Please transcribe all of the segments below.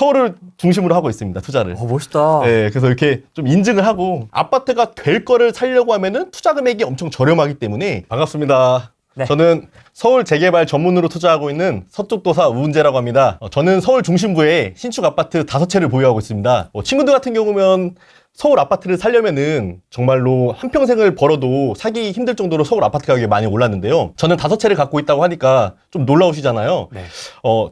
서울을 중심으로 하고 있습니다. 투자를. 멋있다. 네, 그래서 이렇게 좀 인증을 하고 아파트가 될 거를 살려고 하면은 투자 금액이 엄청 저렴하기 때문에 반갑습니다. 네. 저는 서울 재개발 전문으로 투자하고 있는 서쪽도사 우은재라고 합니다. 저는 서울 중심부에 신축 아파트 5채를 보유하고 있습니다. 친구들 같은 경우면 서울 아파트를 살려면은 정말로 한평생을 벌어도 사기 힘들 정도로 서울 아파트 가격이 많이 올랐는데요. 저는 5채를 갖고 있다고 하니까 좀 놀라우시잖아요. 네.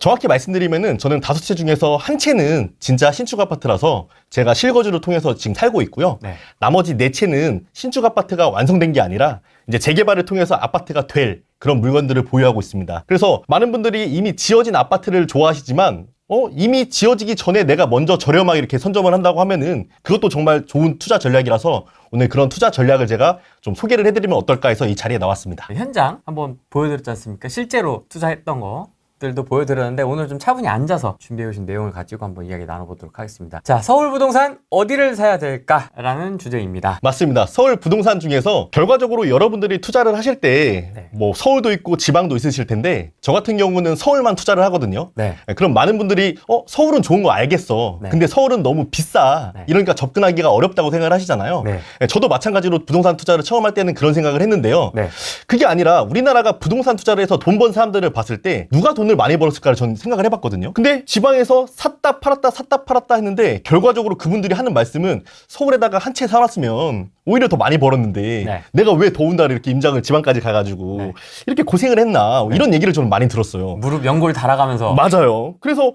정확히 말씀드리면은 저는 5채 중에서 한 채는 진짜 신축 아파트라서 제가 실거주를 통해서 지금 살고 있고요. 네. 나머지 4채는 신축 아파트가 완성된 게 아니라 이제 재개발을 통해서 아파트가 될 그런 물건들을 보유하고 있습니다. 그래서 많은 분들이 이미 지어진 아파트를 좋아하시지만 이미 지어지기 전에 내가 먼저 저렴하게 이렇게 선점을 한다고 하면은 그것도 정말 좋은 투자 전략이라서 오늘 그런 투자 전략을 제가 좀 소개를 해드리면 어떨까 해서 이 자리에 나왔습니다. 현장 한번 보여드렸지 않습니까? 실제로 투자했던 것들도 보여드렸는데 오늘 좀 차분히 앉아서 준비해 오신 내용을 가지고 한번 이야기 나눠보도록 하겠습니다. 자, 서울 부동산 어디를 사야 될까라는 주제입니다. 맞습니다. 서울 부동산 중에서 결과적으로 여러분들이 투자를 하실 때 뭐 서울도 있고 지방도 있으실 텐데 저 같은 경우는 서울만 투자를 하거든요. 네. 그럼 많은 분들이 서울은 좋은 거 알겠어. 네. 근데 서울은 너무 비싸. 네. 이러니까 접근하기가 어렵다고 생각을 하시잖아요. 네. 저도 마찬가지로 부동산 투자를 처음 할 때는 그런 생각을 했는데요. 네. 그게 아니라 우리나라가 부동산 투자를 해서 돈 번 사람들을 봤을 때 누가 돈을 많이 벌었을까를 저는 생각을 해봤거든요. 근데 지방에서 샀다 팔았다 했는데 결과적으로 그분들이 하는 말씀은 서울에다가 한 채 사놨으면 오히려 더 많이 벌었는데 네. 내가 왜 더군다나 이렇게 임장을 지방까지 가가지고 네. 이렇게 고생을 했나 이런 얘기를 저는 많이 들었어요. 무릎 연골 달아가면서. 맞아요. 그래서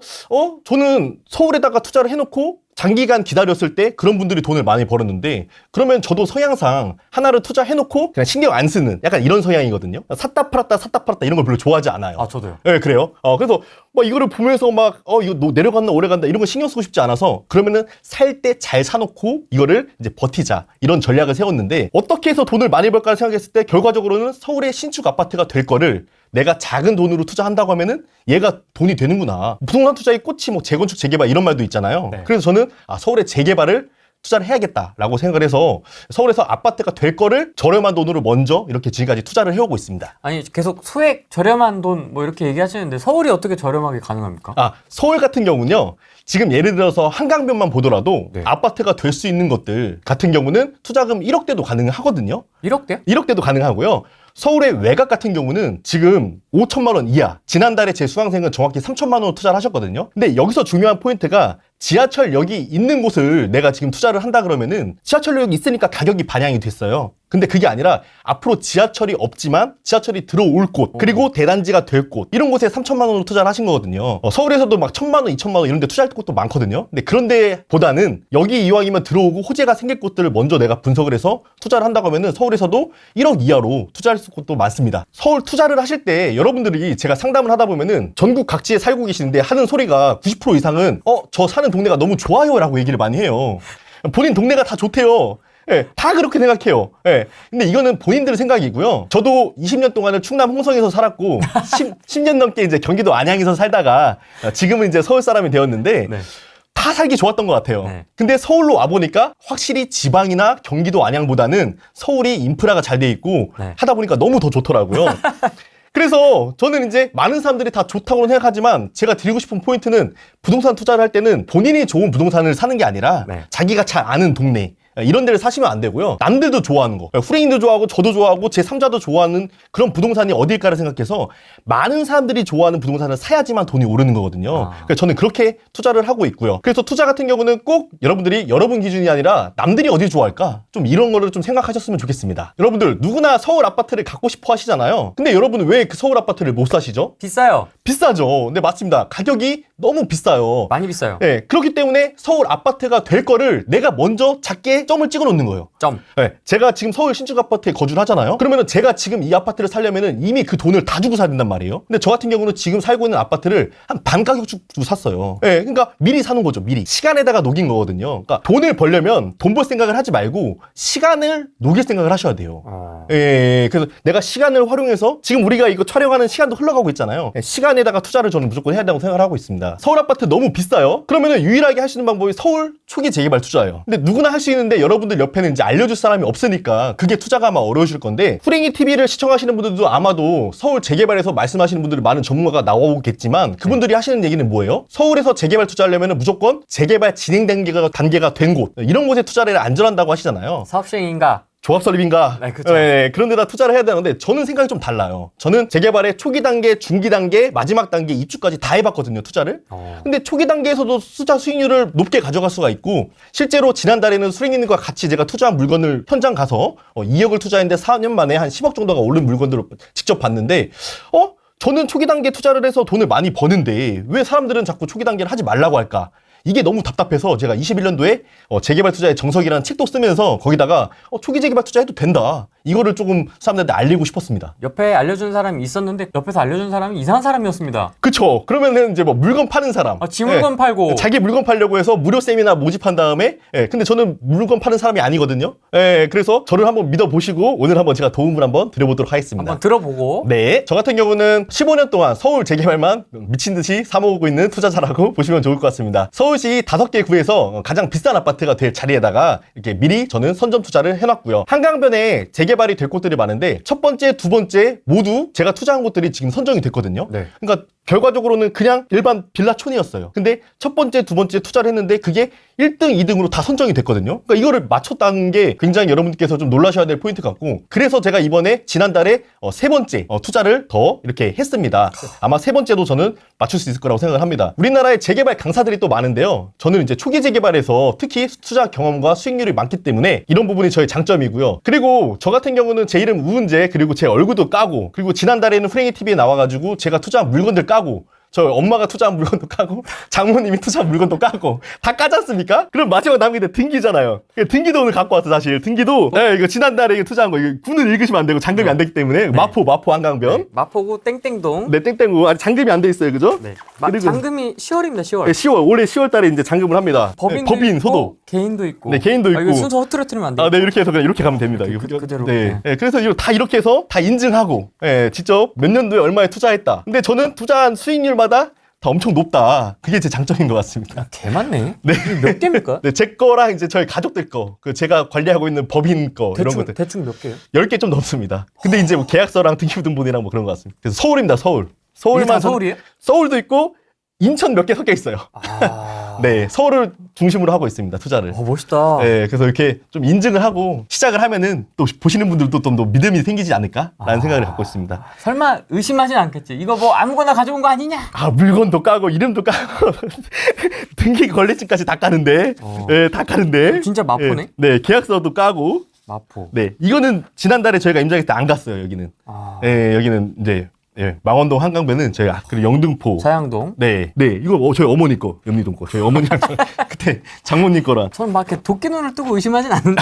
저는 서울에다가 투자를 해놓고 장기간 기다렸을 때 그런 분들이 돈을 많이 벌었는데 그러면 저도 성향상 하나를 투자해놓고 그냥 신경 안 쓰는 약간 이런 성향이거든요. 샀다 팔았다 이런 걸 별로 좋아하지 않아요. 아, 저도요. 네, 그래요. 그래서 막 이거를 보면서 막 이거 내려갔나 오래간다 이런 거 신경 쓰고 싶지 않아서 그러면은 살 때 잘 사놓고 이거를 이제 버티자 이런 전략을 세웠는데 어떻게 해서 돈을 많이 벌까 생각했을 때 결과적으로는 서울의 신축 아파트가 될 거를 내가 작은 돈으로 투자한다고 하면은 얘가 돈이 되는구나. 부동산 투자의 꽃이 뭐 재건축 재개발 이런 말도 있잖아요. 네. 그래서 저는 서울의 재개발을 투자를 해야겠다라고 생각을 해서 서울에서 아파트가 될 거를 저렴한 돈으로 먼저 이렇게 지금까지 투자를 해오고 있습니다. 아니, 계속 소액 저렴한 돈 뭐 이렇게 얘기하시는데 서울이 어떻게 저렴하게 가능합니까? 서울 같은 경우는요. 지금 예를 들어서 한강변만 보더라도 네. 아파트가 될 수 있는 것들 같은 경우는 투자금 1억대도 가능하거든요. 1억대요? 1억대도 가능하고요. 서울의 외곽 같은 경우는 지금 5천만 원 이하. 지난달에 제 수강생은 정확히 3천만 원으로 투자를 하셨거든요. 근데 여기서 중요한 포인트가 지하철역이 있는 곳을 내가 지금 투자를 한다 그러면은 지하철역이 있으니까 가격이 반영이 됐어요. 근데 그게 아니라 앞으로 지하철이 없지만 지하철이 들어올 곳 그리고 대단지가 될 곳 이런 곳에 3천만 원으로 투자를 하신 거거든요. 서울에서도 막 1,000만 원, 2천만 원 이런 데 투자할 곳도 많거든요. 근데 그런 데보다는 여기 이왕이면 들어오고 호재가 생길 곳들을 먼저 내가 분석을 해서 투자를 한다고 하면은 서울에서도 1억 이하로 투자할 곳도 많습니다. 서울 투자를 하실 때 여러분들이 제가 상담을 하다 보면은 전국 각지에 살고 계시는데 하는 소리가 90% 이상은 저 사는 동네가 너무 좋아요 라고 얘기를 많이 해요. 본인 동네가 다 좋대요. 예, 다 그렇게 생각해요. 예. 근데 이거는 본인들의 생각이고요. 저도 20년 동안을 충남 홍성에서 살았고 10년 넘게 이제 경기도 안양에서 살다가 지금은 이제 서울 사람이 되었는데 네. 다 살기 좋았던 것 같아요. 네. 근데 서울로 와보니까 확실히 지방이나 경기도 안양보다는 서울이 인프라가 잘 돼 있고 네. 하다 보니까 너무 더 좋더라고요. 그래서 저는 이제 많은 사람들이 다 좋다고 생각하지만 제가 드리고 싶은 포인트는 부동산 투자를 할 때는 본인이 좋은 부동산을 사는 게 아니라 네. 자기가 잘 아는 동네 이런 데를 사시면 안 되고요. 남들도 좋아하는 거. 후레인도 좋아하고 저도 좋아하고 제3자도 좋아하는 그런 부동산이 어딜까를 생각해서 많은 사람들이 좋아하는 부동산을 사야지만 돈이 오르는 거거든요. 그래서 저는 그렇게 투자를 하고 있고요. 그래서 투자 같은 경우는 꼭 여러분들이 여러분 기준이 아니라 남들이 어디 좋아할까? 좀 이런 거를 좀 생각하셨으면 좋겠습니다. 여러분들 누구나 서울 아파트를 갖고 싶어 하시잖아요. 근데 여러분은 왜 그 서울 아파트를 못 사시죠? 비싸요. 비싸죠. 네, 맞습니다. 가격이 너무 비싸요. 많이 비싸요. 네, 그렇기 때문에 서울 아파트가 될 거를 내가 먼저 작게 점을 찍어 놓는 거예요. 점. 네, 제가 지금 서울 신축 아파트에 거주를 하잖아요. 그러면은 제가 지금 이 아파트를 살려면은 이미 그 돈을 다 주고 사야 된단 말이에요. 근데 저 같은 경우는 지금 살고 있는 아파트를 한 반 가격 주고 샀어요. 네, 그러니까 미리 사는 거죠. 미리 시간에다가 녹인 거거든요. 그러니까 돈을 벌려면 돈 벌 생각을 하지 말고 시간을 녹일 생각을 하셔야 돼요. 예, 그래서 내가 시간을 활용해서 지금 우리가 이거 촬영하는 시간도 흘러가고 있잖아요. 시간에다가 투자를 저는 무조건 해야 된다고 생각을 하고 있습니다. 서울 아파트 너무 비싸요. 그러면은 유일하게 할 수 있는 방법이 서울 초기 재개발 투자예요. 근데 누구나 할 수 있는데 근데 여러분들 옆에는 이제 알려줄 사람이 없으니까 그게 투자가 아마 어려우실 건데, 후랭이 TV를 시청하시는 분들도 아마도 서울 재개발에서 말씀하시는 분들이 많은 전문가가 나오겠지만, 그분들이 하시는 얘기는 뭐예요? 서울에서 재개발 투자하려면 무조건 재개발 진행 단계가 된 곳, 이런 곳에 투자를 안전한다고 하시잖아요. 사업 시행인가? 조합 설립인가? 네, 그쵸. 네, 그런 데다 투자를 해야 되는데, 저는 생각이 좀 달라요. 저는 재개발의 초기 단계, 중기 단계, 마지막 단계, 입주까지 다 해봤거든요, 투자를. 근데 초기 단계에서도 투자 수익률을 높게 가져갈 수가 있고, 실제로 지난달에는 수익님과 같이 제가 투자한 물건을 현장 가서 2억을 투자했는데 4년 만에 한 10억 정도가 오른 물건들을 직접 봤는데, 저는 초기 단계 투자를 해서 돈을 많이 버는데 왜 사람들은 자꾸 초기 단계를 하지 말라고 할까? 이게 너무 답답해서 제가 21년도에 재개발 투자의 정석이라는 책도 쓰면서 거기다가 초기 재개발 투자해도 된다, 이거를 조금 사람들한테 알리고 싶었습니다. 옆에 알려준 사람이 있었는데 옆에서 알려준 사람이 이상한 사람이었습니다. 그쵸. 그러면은 이제 뭐 물건 파는 사람, 지 물건 팔고 자기 물건 팔려고 해서 무료 세미나 모집한 다음에, 근데 저는 물건 파는 사람이 아니거든요. 그래서 저를 한번 믿어보시고 오늘 한번 제가 도움을 한번 드려보도록 하겠습니다. 한번 들어보고. 네, 저 같은 경우는 15년 동안 서울 재개발만 미친 듯이 사모으고 있는 투자자라고 보시면 좋을 것 같습니다. 서울시 5개 구에서 가장 비싼 아파트가 될 자리에다가 이렇게 미리 저는 선점 투자를 해놨고요. 한강변에 재개발이 될 곳들이 많은데 첫 번째, 두 번째 모두 제가 투자한 곳들이 지금 선정이 됐거든요. 네. 그러니까 결과적으로는 그냥 일반 빌라촌이었어요. 근데 첫 번째, 두 번째 투자를 했는데 그게 1등, 2등으로 다 선정이 됐거든요. 그러니까 이거를 맞췄다는 게 굉장히 여러분들께서 좀 놀라셔야 될 포인트 같고, 그래서 제가 이번에 지난달에 세 번째 투자를 더 이렇게 했습니다. 아마 세 번째도 저는 맞출 수 있을 거라고 생각을 합니다. 우리나라에 재개발 강사들이 또 많은데요. 저는 이제 초기 재개발에서 특히 투자 경험과 수익률이 많기 때문에 이런 부분이 저의 장점이고요. 그리고 저 같은 경우는 제 이름 우은재, 그리고 제 얼굴도 까고, 그리고 지난달에는 후랭이 TV에 나와가지고 제가 투자한 물건들 까고, 저 엄마가 투자한 물건도 까고, 장모님이 투자한 물건도 까고 다 까지 않습니까? 그럼 마지막 남은 게 등기잖아요. 등기도 오늘 갖고 왔어. 사실 등기도 이거 지난달에 이거 투자한 거, 이거 군을 읽으시면 안 되고 잔금이 안 되기 때문에. 마포 한강변. 네. 마포구 땡땡동. 네, 땡땡구. 아직 잔금이 안 돼 있어요, 그죠? 네. 그리고 잔금이 10월입니다. 10월. 네, 10월 올해 10월 달에 이제 잔금을 합니다. 법인 소득. 개인도 있고. 네, 개인도 있고. 이거 순서 흐트러뜨리면 안 돼요. 네, 이렇게 해서 그냥 이렇게 가면 됩니다. 그대로. 네. 그래서 이거 다 이렇게 해서 다 인증하고, 직접 몇 년도에 얼마에 투자했다. 근데 저는 투자한 수익률마다 다 엄청 높다. 그게 제 장점인 것 같습니다. 개 많네. 네. 몇 개입니까? 네, 제 거랑 이제 저희 가족들 거, 제가 관리하고 있는 법인 거, 이런 것들. 대충 몇 개요? 10개 좀 넘습니다. 근데 이제 뭐 계약서랑 등기부등본이랑 뭐 그런 것 같습니다. 그래서 서울입니다, 서울. 이게 다 서울이에요? 서울도 있고, 인천 몇 개 섞여 있어요. 네, 서울을 중심으로 하고 있습니다, 투자를. 멋있다. 네, 그래서 이렇게 좀 인증을 하고 시작을 하면은 또 보시는 분들도 좀 더 믿음이 생기지 않을까라는 생각을 갖고 있습니다. 설마 의심하진 않겠지? 이거 뭐 아무거나 가져온 거 아니냐? 물건도 까고 이름도 까고 등기 권리증까지 다 까는데, 네, 다 까는데. 진짜 마포네? 네, 계약서도 까고. 마포. 네, 이거는 지난달에 저희가 임장했을 때 안 갔어요, 여기는. 네, 여기는 이제. 망원동 한강변은 저희 그리고 영등포, 자양동. 네, 이거 저희 어머니 거, 염리동 거, 저희 어머니랑 그때 장모님 거랑. 저는 막 이렇게 도끼 눈을 뜨고 의심하진 않는데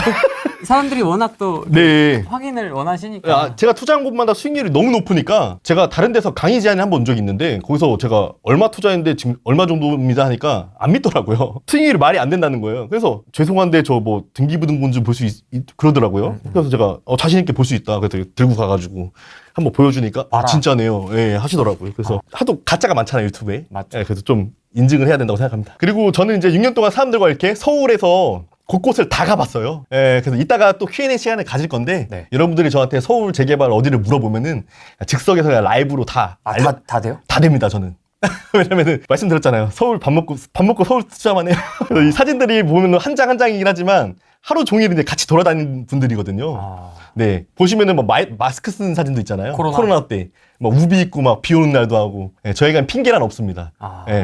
사람들이 워낙 또 네, 확인을 원하시니까. 제가 투자한 곳마다 수익률이 너무 높으니까 제가 다른 데서 강의 제안을 한번 온 적이 있는데 거기서 제가 얼마 투자했는데 지금 얼마 정도입니다 하니까 안 믿더라고요. 수익률이 말이 안 된다는 거예요. 그래서 죄송한데 저 뭐 등기부등본 좀 볼 수 그러더라고요. 그래서 제가 자신 있게 볼 수 있다. 그래서 들고 가가지고 한번 보여주니까 진짜네요. 하시더라고요. 그래서 하도 가짜가 많잖아요, 유튜브에. 맞죠. 그래서 좀 인증을 해야 된다고 생각합니다. 그리고 저는 이제 6년 동안 사람들과 이렇게 서울에서 곳곳을 다 가봤어요. 그래서 이따가 또 Q&A 시간을 가질 건데, 네. 여러분들이 저한테 서울 재개발 어디를 물어보면은 즉석에서 그냥 라이브로 다 돼요? 다 됩니다, 저는. 왜냐면은 말씀드렸잖아요. 서울 밥 먹고 서울 투자만 해요. 이 사진들이 보면은 한 장 한 장이긴 하지만 하루 종일 이제 같이 돌아다니는 분들이거든요. 네, 보시면은 뭐 마스크 쓰는 사진도 있잖아요. 코로나 때 뭐 우비 입고 막 비 오는 날도 하고. 저희가 핑계란 없습니다.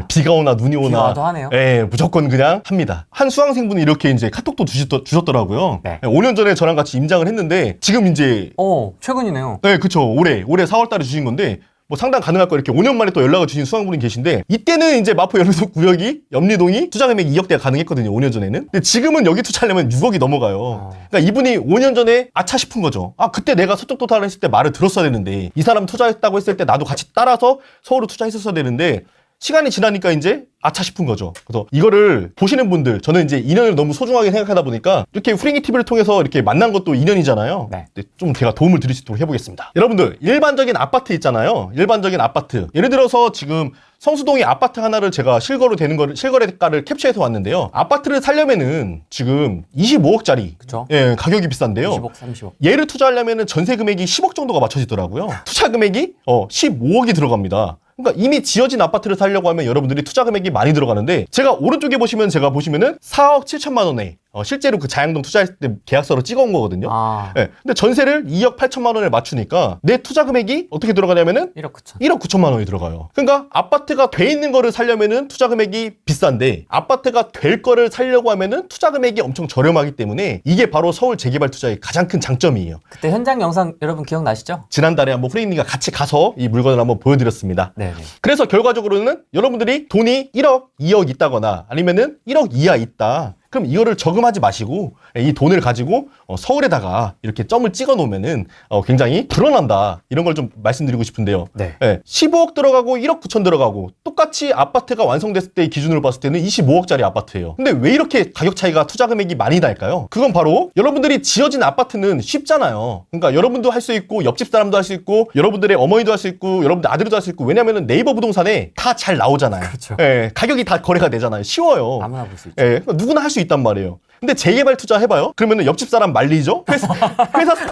비가 오나 눈이 오나. 비와도 하네요. 무조건 그냥 합니다. 한 수강생분이 이렇게 이제 카톡도 주셨더라고요. 네. 5년 전에 저랑 같이 임장을 했는데 지금 이제 최근이네요. 네, 그쵸. 올해 4월달에 주신 건데. 뭐 상담 가능할 거 이렇게 5년 만에 또 연락을 주신 수강분이 계신데, 이때는 이제 마포 연수구 구역이 염리동이 투자 금액이 2억대가 가능했거든요, 5년 전에는. 근데 지금은 여기 투자하려면 6억이 넘어가요. 그러니까 이분이 5년 전에 아차 싶은 거죠. 그때 내가 서쪽 도탈을 했을 때 말을 들었어야 되는데, 이 사람 투자했다고 했을 때 나도 같이 따라서 서울로 투자했었어야 되는데, 시간이 지나니까 이제 아차 싶은 거죠. 그래서 이거를 보시는 분들, 저는 이제 인연을 너무 소중하게 생각하다 보니까 이렇게 후링이 TV를 통해서 이렇게 만난 것도 인연이잖아요. 네. 좀 제가 도움을 드릴 수 있도록 해보겠습니다. 여러분들, 일반적인 아파트 있잖아요. 일반적인 아파트. 예를 들어서 지금 성수동에 아파트 하나를 제가 실거래가를 캡처해서 왔는데요. 아파트를 살려면은 지금 25억짜리. 그쵸? 예, 가격이 비싼데요. 20억, 30억. 얘를 투자하려면은 전세 금액이 10억 정도가 맞춰지더라고요. 투자 금액이 15억이 들어갑니다. 그러니까 이미 지어진 아파트를 살려고 하면 여러분들이 투자 금액이 많이 들어가는데, 제가 오른쪽에 보시면은 4억 7천만 원에 실제로 그 자양동 투자했을 때 계약서로 찍어온 거거든요. 아, 예, 근데 전세를 2억 8천만 원에 맞추니까 내 투자 금액이 어떻게 들어가냐면은 1억 9천. 1억 9천만 원이 들어가요. 그러니까 아파트가 돼 있는 거를 살려면은 투자 금액이 비싼데, 아파트가 될 거를 살려고 하면은 투자 금액이 엄청 저렴하기 때문에 이게 바로 서울 재개발 투자의 가장 큰 장점이에요. 그때 현장 영상 여러분 기억나시죠? 지난달에 한번 후레이님과 같이 가서 이 물건을 한번 보여드렸습니다. 네네. 그래서 결과적으로는 여러분들이 돈이 1억, 2억 있다거나 아니면은 1억 이하 있다. 그럼 이거를 저금하지 마시고 이 돈을 가지고 서울에다가 이렇게 점을 찍어 놓으면은 굉장히 불어난다. 이런 걸 좀 말씀드리고 싶은데요. 네. 15억 들어가고 1억 9천 들어가고 똑같이 아파트가 완성됐을 때 기준으로 봤을 때는 25억짜리 아파트예요. 근데 왜 이렇게 가격 차이가 투자 금액이 많이 날까요? 그건 바로 여러분들이 지어진 아파트는 쉽잖아요. 그러니까 여러분도 할 수 있고 옆집 사람도 할 수 있고 여러분들의 어머니도 할 수 있고 여러분들 아들도 할 수 있고, 왜냐면은 네이버 부동산에 다 잘 나오잖아요. 그렇죠. 가격이 다 거래가 되잖아요. 쉬워요. 아무나 볼 수 있죠. 그러니까 누구나 할 수 있단 말이에요. 근데 재개발 투자 해봐요? 그러면은 옆집 사람 말리죠?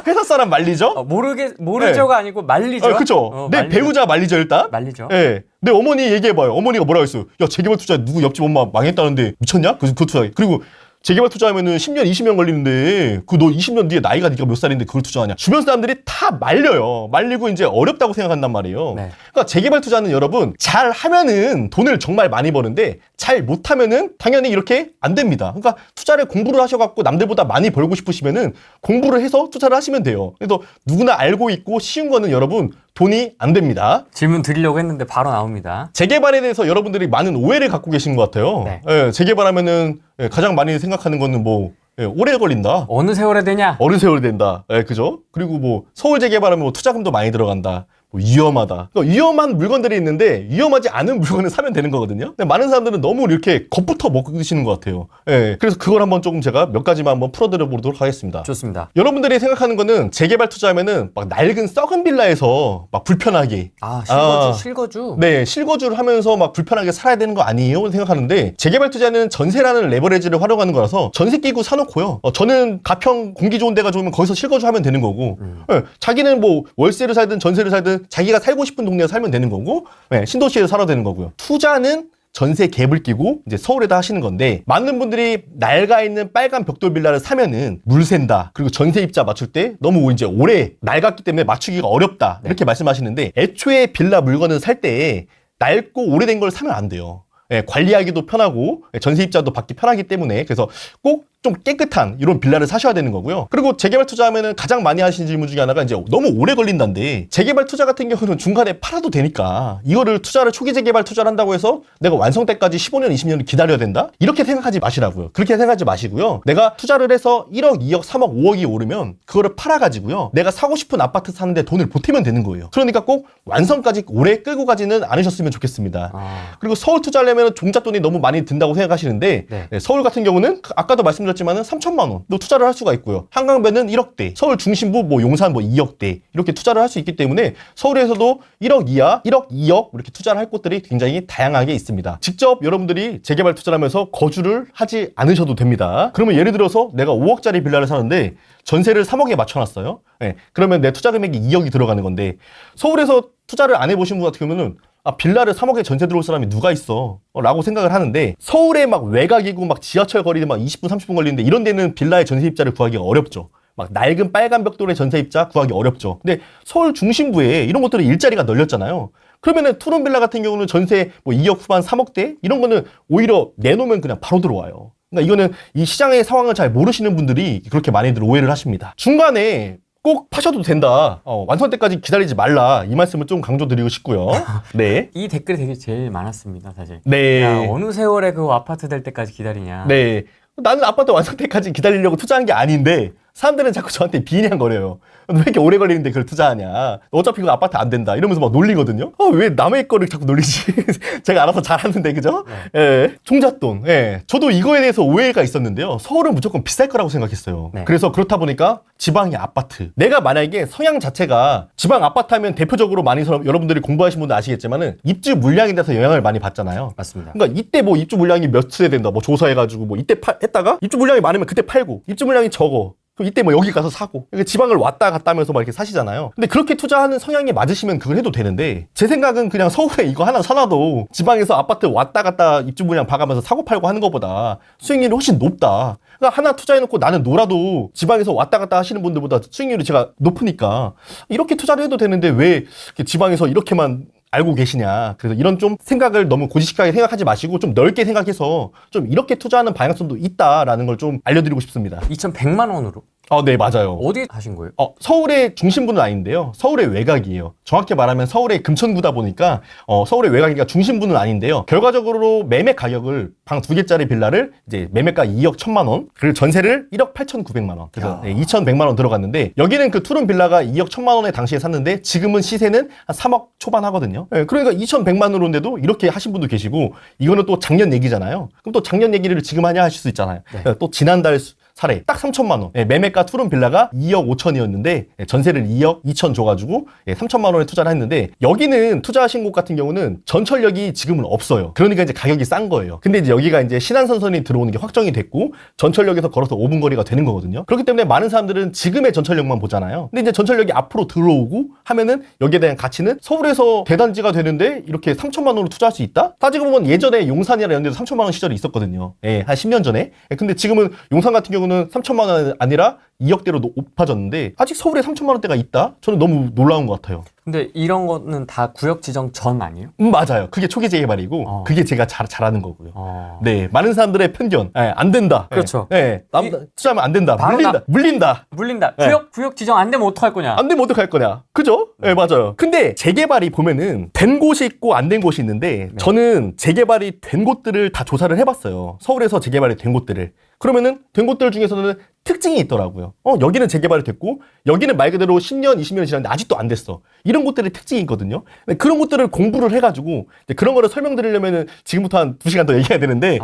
회사 사람 말리죠? 모르죠가 아니고 말리죠. 그쵸. 내 말리죠. 배우자 말리죠, 일단? 말리죠. 내 어머니 얘기해봐요. 어머니가 뭐라고 했어요? 야, 재개발 투자 누구 옆집 엄마 망했다는데 미쳤냐? 그 투자해. 그리고 재개발 투자하면은 10년, 20년 걸리는데 너 20년 뒤에 나이가 네가 몇 살인데 그걸 투자하냐? 주변 사람들이 다 말려요. 말리고 이제 어렵다고 생각한단 말이에요. 네. 그러니까 재개발 투자는 여러분, 잘 하면은 돈을 정말 많이 버는데 잘 못하면은 당연히 이렇게 안 됩니다. 그러니까 투자를 공부를 하셔갖고 남들보다 많이 벌고 싶으시면은 공부를 해서 투자를 하시면 돼요. 그래서 누구나 알고 있고 쉬운 거는 여러분, 돈이 안 됩니다. 질문 드리려고 했는데 바로 나옵니다. 재개발에 대해서 여러분들이 많은 오해를 갖고 계신 것 같아요. 네. 재개발하면은 가장 많이 생각하는 거는 오래 걸린다. 어느 세월에 되냐? 어느 세월이 된다. 그죠? 그리고 서울 재개발하면 투자금도 많이 들어간다. 위험하다. 그러니까 위험한 물건들이 있는데 위험하지 않은 물건을 사면 되는 거거든요. 근데 많은 사람들은 너무 이렇게 겁부터 먹으시는 것 같아요. 그래서 그걸 한번 조금 제가 몇 가지만 한번 풀어드려 보도록 하겠습니다. 좋습니다. 여러분들이 생각하는 거는 재개발 투자하면은 막 낡은 썩은 빌라에서 막 불편하게 실거주. 네, 실거주를 하면서 막 불편하게 살아야 되는 거 아니에요? 생각하는데, 재개발 투자는 전세라는 레버리지를 활용하는 거라서 전세 끼고 사놓고요. 저는 가평 공기 좋은 데가 좋으면 거기서 실거주하면 되는 거고, 자기는 월세를 살든 전세를 살든 자기가 살고 싶은 동네에 살면 되는 거고, 신도시에서 살아도 되는 거고요. 투자는 전세 갭을 끼고 이제 서울에다 하시는 건데, 많은 분들이 낡아 있는 빨간 벽돌 빌라를 사면은 물 샌다, 그리고 전세 입자 맞출 때 너무 이제 오래 낡았기 때문에 맞추기가 어렵다, 이렇게 말씀하시는데, 애초에 빌라 물건을 살 때 낡고 오래된 걸 사면 안 돼요. 관리하기도 편하고 전세 입자도 받기 편하기 때문에, 그래서 꼭 좀 깨끗한 이런 빌라를 사셔야 되는 거고요. 그리고 재개발 투자하면은 가장 많이 하시는 질문 중에 하나가 이제 너무 오래 걸린다는데, 재개발 투자 같은 경우는 중간에 팔아도 되니까 이거를 초기 재개발 투자를 한다고 해서 내가 완성 때까지 15년, 20년을 기다려야 된다? 이렇게 생각하지 마시라고요. 그렇게 생각하지 마시고요. 내가 투자를 해서 1억, 2억, 3억, 5억이 오르면 그거를 팔아가지고요, 내가 사고 싶은 아파트 사는데 돈을 보태면 되는 거예요. 그러니까 꼭 완성까지 오래 끌고 가지는 않으셨으면 좋겠습니다. 그리고 서울 투자하려면 종잣돈이 너무 많이 든다고 생각하시는데, 서울 같은 경우는 아까도 말씀드렸지만 3천만 원도 투자를 할 수가 있고요. 한강변은 1억대, 서울 중심부 용산 2억대 이렇게 투자를 할 수 있기 때문에 서울에서도 1억 이하, 1억, 2억 이렇게 투자를 할 곳들이 굉장히 다양하게 있습니다. 직접 여러분들이 재개발 투자를 하면서 거주를 하지 않으셔도 됩니다. 그러면 예를 들어서 내가 5억짜리 빌라를 사는데 전세를 3억에 맞춰놨어요. 그러면 내 투자 금액이 2억이 들어가는 건데, 서울에서 투자를 안 해보신 분 같은 경우는 빌라를 3억에 전세 들어올 사람이 누가 있어? 라고 생각을 하는데, 서울에 막 외곽이고 막 지하철 거리で막 20분, 30분 걸리는데 이런 데는 빌라의 전세 입자를 구하기가 어렵죠. 막 낡은 빨간 벽돌의 전세 입자 구하기 어렵죠. 근데 서울 중심부에 이런 것들은 일자리가 널렸잖아요. 그러면은 투룸 빌라 같은 경우는 전세 2억 후반, 3억대 이런 거는 오히려 내놓으면 그냥 바로 들어와요. 그러니까 이거는 이 시장의 상황을 잘 모르시는 분들이 그렇게 많이들 오해를 하십니다. 중간에 꼭 파셔도 된다, 완성 때까지 기다리지 말라, 이 말씀을 좀 강조드리고 싶고요. 네. 이 댓글이 되게 제일 많았습니다, 사실. 네. 야, 어느 세월에 그 아파트 될 때까지 기다리냐. 네. 나는 아파트 완성 때까지 기다리려고 투자한 게 아닌데 사람들은 자꾸 저한테 비인양거려요. 왜 이렇게 오래 걸리는데 그걸 투자하냐. 어차피 그거 아파트 안 된다. 이러면서 막 놀리거든요. 왜 남의 거를 자꾸 놀리지? 제가 알아서 잘하는데, 그죠? 네. 예. 종잣돈. 예. 저도 이거에 대해서 오해가 있었는데요. 서울은 무조건 비쌀 거라고 생각했어요. 네. 그래서 그렇다 보니까 지방의 아파트. 내가 만약에 성향 자체가 지방 아파트 하면 대표적으로 많이 여러분들이 공부하신 분들 아시겠지만은 입주 물량에 대해서 영향을 많이 받잖아요. 맞습니다. 그러니까 이때 뭐 입주 물량이 몇 세대 된다. 뭐 조사해가지고 뭐 이때 했다가 입주 물량이 많으면 그때 팔고 입주 물량이 적어. 그럼 이때 뭐 여기 가서 사고. 그러니까 지방을 왔다 갔다 하면서 막 이렇게 사시잖아요. 근데 그렇게 투자하는 성향이 맞으시면 그걸 해도 되는데 제 생각은 그냥 서울에 이거 하나 사놔도 지방에서 아파트 왔다 갔다 입주 물량 봐가면서 사고 팔고 하는 것보다 수익률이 훨씬 높다. 그러니까 하나 투자해놓고 나는 놀아도 지방에서 왔다 갔다 하시는 분들보다 수익률이 제가 높으니까 이렇게 투자를 해도 되는데 왜 이렇게 지방에서 이렇게만 알고 계시냐. 그래서 이런 좀 생각을 너무 고지식하게 생각하지 마시고 좀 넓게 생각해서 좀 이렇게 투자하는 방향성도 있다라는 걸 좀 알려드리고 싶습니다. 2,100만 원으로 네, 맞아요. 어디 하신 거예요? 서울의 중심부는 아닌데요. 서울의 외곽이에요. 정확히 말하면 서울의 금천구다 보니까 서울의 외곽이니까 중심부는 아닌데요. 결과적으로 매매 가격을 방 2개짜리 빌라를 이제 매매가 2억 1천만 원, 그리고 전세를 1억 8,900만 원. 그래서 2,100만 원 들어갔는데 여기는 그 투룸 빌라가 2억 1천만 원에 당시에 샀는데 지금은 시세는 한 3억 초반 하거든요. 네, 그러니까 2,100만 원인데도 이렇게 하신 분도 계시고 이거는 또 작년 얘기잖아요. 그럼 또 작년 얘기를 지금 하냐 하실 수 있잖아요. 네. 또 지난달 사례 딱 3천만 원. 매매가 투룸 빌라가 2억 5천이었는데 전세를 2억 2천 줘가지고 3천만 원에 투자를 했는데 여기는 투자하신 곳 같은 경우는 전철역이 지금은 없어요. 그러니까 이제 가격이 싼 거예요. 근데 이제 여기가 이제 신안선선이 들어오는 게 확정이 됐고 전철역에서 걸어서 5분 거리가 되는 거거든요. 그렇기 때문에 많은 사람들은 지금의 전철역만 보잖아요. 근데 이제 전철역이 앞으로 들어오고 하면은 여기에 대한 가치는 서울에서 대단지가 되는데 이렇게 3천만 원으로 투자할 수 있다? 따지고 보면 예전에 용산이나 이런 데도 3천만 원 시절이 있었거든요. 한 10년 전에. 근데 지금은 용산 같은 경우는 3천만 원 아니라 2억대로 높아졌는데 아직 서울에 3천만 원대가 있다? 저는 너무 놀라운 것 같아요. 근데 이런 거는 다 구역 지정 전 아니에요? 맞아요. 그게 초기 재개발이고 그게 제가 잘하는 거고요. 네, 많은 사람들의 편견. 안 된다. 그렇죠. 네, 투자하면 안 된다. 물린다. 물린다. 네. 구역 지정 안 되면 어떡할 거냐? 안 되면 어떡할 거냐. 그죠? 네, 맞아요. 근데 재개발이 보면은 된 곳이 있고 안 된 곳이 있는데 저는 재개발이 된 곳들을 다 조사를 해봤어요. 서울에서 재개발이 된 곳들을. 그러면은 된 곳들 중에서는 특징이 있더라고요. 여기는 재개발이 됐고 여기는 말 그대로 10년, 20년이 지났는데 아직도 안 됐어. 이런 곳들의 특징이 있거든요. 그런 것들을 공부를 해가지고 그런 거를 설명드리려면은 지금부터 한 2시간 더 얘기해야 되는데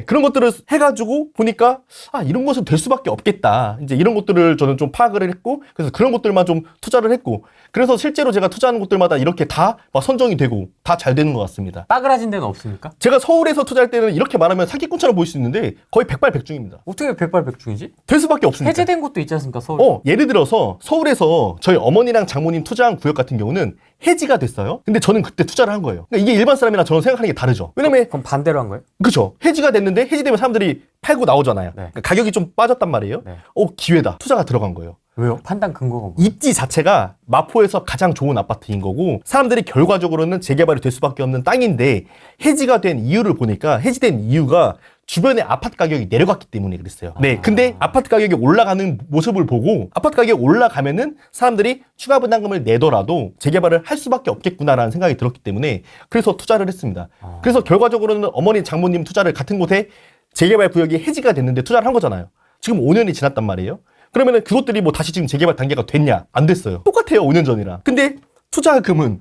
그런 것들을 해가지고 보니까 이런 것은 될 수밖에 없겠다. 이제 이런 것들을 저는 좀 파악을 했고 그래서 그런 것들만 좀 투자를 했고 그래서 실제로 제가 투자하는 곳들마다 이렇게 다 막 선정이 되고 다 잘 되는 것 같습니다. 빠그라진 데는 없습니까? 제가 서울에서 투자할 때는 이렇게 말하면 사기꾼처럼 보일 수 있는데 거의 백발백중입니다. 어떻게 백발백중이지? 될 수밖에 없으니까. 해제된 곳도 있지 않습니까, 서울? 예를 들어서 서울에서 저희 어머니랑 장모님 투자한 구역 같은 경우는 해지가 됐어요. 근데 저는 그때 투자를 한 거예요. 그러니까 이게 일반 사람이랑 저는 생각하는 게 다르죠. 왜냐면 그럼 반대로 한 거예요? 그렇죠. 해지가 됐는데 해지되면 사람들이 팔고 나오잖아요. 네. 그러니까 가격이 좀 빠졌단 말이에요. 네. 기회다. 투자가 들어간 거예요. 왜요? 판단 근거가 뭐예요? 입지 자체가 마포에서 가장 좋은 아파트인 거고 사람들이 결과적으로는 재개발이 될 수밖에 없는 땅인데 해지가 된 이유를 보니까 해지된 이유가 주변에 아파트 가격이 내려갔기 때문에 그랬어요. 네, 근데 아파트 가격이 올라가는 모습을 보고 아파트 가격이 올라가면은 사람들이 추가 분담금을 내더라도 재개발을 할 수밖에 없겠구나라는 생각이 들었기 때문에 그래서 투자를 했습니다. 그래서 결과적으로는 어머니, 장모님 투자를 같은 곳에 재개발 구역이 해지가 됐는데 투자를 한 거잖아요. 지금 5년이 지났단 말이에요. 그러면은 그것들이 뭐 다시 지금 재개발 단계가 됐냐? 안 됐어요. 똑같아요, 5년 전이랑. 근데 투자금은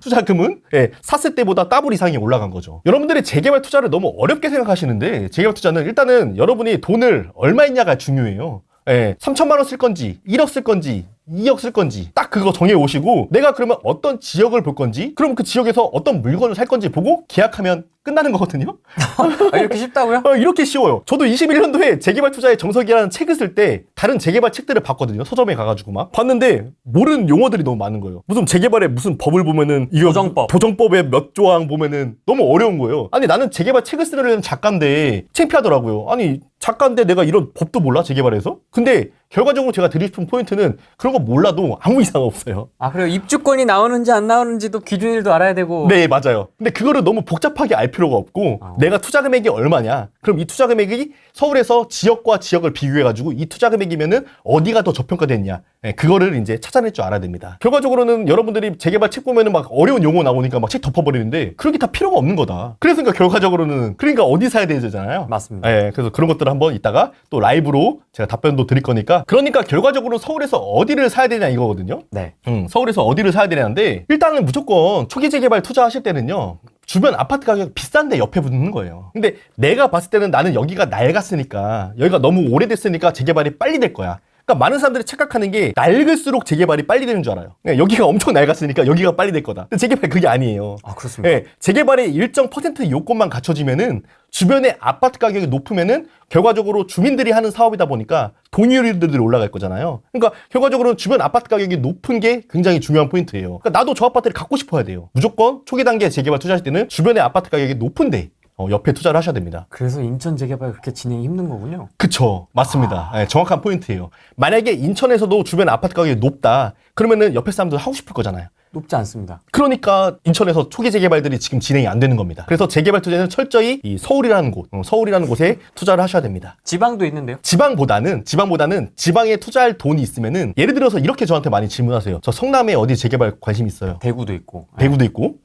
샀을 때보다 더블 이상이 올라간 거죠. 여러분들이 재개발 투자를 너무 어렵게 생각하시는데 재개발 투자는 일단은 여러분이 돈을 얼마 있냐가 중요해요. 3천만 원 쓸 건지 1억 쓸 건지 2억 쓸 건지 딱 그거 정해 오시고 내가 그러면 어떤 지역을 볼 건지 그럼 그 지역에서 어떤 물건을 살 건지 보고 계약하면 끝나는 거거든요. 이렇게 쉽다고요? 이렇게 쉬워요. 저도 21년도에 재개발 투자의 정석이라는 책을 쓸 때 다른 재개발 책들을 봤거든요. 서점에 가가지고 막 봤는데 모르는 용어들이 너무 많은 거예요. 무슨 재개발의 무슨 법을 보면은 이거 보정법의 몇 조항 보면은 너무 어려운 거예요. 아니 나는 재개발 책을 쓰려는 작가인데 창피하더라고요. 아니 작가인데 내가 이런 법도 몰라 재개발에서? 근데 결과적으로 제가 드리고 싶은 포인트는 그런 거 몰라도 아무 이상 없어요. 그리고 입주권이 나오는지 안 나오는지도 기준일도 알아야 되고. 네, 맞아요. 근데 그거를 너무 복잡하게 알 필요가 없고 내가 투자 금액이 얼마냐. 그럼 이 투자 금액이 서울에서 지역과 지역을 비교해가지고 이 투자 금액이면은 어디가 더 저평가됐냐. 예, 그거를 이제 찾아낼 줄 알아야 됩니다. 결과적으로는 여러분들이 재개발 책 보면은 막 어려운 용어 나오니까 막 책 덮어버리는데 그런 게 다 필요가 없는 거다. 그래서 결과적으로는 그러니까 어디 사야 되잖아요. 맞습니다. 예, 그래서 그런 것들을 한번 이따가 또 라이브로 제가 답변도 드릴 거니까 그러니까 결과적으로 서울에서 어디를 사야 되냐 이거거든요. 네. 서울에서 어디를 사야 되냐는데 일단은 무조건 초기 재개발 투자하실 때는요. 주변 아파트 가격 비싼데 옆에 붙는 거예요. 근데 내가 봤을 때는 나는 여기가 낡았으니까 여기가 너무 오래됐으니까 재개발이 빨리 될 거야. 그러니까 많은 사람들이 착각하는 게 낡을수록 재개발이 빨리 되는 줄 알아요. 여기가 엄청 낡았으니까 여기가 빨리 될 거다. 근데 재개발 그게 아니에요. 아, 그렇습니까? 예, 재개발의 일정 퍼센트 요건만 갖춰지면은 주변에 아파트 가격이 높으면은 결과적으로 주민들이 하는 사업이다 보니까 동의율들이 올라갈 거잖아요. 그러니까 결과적으로 주변 아파트 가격이 높은 게 굉장히 중요한 포인트예요. 그러니까 나도 저 아파트를 갖고 싶어야 돼요. 무조건 초기 단계 재개발 투자할 때는 주변에 아파트 가격이 높은데 옆에 투자를 하셔야 됩니다. 그래서 인천 재개발 그렇게 진행이 힘든 거군요. 그쵸. 맞습니다. 네, 정확한 포인트예요. 만약에 인천에서도 주변 아파트 가격이 높다. 그러면은 옆에 사람들 하고 싶을 거잖아요. 높지 않습니다. 그러니까 인천에서 초기 재개발들이 지금 진행이 안 되는 겁니다. 그래서 재개발 투자는 철저히 이 서울이라는 곳에 투자를 하셔야 됩니다. 지방도 있는데요? 지방보다는 지방에 투자할 돈이 있으면은 예를 들어서 이렇게 저한테 많이 질문하세요. 저 성남에 어디 재개발 관심 있어요? 대구도 있고. 대구도 있고,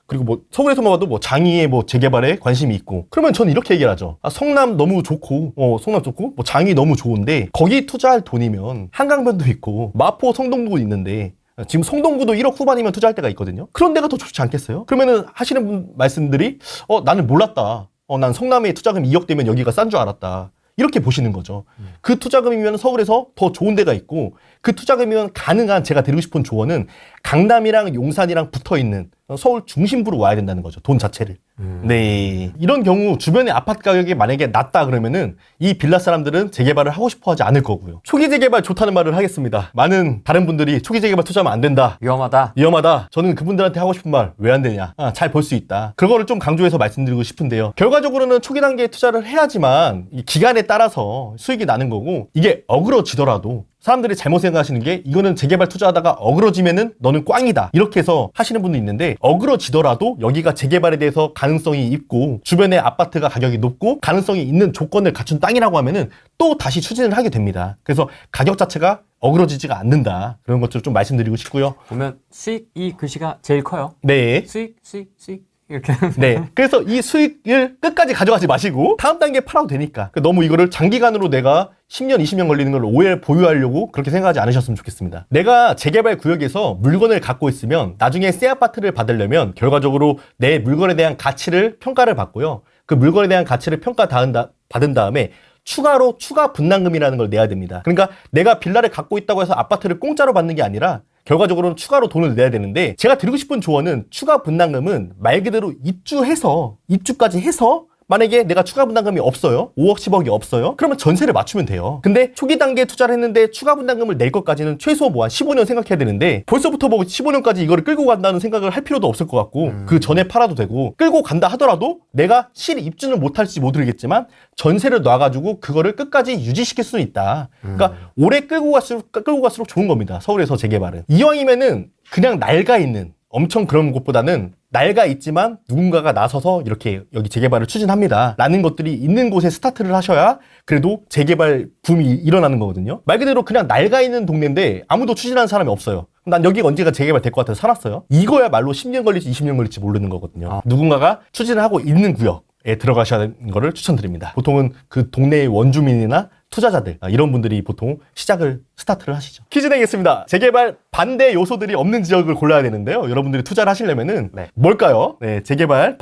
그리고 서울에서만 봐도 장위에 재개발에 관심이 있고. 그러면 저는 이렇게 얘기를 하죠. 성남 너무 좋고, 성남 좋고, 장위 너무 좋은데, 거기 투자할 돈이면 한강변도 있고, 마포 성동구 있는데, 지금 성동구도 1억 후반이면 투자할 때가 있거든요. 그런 데가 더 좋지 않겠어요? 그러면은 하시는 분 말씀들이, 나는 몰랐다. 난 성남에 투자금 2억 되면 여기가 싼 줄 알았다. 이렇게 보시는 거죠. 그 투자금이면 서울에서 더 좋은 데가 있고, 그 투자금이면 가능한 제가 드리고 싶은 조언은 강남이랑 용산이랑 붙어 있는 서울 중심부로 와야 된다는 거죠. 돈 자체를. 네. 이런 경우 주변의 아파트 가격이 만약에 낮다 그러면은 이 빌라 사람들은 재개발을 하고 싶어 하지 않을 거고요. 초기 재개발 좋다는 말을 하겠습니다. 많은 다른 분들이 초기 재개발 투자하면 안 된다. 위험하다. 저는 그분들한테 하고 싶은 말 왜 안 되냐. 잘 벌 수 있다. 그거를 좀 강조해서 말씀드리고 싶은데요. 결과적으로는 초기 단계에 투자를 해야지만 이 기간에 따라서 수익이 나는 거고 이게 어그러지더라도 사람들이 잘못 생각하시는 게 이거는 재개발 투자하다가 어그러지면은 너는 꽝이다. 이렇게 해서 하시는 분도 있는데 어그러지더라도 여기가 재개발에 대해서 가능성이 있고 주변에 아파트가 가격이 높고 가능성이 있는 조건을 갖춘 땅이라고 하면은 또 다시 추진을 하게 됩니다. 그래서 가격 자체가 어그러지지가 않는다. 그런 것들을 좀 말씀드리고 싶고요. 보면 수익 이 글씨가 제일 커요. 네. 수익 이렇게. 네. 그래서 이 수익을 끝까지 가져가지 마시고 다음 단계에 팔아도 되니까 너무 이거를 장기간으로 내가 10년, 20년 걸리는 걸 오해 보유하려고 그렇게 생각하지 않으셨으면 좋겠습니다. 내가 재개발 구역에서 물건을 갖고 있으면 나중에 새 아파트를 받으려면 결과적으로 내 물건에 대한 가치를 평가를 받고요. 그 물건에 대한 가치를 받은 다음에 추가로 추가 분담금이라는 걸 내야 됩니다. 그러니까 내가 빌라를 갖고 있다고 해서 아파트를 공짜로 받는 게 아니라 결과적으로는 추가로 돈을 내야 되는데 제가 드리고 싶은 조언은 추가 분담금은 말 그대로 입주까지 해서 만약에 내가 추가 분담금이 없어요. 5억, 10억이 없어요. 그러면 전세를 맞추면 돼요. 근데 초기 단계에 투자를 했는데 추가 분담금을 낼 것까지는 최소 한 15년 생각해야 되는데 벌써부터 15년까지 이거를 끌고 간다는 생각을 할 필요도 없을 것 같고 그 전에 팔아도 되고 끌고 간다 하더라도 내가 실 입주는 못할지 모르겠지만 전세를 놔가지고 그거를 끝까지 유지시킬 수는 있다. 그러니까 오래 끌고 갈수록 좋은 겁니다. 서울에서 재개발은. 이왕이면은 그냥 낡아 있는 엄청 그런 곳보다는 낡아 있지만 누군가가 나서서 이렇게 여기 재개발을 추진합니다. 라는 것들이 있는 곳에 스타트를 하셔야 그래도 재개발 붐이 일어나는 거거든요. 말 그대로 그냥 낡아 있는 동네인데 아무도 추진하는 사람이 없어요. 난 여기가 언제가 재개발 될 것 같아서 살았어요. 이거야말로 10년 걸릴지 20년 걸릴지 모르는 거거든요. 누군가가 추진을 하고 있는 구역에 들어가셔야 하는 거를 추천드립니다. 보통은 그 동네의 원주민이나 투자자들 이런 분들이 보통 스타트를 하시죠. 퀴즈 내겠습니다. 재개발 반대 요소들이 없는 지역을 골라야 되는데요. 여러분들이 투자를 하시려면은 뭘까요? 네, 재개발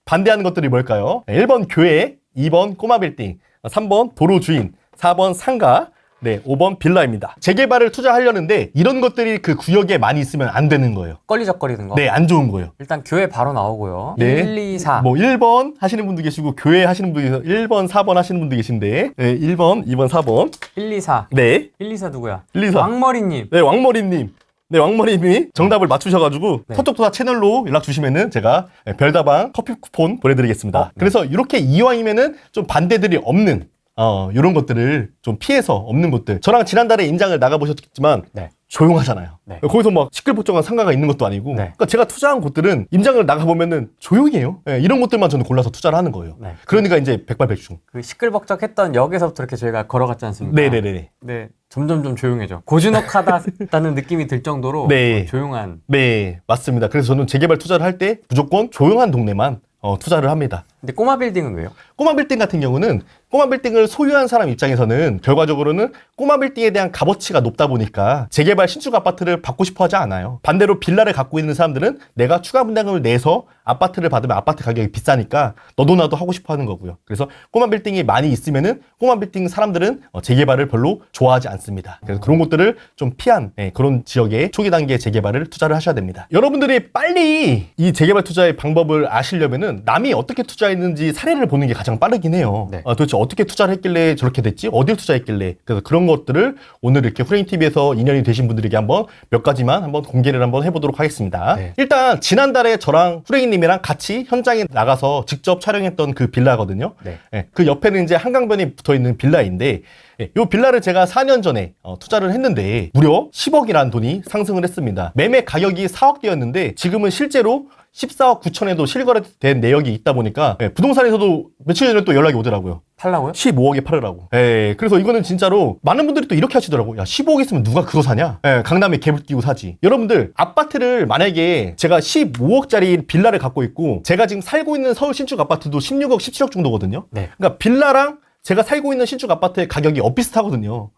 반대하는 것들이 뭘까요? 1번 교회, 2번 꼬마 빌딩, 3번 도로 주인, 4번 상가, 5번 빌라입니다. 재개발을 투자하려는데 이런 것들이 그 구역에 많이 있으면 안 되는 거예요. 걸리적거리는 거. 네, 안 좋은 거예요. 일단 교회 바로 나오고요. 네. 1, 2, 4. 1번 하시는 분도 계시고 교회 하시는 분도 계시고 1번, 4번 하시는 분도 계신데 1번, 2번, 4번 1, 2, 4. 네. 1, 2, 4 누구야? 1, 2, 4. 왕머리님. 네, 왕머리님. 네, 왕머리님이 정답을 맞추셔가지고 토톡토사 채널로 연락 주시면은 제가 별다방 커피 쿠폰 보내드리겠습니다. 그래서 이렇게 이왕이면은 좀 반대들이 없는 이런 것들을 좀 피해서 없는 곳들. 저랑 지난달에 임장을 나가보셨겠지만 조용하잖아요. 네. 거기서 막 시끌벅적한 상가가 있는 것도 아니고. 네. 그러니까 제가 투자한 곳들은 임장을 나가보면은 조용해요. 예, 이런 곳들만 저는 골라서 투자를 하는 거예요. 네. 그러니까 이제 백발백중. 그 시끌벅적했던 역에서부터 이렇게 저희가 걸어갔지 않습니까? 네네네. 네, 점점 좀 조용해져. 고즈넉하다는 느낌이 들 정도로 네. 조용한. 네, 맞습니다. 그래서 저는 재개발 투자를 할 때 무조건 조용한 동네만 투자를 합니다. 근데 꼬마 빌딩은 왜요? 꼬마 빌딩 같은 경우는 꼬마 빌딩을 소유한 사람 입장에서는 결과적으로는 꼬마 빌딩에 대한 값어치가 높다 보니까 재개발 신축 아파트를 받고 싶어 하지 않아요. 반대로 빌라를 갖고 있는 사람들은 내가 추가 분담금을 내서 아파트를 받으면 아파트 가격이 비싸니까 너도 나도 하고 싶어 하는 거고요. 그래서 꼬마 빌딩이 많이 있으면은 꼬마 빌딩 사람들은 재개발을 별로 좋아하지 않습니다. 그래서 그런 것들을 좀 피한 그런 지역의 초기 단계 재개발을 투자를 하셔야 됩니다. 여러분들이 빨리 이 재개발 투자의 방법을 아시려면은 남이 어떻게 투자했는지 사례를 보는 게 가장 빠르긴 해요. 네. 도대체 어떻게 투자를 했길래 저렇게 됐지? 어딜 투자했길래? 그래서 그런 것들을 오늘 이렇게 후레인TV에서 인연이 되신 분들에게 한번 몇 가지만 한번 공개를 한번 해보도록 하겠습니다. 네. 일단 지난달에 저랑 후레인님이랑 같이 현장에 나가서 직접 촬영했던 그 빌라거든요. 네. 그 옆에는 이제 한강변이 붙어있는 빌라인데 이 빌라를 제가 4년 전에 투자를 했는데 무려 10억이라는 돈이 상승을 했습니다. 매매 가격이 4억대였는데 지금은 실제로 14억 9천에도 실거래된 내역이 있다 보니까 부동산에서도 며칠 전에 또 연락이 오더라고요. 팔라고요? 15억에 팔으라고. 그래서 이거는 진짜로 많은 분들이 또 이렇게 하시더라고요. 야, 15억 있으면 누가 그거 사냐? 강남에 개불 끼고 사지. 여러분들, 아파트를 만약에 제가 15억짜리 빌라를 갖고 있고 제가 지금 살고 있는 서울 신축 아파트도 16억, 17억 정도거든요. 네. 그러니까 빌라랑 제가 살고 있는 신축 아파트의 가격이 엇비슷하거든요.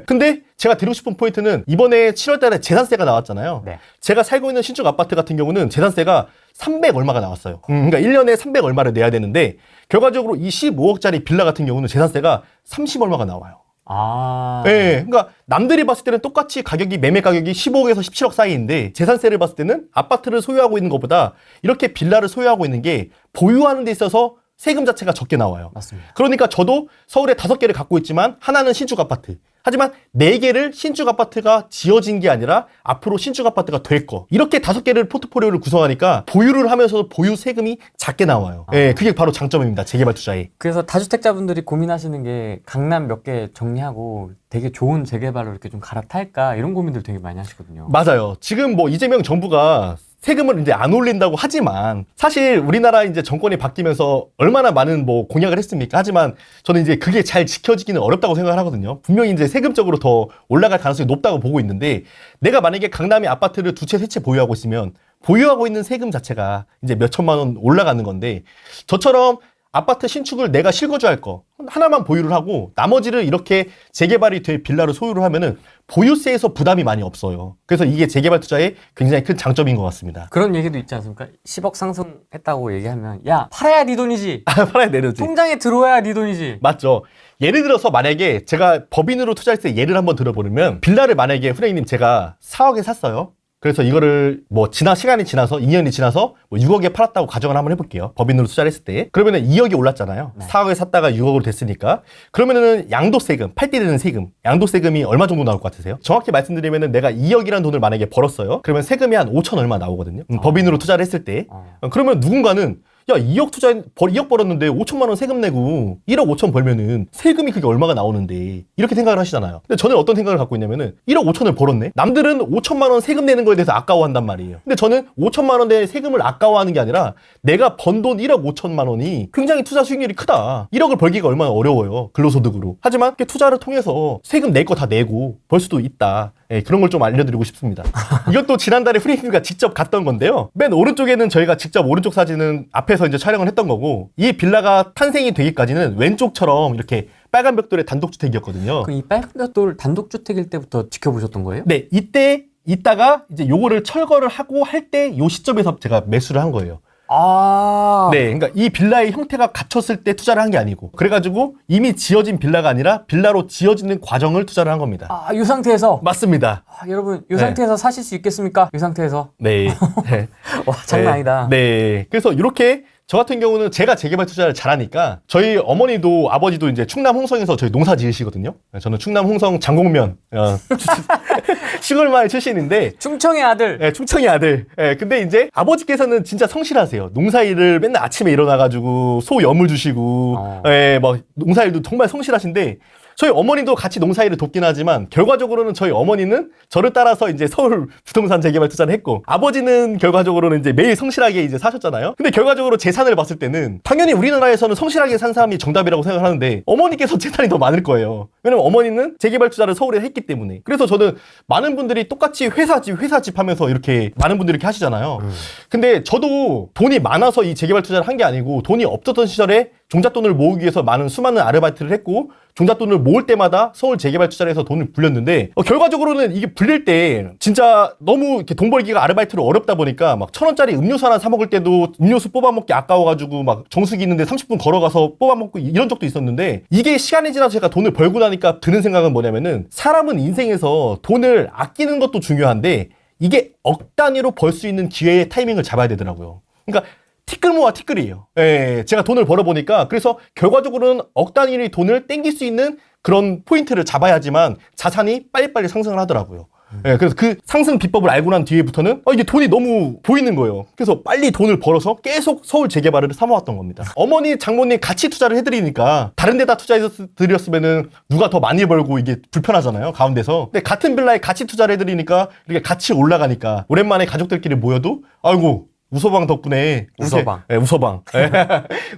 근데 제가 드리고 싶은 포인트는 이번에 7월 달에 재산세가 나왔잖아요. 네. 제가 살고 있는 신축 아파트 같은 경우는 재산세가 300 얼마가 나왔어요. 그러니까 1년에 300 얼마를 내야 되는데 결과적으로 이 15억짜리 빌라 같은 경우는 재산세가 30 얼마가 나와요. 아. 그러니까 남들이 봤을 때는 똑같이 가격이 매매 가격이 15억에서 17억 사이인데 재산세를 봤을 때는 아파트를 소유하고 있는 것보다 이렇게 빌라를 소유하고 있는 게 보유하는 데 있어서 세금 자체가 적게 나와요. 맞습니다. 그러니까 저도 서울에 5개를 갖고 있지만 하나는 신축 아파트. 하지만 4개를 신축 아파트가 지어진 게 아니라 앞으로 신축 아파트가 될 거. 이렇게 5개를 포트폴리오를 구성하니까 보유를 하면서 보유 세금이 작게 나와요. 그게 바로 장점입니다. 재개발 투자에. 그래서 다주택자분들이 고민하시는 게 강남 몇 개 정리하고 되게 좋은 재개발로 이렇게 좀 갈아탈까 이런 고민들 되게 많이 하시거든요. 맞아요. 지금 뭐 이재명 정부가 세금을 이제 안 올린다고 하지만 사실 우리나라 이제 정권이 바뀌면서 얼마나 많은 뭐 공약을 했습니까? 하지만 저는 이제 그게 잘 지켜지기는 어렵다고 생각을 하거든요. 분명히 이제 세금적으로 더 올라갈 가능성이 높다고 보고 있는데 내가 만약에 강남에 아파트를 2채, 3채 보유하고 있으면 보유하고 있는 세금 자체가 이제 몇 천만 원 올라가는 건데 저처럼 아파트 신축을 내가 실거주할 거 하나만 보유를 하고 나머지를 이렇게 재개발이 될 빌라를 소유를 하면은 보유세에서 부담이 많이 없어요. 그래서 이게 재개발 투자의 굉장히 큰 장점인 것 같습니다. 그런 얘기도 있지 않습니까? 10억 상승했다고 얘기하면 야 팔아야 네 돈이지. 팔아야 내려지. 통장에 들어와야 네 돈이지. 맞죠. 예를 들어서 만약에 제가 법인으로 투자했을 때 예를 한번 들어보면 빌라를 만약에 후레이님 제가 4억에 샀어요. 그래서 이거를 뭐 시간이 지나서 2년이 지나서 뭐 6억에 팔았다고 가정을 한번 해볼게요. 법인으로 투자를 했을 때. 그러면은 2억이 올랐잖아요. 네. 4억에 샀다가 6억으로 됐으니까. 그러면은 양도세금, 팔 때 되는 세금, 양도세금이 얼마 정도 나올 것 같으세요? 정확히 말씀드리면은 내가 2억이라는 돈을 만약에 벌었어요. 그러면 세금이 한 5천 얼마 나오거든요. 법인으로 투자를 했을 때. 그러면 누군가는 야, 2억 벌었는데 5천만 원 세금 내고 1억 5천 벌면은 세금이 그게 얼마가 나오는데 이렇게 생각을 하시잖아요. 근데 저는 어떤 생각을 갖고 있냐면은 1억 5천을 벌었네? 남들은 5천만 원 세금 내는 거에 대해서 아까워한단 말이에요. 근데 저는 5천만 원의 세금을 아까워하는 게 아니라 내가 번 돈 1억 5천만 원이 굉장히 투자 수익률이 크다. 1억을 벌기가 얼마나 어려워요. 근로소득으로. 하지만 이렇게 투자를 통해서 세금 낼 거 다 내고 벌 수도 있다. 그런 걸 좀 알려드리고 싶습니다. 이것도 지난달에 후레이님과 직접 갔던 건데요. 맨 오른쪽에는 저희가 직접 오른쪽 사진은 앞에서 이제 촬영을 했던 거고 이 빌라가 탄생이 되기까지는 왼쪽처럼 이렇게 빨간 벽돌의 단독주택이었거든요. 그 이 빨간 벽돌 단독주택일 때부터 지켜보셨던 거예요? 네, 이따가 이제 요거를 철거를 하고 할 때 요 시점에서 제가 매수를 한 거예요. 아. 네, 그러니까 이 빌라의 형태가 갖췄을 때 투자를 한 게 아니고 그래가지고 이미 지어진 빌라가 아니라 빌라로 지어지는 과정을 투자를 한 겁니다. 아, 이 상태에서. 맞습니다. 아, 여러분, 이 상태에서 사실 수 있겠습니까? 이 상태에서. 네. 네. 와, 장난 아니다. 네. 그래서 이렇게 저 같은 경우는 제가 재개발 투자를 잘하니까 저희 어머니도 아버지도 이제 충남 홍성에서 저희 농사 지으시거든요. 저는 충남 홍성 장곡면 시골 마을 출신인데 충청의 아들. 예, 충청의 아들. 예, 근데 이제 아버지께서는 진짜 성실하세요. 농사일을 맨날 아침에 일어나가지고 소 염을 주시고, 예, 막 농사일도 정말 성실하신데, 저희 어머니도 같이 농사일을 돕긴 하지만 결과적으로는 저희 어머니는 저를 따라서 이제 서울 부동산 재개발 투자를 했고 아버지는 결과적으로는 이제 매일 성실하게 이제 사셨잖아요. 근데 결과적으로 재산을 봤을 때는 당연히 우리나라에서는 성실하게 산 사람이 정답이라고 생각하는데 어머니께서 재산이 더 많을 거예요. 왜냐면 어머니는 재개발 투자를 서울에 했기 때문에. 그래서 저는 많은 분들이 똑같이 회사 집 하면서 이렇게 많은 분들이 이렇게 하시잖아요. 근데 저도 돈이 많아서 이 재개발 투자를 한 게 아니고 돈이 없었던 시절에 종잣돈을 모으기 위해서 수많은 아르바이트를 했고 종잣돈을 모을 때마다 서울 재개발 투자를 해서 돈을 불렸는데 결과적으로는 이게 불릴 때 진짜 너무 이렇게 돈 벌기가 아르바이트로 어렵다 보니까 막 1,000원짜리 음료수 하나 사 먹을 때도 음료수 뽑아먹기 아까워가지고 막 정수기 있는데 30분 걸어가서 뽑아먹고 이런 적도 있었는데 이게 시간이 지나서 제가 돈을 벌고 나니까 드는 생각은 뭐냐면은 사람은 인생에서 돈을 아끼는 것도 중요한데 이게 억 단위로 벌 수 있는 기회의 타이밍을 잡아야 되더라고요. 그러니까 티끌 모아 티끌이에요. 예, 제가 돈을 벌어보니까 그래서 결과적으로는 억 단위의 돈을 땡길 수 있는 그런 포인트를 잡아야지만 자산이 빨리빨리 상승을 하더라고요. 예, 그래서 그 상승 비법을 알고 난 뒤에부터는 이게 돈이 너무 보이는 거예요. 그래서 빨리 돈을 벌어서 계속 서울 재개발을 삼아왔던 겁니다. 어머니, 장모님 같이 투자를 해드리니까 다른 데다 투자해드렸으면은 누가 더 많이 벌고 이게 불편하잖아요. 가운데서. 근데 같은 빌라에 같이 투자를 해드리니까 이렇게 같이 올라가니까 오랜만에 가족들끼리 모여도 아이고 우서방 덕분에 우서방. 예, 우서방. 예,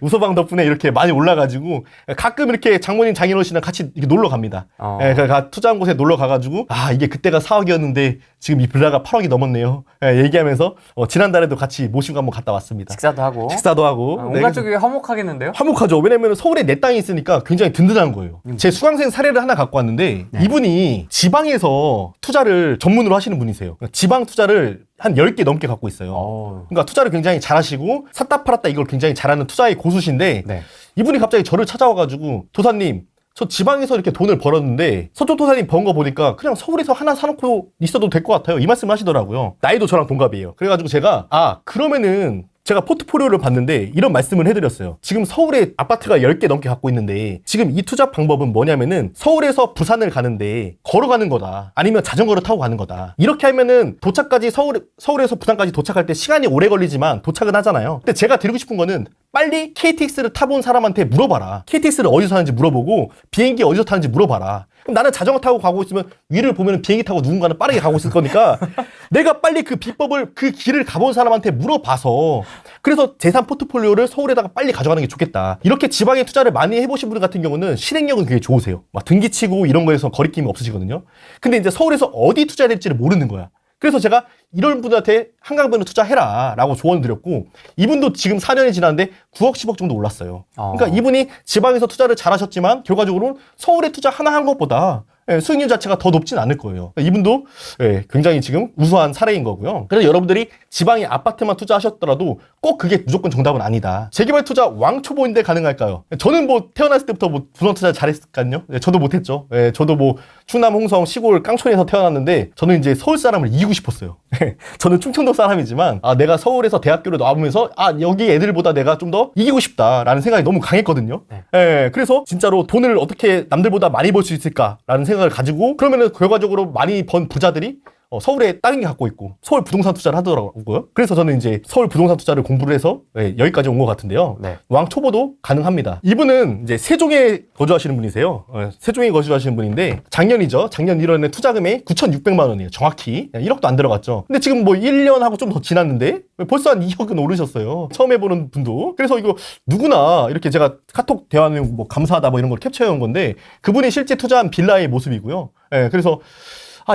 우서방 덕분에 이렇게 많이 올라가지고 가끔 이렇게 장모님 장인어른이랑 같이 이렇게 놀러 갑니다. 예, 투자한 곳에 놀러 가가지고 이게 그때가 4억이었는데 지금 이 빌라가 8억이 넘었네요. 예, 얘기하면서 지난달에도 같이 모시고 한번 갔다 왔습니다. 식사도 하고. 네, 온갖 쪽이 화목하겠는데요? 화목하죠. 왜냐면 서울에 내 땅이 있으니까 굉장히 든든한 거예요. 제 수강생 사례를 하나 갖고 왔는데 이분이 지방에서 투자를 전문으로 하시는 분이세요. 지방 투자를 한 10개 넘게 갖고 있어요. 그러니까 투자를 굉장히 잘하시고 샀다 팔았다 이걸 굉장히 잘하는 투자의 고수신데 이분이 갑자기 저를 찾아와가지고 도사님 저 지방에서 이렇게 돈을 벌었는데 서쪽 도사님 번 거 보니까 그냥 서울에서 하나 사놓고 있어도 될 것 같아요. 이 말씀을 하시더라고요. 나이도 저랑 동갑이에요. 그래가지고 제가 그러면은 제가 포트폴리오를 봤는데 이런 말씀을 해드렸어요. 지금 서울에 아파트가 10개 넘게 갖고 있는데 지금 이 투자 방법은 뭐냐면은 서울에서 부산을 가는데 걸어가는 거다. 아니면 자전거를 타고 가는 거다. 이렇게 하면은 도착까지 서울에서 부산까지 도착할 때 시간이 오래 걸리지만 도착은 하잖아요. 근데 제가 드리고 싶은 거는 빨리 KTX를 타본 사람한테 물어봐라. KTX를 어디서 타는지 물어보고 비행기 어디서 타는지 물어봐라. 그럼 나는 자전거 타고 가고 있으면 위를 보면 비행기 타고 누군가는 빠르게 가고 있을 거니까 내가 빨리 그 비법을 그 길을 가본 사람한테 물어봐서 그래서 재산 포트폴리오를 서울에다가 빨리 가져가는 게 좋겠다. 이렇게 지방에 투자를 많이 해보신 분들 같은 경우는 실행력은 굉장히 좋으세요. 막 등기치고 이런 거에서 거리낌이 없으시거든요. 근데 이제 서울에서 어디 투자해야 될지를 모르는 거야. 그래서 제가 이런 분한테 한강변을 투자해라 라고 조언을 드렸고 이분도 지금 4년이 지났는데 9억 10억 정도 올랐어요. 그러니까 이분이 지방에서 투자를 잘하셨지만 결과적으로는 서울에 투자 하나 한 것보다 수익률 자체가 더 높진 않을 거예요. 이분도 굉장히 지금 우수한 사례인 거고요. 그래서 여러분들이 지방에 아파트만 투자하셨더라도 꼭 그게 무조건 정답은 아니다. 재개발 투자 왕초보인데 가능할까요? 저는 뭐 태어났을 때부터 뭐 부동 투자 잘했을까요? 저도 못했죠. 저도 뭐 충남 홍성 시골 깡촌에서 태어났는데 저는 이제 서울 사람을 이기고 싶었어요. 저는 충청도 사람이지만 내가 서울에서 대학교를 나오면서 여기 애들보다 내가 좀 더 이기고 싶다라는 생각이 너무 강했거든요. 그래서 진짜로 돈을 어떻게 남들보다 많이 벌 수 있을까라는 생각을 가지고 그러면은 결과적으로 많이 번 부자들이 서울에 땅이 갖고 있고 서울 부동산 투자를 하더라고요. 그래서 저는 이제 서울 부동산 투자를 공부를 해서 여기까지 온 것 같은데요. 왕 초보도 가능합니다. 이분은 이제 세종에 거주하시는 분이세요. 세종에 거주하시는 분인데 작년 1월에 투자 금액 9,600만 원이에요. 정확히 1억도 안 들어갔죠. 근데 지금 뭐 1년하고 좀 더 지났는데 벌써 한 2억은 오르셨어요. 처음 해보는 분도. 그래서 이거 누구나 이렇게 제가 카톡 대화는 뭐 감사하다 뭐 이런 걸 캡처해 온 건데 그분이 실제 투자한 빌라의 모습이고요. 그래서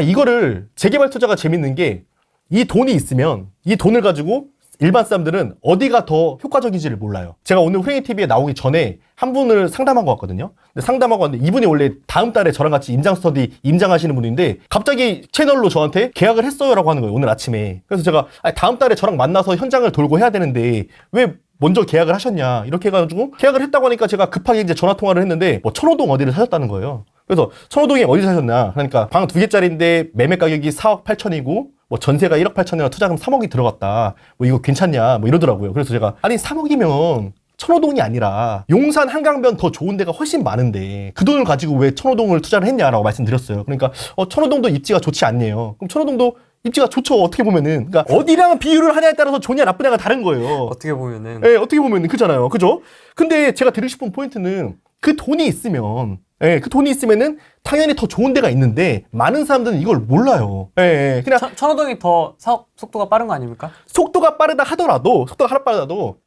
이거를 재개발 투자가 재밌는 게 이 돈이 있으면 이 돈을 가지고 일반 사람들은 어디가 더 효과적인지를 몰라요. 제가 오늘 후랭이TV에 나오기 전에 한 분을 상담하고 왔거든요. 근데 상담하고 왔는데 이분이 원래 다음 달에 저랑 같이 임장 스터디 임장하시는 분인데 갑자기 채널로 저한테 계약을 했어요 라고 하는 거예요. 오늘 아침에. 그래서 제가 다음 달에 저랑 만나서 현장을 돌고 해야 되는데 왜 먼저 계약을 하셨냐 이렇게 해가지고 계약을 했다고 하니까 제가 급하게 이제 전화 통화를 했는데 뭐 천호동 어디를 사셨다는 거예요. 그래서 천호동에 어디 사셨나 그러니까 방 2개짜리인데 매매 가격이 4억 8천이고 뭐 전세가 1억 8천이나 투자금 3억이 들어갔다 뭐 이거 괜찮냐 뭐 이러더라고요. 그래서 제가 아니 3억이면 천호동이 아니라 용산 한강변 더 좋은 데가 훨씬 많은데 그 돈을 가지고 왜 천호동을 투자를 했냐라고 말씀드렸어요. 그러니까 천호동도 입지가 좋지 않네요. 그럼 천호동도 입지가 좋죠. 어떻게 보면은. 그러니까 어디랑 비교를 하냐에 따라서 좋냐 나쁘냐가 다른 거예요. 어떻게 보면은. 예, 어떻게 보면은 그잖아요. 그죠? 근데 제가 드리고 싶은 포인트는 그 돈이 있으면 그 돈이 있으면은 당연히 더 좋은 데가 있는데 많은 사람들은 이걸 몰라요. 그냥 천호동이 더 사업 속도가 빠른 거 아닙니까? 속도가 빠르다 하더라도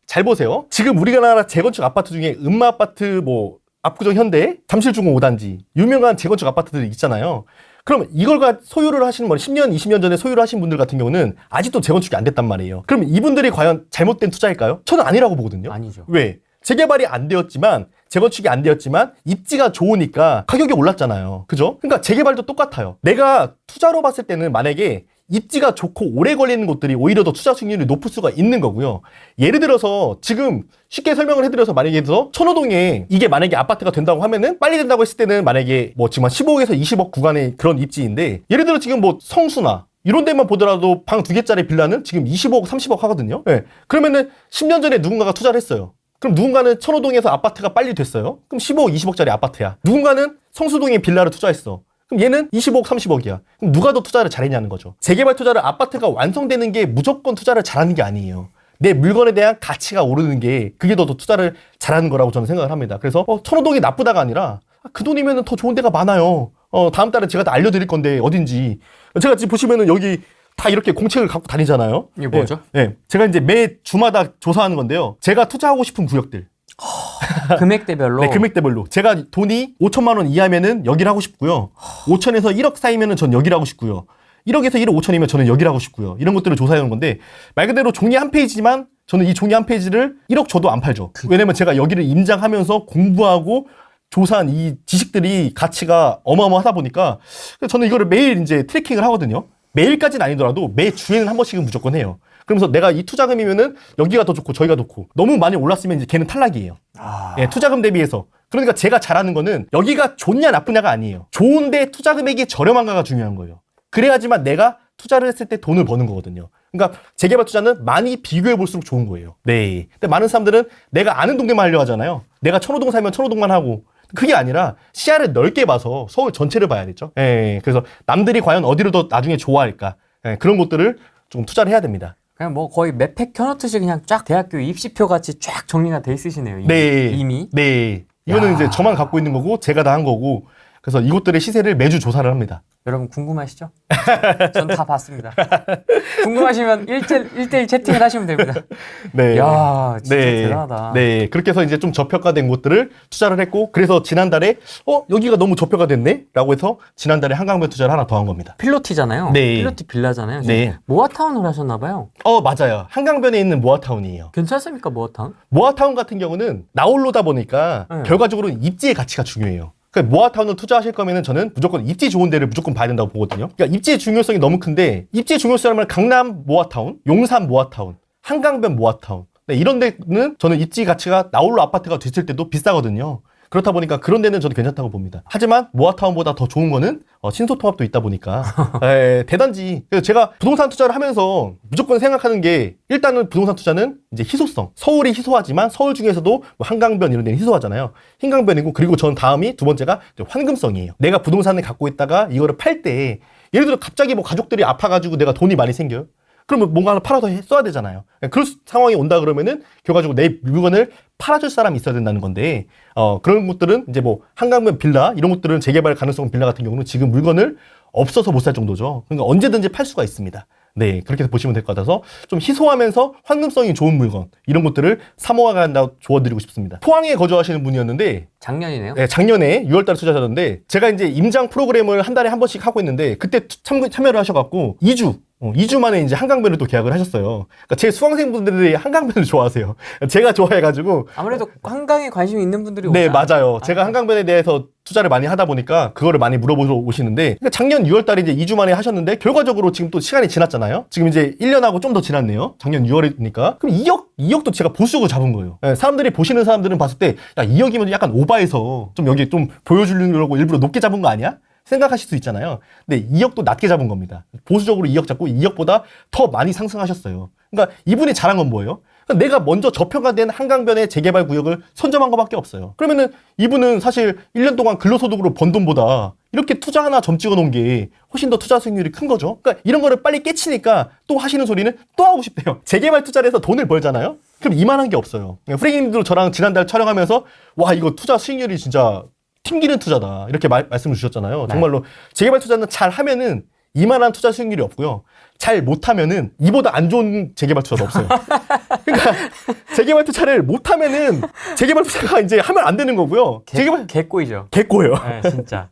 잘 보세요. 지금 우리나라 재건축 아파트 중에 음마 아파트, 뭐 압구정 현대, 잠실중공 5단지 유명한 재건축 아파트들이 있잖아요. 그럼 이걸 소유를 하시는 분 10년, 20년 전에 소유를 하신 분들 같은 경우는 아직도 재건축이 안 됐단 말이에요. 그럼 이분들이 과연 잘못된 투자일까요? 저는 아니라고 보거든요. 아니죠. 왜? 재개발이 안 되었지만 재건축이 안 되었지만 입지가 좋으니까 가격이 올랐잖아요. 그죠? 그러니까 재개발도 똑같아요. 내가 투자로 봤을 때는 만약에 입지가 좋고 오래 걸리는 곳들이 오히려 더 투자 수익률이 높을 수가 있는 거고요. 예를 들어서 지금 쉽게 설명을 해드려서 만약에 천호동에 이게 만약에 아파트가 된다고 하면은 빨리 된다고 했을 때는 만약에 뭐 지금 한 15억에서 20억 구간의 그런 입지인데 예를 들어 지금 뭐 성수나 이런 데만 보더라도 방 2개짜리 빌라는 지금 25억, 30억 하거든요. 그러면은 10년 전에 누군가가 투자를 했어요. 그럼 누군가는 천호동에서 아파트가 빨리 됐어요. 그럼 15억, 20억짜리 아파트야. 누군가는 성수동에 빌라를 투자했어. 그럼 얘는 25억, 30억이야. 그럼 누가 더 투자를 잘했냐는 거죠. 재개발 투자를 아파트가 완성되는 게 무조건 투자를 잘하는 게 아니에요. 내 물건에 대한 가치가 오르는 게 그게 더 투자를 잘하는 거라고 저는 생각을 합니다. 그래서 천호동이 나쁘다가 아니라 그 돈이면 더 좋은 데가 많아요. 다음 달에 제가 다 알려드릴 건데 어딘지. 제가 지금 보시면은 여기 다 이렇게 공책을 갖고 다니잖아요. 이게 뭐죠? 제가 이제 매 주마다 조사하는 건데요. 제가 투자하고 싶은 구역들. 금액대별로? 네, 금액대별로. 제가 돈이 5천만 원 이하면은 여기를 하고 싶고요. 5천에서 1억 사이면은 전 여기를 하고 싶고요. 1억에서 1억 5천이면 저는 여기를 하고 싶고요. 이런 것들을 조사해 오는 건데 말 그대로 종이 한 페이지지만 저는 이 종이 한 페이지를 1억 줘도 안 팔죠. 왜냐면 제가 여기를 임장하면서 공부하고 조사한 이 지식들이 가치가 어마어마하다 보니까 저는 이거를 매일 이제 트래킹을 하거든요. 매일까지는 아니더라도 매 주에는 한 번씩은 무조건 해요. 그러면서 내가 이 투자금이면은 여기가 더 좋고 저희가 좋고 너무 많이 올랐으면 이제 걔는 탈락이에요. 투자금 대비해서. 그러니까 제가 잘하는 거는 여기가 좋냐 나쁘냐가 아니에요. 좋은데 투자 금액이 저렴한가가 중요한 거예요. 그래야지만 내가 투자를 했을 때 돈을 버는 거거든요. 그러니까 재개발 투자는 많이 비교해 볼수록 좋은 거예요. 네. 근데 많은 사람들은 내가 아는 동네만 하려고 하잖아요. 내가 천호동 살면 천호동만 하고 그게 아니라 시야를 넓게 봐서 서울 전체를 봐야겠죠. 그래서 남들이 과연 어디를 더 나중에 좋아할까 그런 것들을 좀 투자를 해야 됩니다. 그냥 뭐 거의 맵팩 켜놓듯이 그냥 쫙 대학교 입시표 같이 쫙 정리가 돼 있으시네요. 이미. 네. 이거는 이제 저만 갖고 있는 거고 제가 다 한 거고 그래서 이것들의 시세를 매주 조사를 합니다. 여러분 궁금하시죠? 전 다 봤습니다. 궁금하시면 1대1 채팅을 하시면 됩니다. 네. 야, 진짜 대단하다. 네. 그렇게 해서 이제 좀 저평가된 곳들을 투자를 했고, 그래서 지난달에, 여기가 너무 저평가됐네? 라고 해서 지난달에 한강변 투자를 하나 더 한 겁니다. 필로티잖아요. 네. 필로티 빌라잖아요. 네. 모아타운을 하셨나봐요. 맞아요. 한강변에 있는 모아타운이에요. 괜찮습니까, 모아타운? 모아타운 같은 경우는 나홀로다 보니까 네. 결과적으로는 입지의 가치가 중요해요. 그러니까 모아타운을 투자하실 거면은 저는 무조건 입지 좋은 데를 무조건 봐야 된다고 보거든요. 그러니까 입지의 중요성이 너무 큰데 입지의 중요성이라면 강남 모아타운, 용산 모아타운, 한강변 모아타운 이런 데는 저는 입지 가치가 나홀로 아파트가 됐을 때도 비싸거든요. 그렇다 보니까 그런 데는 저는 괜찮다고 봅니다. 하지만 모아타운보다 더 좋은 거는 신소통합도 있다 보니까 대단지. 그래서 제가 부동산 투자를 하면서 무조건 생각하는 게 일단은 부동산 투자는 이제 희소성. 서울이 희소하지만 서울 중에서도 뭐 한강변 이런 데는 희소하잖아요. 한강변이고 그리고 전 다음이 두 번째가 환금성이에요. 내가 부동산을 갖고 있다가 이거를 팔 때 예를 들어 갑자기 뭐 가족들이 아파가지고 내가 돈이 많이 생겨요. 그러면 뭔가 하나 팔아서 써야 되잖아요. 그런 상황이 온다 그러면은 결과적으로 내 물건을 팔아줄 사람이 있어야 된다는 건데 그런 것들은 이제 뭐 한강변 빌라 이런 것들은 재개발 가능성 빌라 같은 경우는 지금 물건을 없어서 못 살 정도죠. 그러니까 언제든지 팔 수가 있습니다. 네, 그렇게 보시면 될 것 같아서 좀 희소하면서 환금성이 좋은 물건 이런 것들을 사모아간다고 조언드리고 싶습니다. 포항에 거주하시는 분이었는데 작년이네요. 네, 작년에 6월달에 투자하셨는데 제가 이제 임장 프로그램을 한 달에 한 번씩 하고 있는데 그때 참여를 하셔갖고 2주 만에 이제 한강변을 또 계약을 하셨어요. 그러니까 제 수강생분들이 한강변을 좋아하세요. 제가 좋아해가지고. 아무래도 한강에 관심이 있는 분들이 네, 오잖아요. 맞아요. 제가 한강변에 대해서 투자를 많이 하다 보니까 그거를 많이 물어보러 오시는데 그러니까 작년 6월달에 이제 2주 만에 하셨는데 결과적으로 지금 또 시간이 지났잖아요. 지금 이제 1년하고 좀 더 지났네요. 작년 6월이니까. 그럼 2억도 제가 보수적으로 잡은 거예요. 네, 사람들이 보시는 사람들은 봤을 때 야, 2억이면 약간 오바해서 좀 여기 좀 보여주려고 일부러 높게 잡은 거 아니야? 생각하실 수 있잖아요. 근데 2억도 낮게 잡은 겁니다. 보수적으로 2억 잡고 2억보다 더 많이 상승하셨어요. 그러니까 이분이 잘한 건 뭐예요? 내가 먼저 저평가된 한강변의 재개발 구역을 선점한 것밖에 없어요. 그러면은 이분은 사실 1년 동안 근로소득으로 번 돈보다 이렇게 투자 하나 점 찍어 놓은 게 훨씬 더 투자 수익률이 큰 거죠. 그러니까 이런 거를 빨리 깨치니까 또 하시는 소리는 또 하고 싶대요. 재개발 투자를 해서 돈을 벌잖아요. 그럼 이만한 게 없어요. 프랭님도 저랑 지난달 촬영하면서 와 이거 투자 수익률이 진짜 튕기는 투자다 이렇게 말씀을 주셨잖아요. 정말로 재개발 투자는 잘 하면은 이만한 투자 수익률이 없고요. 잘 못하면은 이보다 안 좋은 재개발 투자도 없어요. 그러니까 재개발 투자를 못하면은 재개발 투자가 이제 하면 안 되는 거고요. 재개발 개꼬이죠. 개꼬예요. 네, 진짜.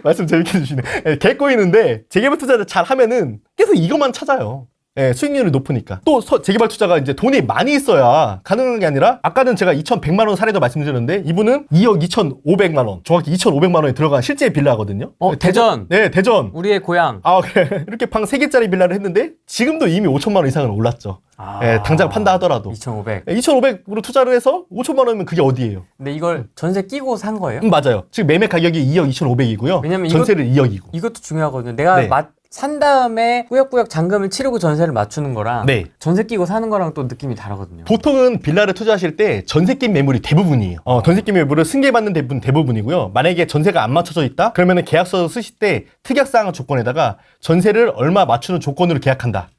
말씀 재밌게 해주시네. 개꼬이는데 재개발 투자를 잘 하면은 계속 이것만 찾아요. 예, 수익률이 높으니까. 또 재개발 투자가 이제 돈이 많이 있어야 가능한 게 아니라 아까는 제가 2,100만 원 사례도 말씀드렸는데 이분은 2억 2,500만 원, 정확히 2,500만 원에 들어간 실제 빌라거든요. 대전. 네, 대전. 우리의 고향. 아, 이렇게 방 3개짜리 빌라를 했는데 지금도 이미 5천만 원 이상은 올랐죠. 예, 당장 판다 하더라도. 2,500. 2,500으로 투자를 해서 5천만 원이면 그게 어디예요? 근데 이걸 전세 끼고 산 거예요? 맞아요. 지금 매매 가격이 2억 2,500이고요. 왜냐면 전세를 2억이고. 이것도 중요하거든요. 내가 네. 산 다음에 꾸역꾸역 잔금을 치르고 전세를 맞추는 거랑 네. 전세 끼고 사는 거랑 또 느낌이 다르거든요. 보통은 빌라를 투자하실 때 전세 낀 매물이 대부분이에요. 전세 낀 매물을 승계받는 대부분이고요. 만약에 전세가 안 맞춰져 있다? 그러면 계약서 쓰실 때 특약사항 조건에다가 전세를 얼마 맞추는 조건으로 계약한다.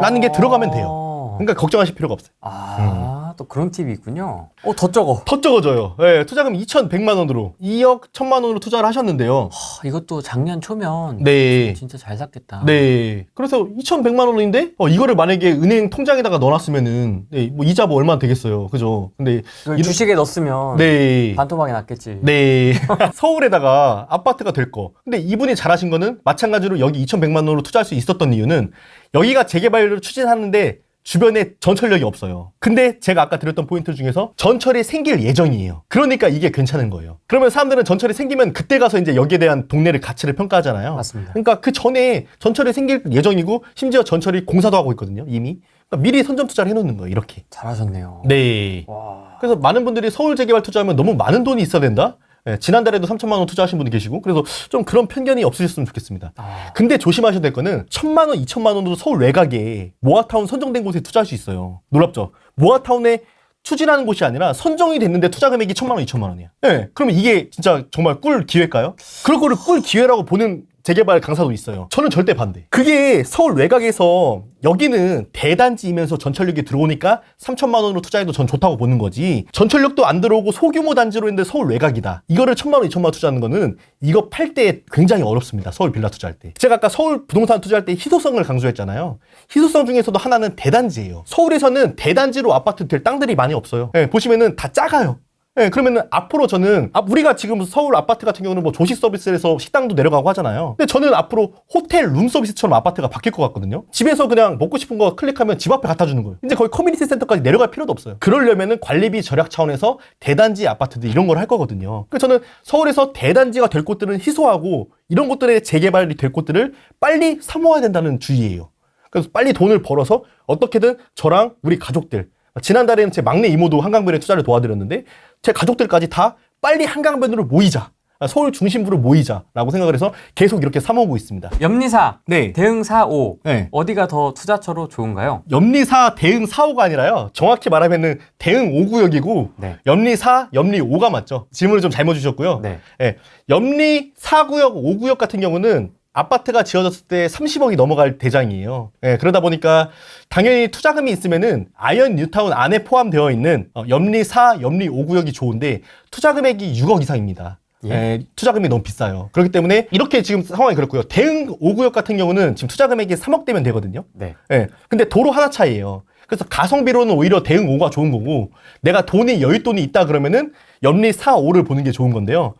라는 게 들어가면 돼요. 그러니까 걱정하실 필요가 없어요. 또 그런 팁이 있군요. 더 적어. 더 적어져요. 네, 투자금 2,100만 원으로 2억 1,000만 원으로 투자를 하셨는데요. 이것도 작년 초면 네. 진짜 잘 샀겠다. 네. 그래서 2,100만 원인데 이거를 만약에 은행 통장에다가 넣어놨으면은 뭐 이자 뭐 얼마나 되겠어요. 그죠? 근데 이걸 주식에 넣었으면 네. 반토막이 났겠지. 네. 서울에다가 아파트가 될 거. 근데 이분이 잘하신 거는 마찬가지로 여기 2,100만 원으로 투자할 수 있었던 이유는 여기가 재개발을 추진하는데 주변에 전철역이 없어요. 근데 제가 아까 드렸던 포인트 중에서 전철이 생길 예정이에요. 그러니까 이게 괜찮은 거예요. 그러면 사람들은 전철이 생기면 그때 가서 이제 여기에 대한 동네를 가치를 평가하잖아요. 맞습니다. 그러니까 그 전에 전철이 생길 예정이고 심지어 전철이 공사도 하고 있거든요. 이미. 그러니까 미리 선점 투자를 해놓는 거예요. 이렇게. 잘하셨네요. 네. 와. 그래서 많은 분들이 서울 재개발 투자하면 너무 많은 돈이 있어야 된다? 네, 지난달에도 3천만 원 투자하신 분이 계시고 그래서 좀 그런 편견이 없으셨으면 좋겠습니다. 근데 조심하셔야 될 거는 1,000만 원, 2천만 원으로 서울 외곽에 모아타운 선정된 곳에 투자할 수 있어요. 놀랍죠? 모아타운에 추진하는 곳이 아니라 선정이 됐는데 투자 금액이 1,000만 원, 2천만 원이야. 네, 그러면 이게 진짜 정말 꿀 기회일까요? 그럴 거를 꿀 기회라고 보는 재개발 강사도 있어요. 저는 절대 반대. 그게 서울 외곽에서 여기는 대단지이면서 전철역이 들어오니까 3천만 원으로 투자해도 전 좋다고 보는 거지. 전철역도 안 들어오고 소규모 단지로 있는데 서울 외곽이다. 이거를 1,000만 원, 2천만 원 투자하는 거는 이거 팔 때 굉장히 어렵습니다. 서울 빌라 투자할 때. 제가 아까 서울 부동산 투자할 때 희소성을 강조했잖아요. 희소성 중에서도 하나는 대단지예요. 서울에서는 대단지로 아파트 될 땅들이 많이 없어요. 네, 보시면은 다 작아요. 네, 그러면은 앞으로 저는 우리가 지금 서울 아파트 같은 경우는 뭐 조식 서비스를 해서 식당도 내려가고 하잖아요. 근데 저는 앞으로 호텔 룸 서비스처럼 아파트가 바뀔 것 같거든요. 집에서 그냥 먹고 싶은 거 클릭하면 집 앞에 갖다 주는 거예요. 이제 거의 커뮤니티 센터까지 내려갈 필요도 없어요. 그러려면은 관리비 절약 차원에서 대단지 아파트들 이런 걸 할 거거든요. 그래서 저는 서울에서 대단지가 될 곳들은 희소하고 이런 곳들의 재개발이 될 곳들을 빨리 사모아야 된다는 주의예요. 그래서 빨리 돈을 벌어서 어떻게든 저랑 우리 가족들, 지난달에는 제 막내 이모도 한강변에 투자를 도와드렸는데 제 가족들까지 다 빨리 한강변으로 모이자. 서울 중심부로 모이자라고 생각을 해서 계속 이렇게 사모으고 있습니다. 염리사, 네. 대흥 4호 네. 어디가 더 투자처로 좋은가요? 염리4 대흥 4호가 아니라요. 정확히 말하면은 대흥 5구역이고 네. 염리4, 염리 5가 맞죠. 질문을 좀 잘못 주셨고요. 네. 네. 염리 4구역, 5구역 같은 경우는 아파트가 지어졌을 때 30억이 넘어갈 대장이에요. 예, 그러다 보니까 당연히 투자금이 있으면은 아이언 뉴타운 안에 포함되어 있는 염리 4, 염리 5구역이 좋은데 투자 금액이 6억 이상입니다. 예, 투자금이 너무 비싸요. 그렇기 때문에 이렇게 지금 상황이 그렇고요. 대흥 5구역 같은 경우는 지금 투자 금액이 3억대면 되거든요. 네. 예, 근데 도로 하나 차이예요. 그래서 가성비로는 오히려 대흥 5가 좋은 거고 내가 여윳돈이 있다 그러면은 염리 4, 5를 보는 게 좋은 건데요.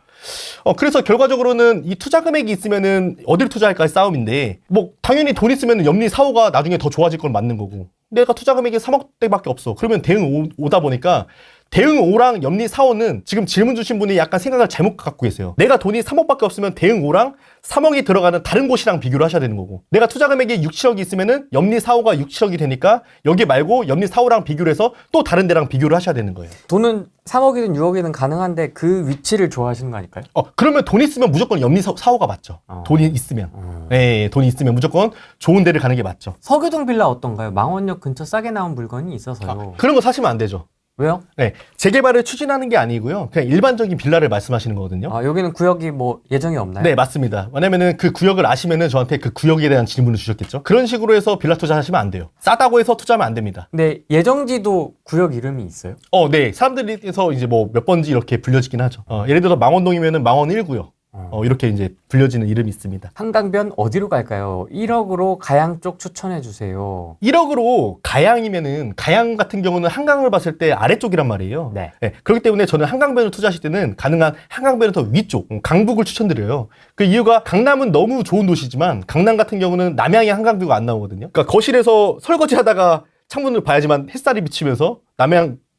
그래서 결과적으로는 이 투자 금액이 있으면은 어딜 투자할까 싸움인데, 뭐, 당연히 돈 있으면 염리 4, 5가 나중에 더 좋아질 건 맞는 거고, 내가 투자 금액이 3억대밖에 없어. 그러면 대응 오다 보니까 대응 5랑 염리 4호는 지금 질문 주신 분이 약간 생각을 잘못 갖고 계세요. 내가 돈이 3억밖에 없으면 대응 5랑 3억이 들어가는 다른 곳이랑 비교를 하셔야 되는 거고, 내가 투자 금액이 6, 7억이 있으면은 염리 4호가 6, 7억이 되니까 여기 말고 염리 4호랑 비교를 해서 또 다른 데랑 비교를 하셔야 되는 거예요. 돈은 3억이든 6억이든 가능한데 그 위치를 좋아하시는 거 아닐까요? 그러면 돈 있으면 무조건 염리 4호가 맞죠. 돈이 있으면. 네, 돈이 있으면 무조건 좋은 데를 가는 게 맞죠. 서교동 빌라 어떤가요? 망원역 근처 싸게 나온 물건이 있어서요. 그런 거 사시면 안 되죠. 왜요? 네, 재개발을 추진하는 게 아니고요. 그냥 일반적인 빌라를 말씀하시는 거거든요. 아, 여기는 구역이 뭐 예정이 없나요? 네, 맞습니다. 왜냐면은 그 구역을 아시면은 저한테 그 구역에 대한 질문을 주셨겠죠. 그런 식으로 해서 빌라 투자하시면 안 돼요. 싸다고 해서 투자하면 안 됩니다. 근데 예정지도 구역 이름이 있어요? 네. 사람들이서 이제 뭐 몇 번지 이렇게 불려지긴 하죠. 예를 들어 망원동이면은 망원 1구역. 이렇게 이제 불려지는 이름이 있습니다. 한강변 어디로 갈까요? 1억으로 가양 쪽 추천해 주세요. 1억으로 가양이면은, 가양 같은 경우는 한강을 봤을 때 아래쪽이란 말이에요. 네. 그렇기 때문에 저는 한강변을 투자하실 때는 가능한 한강변을 더 위쪽, 강북을 추천드려요. 그 이유가 강남은 너무 좋은 도시지만 강남 같은 경우는 남향의 한강뷰가 안 나오거든요. 그러니까 거실에서 설거지 하다가 창문을 봐야지만 햇살이 비치면서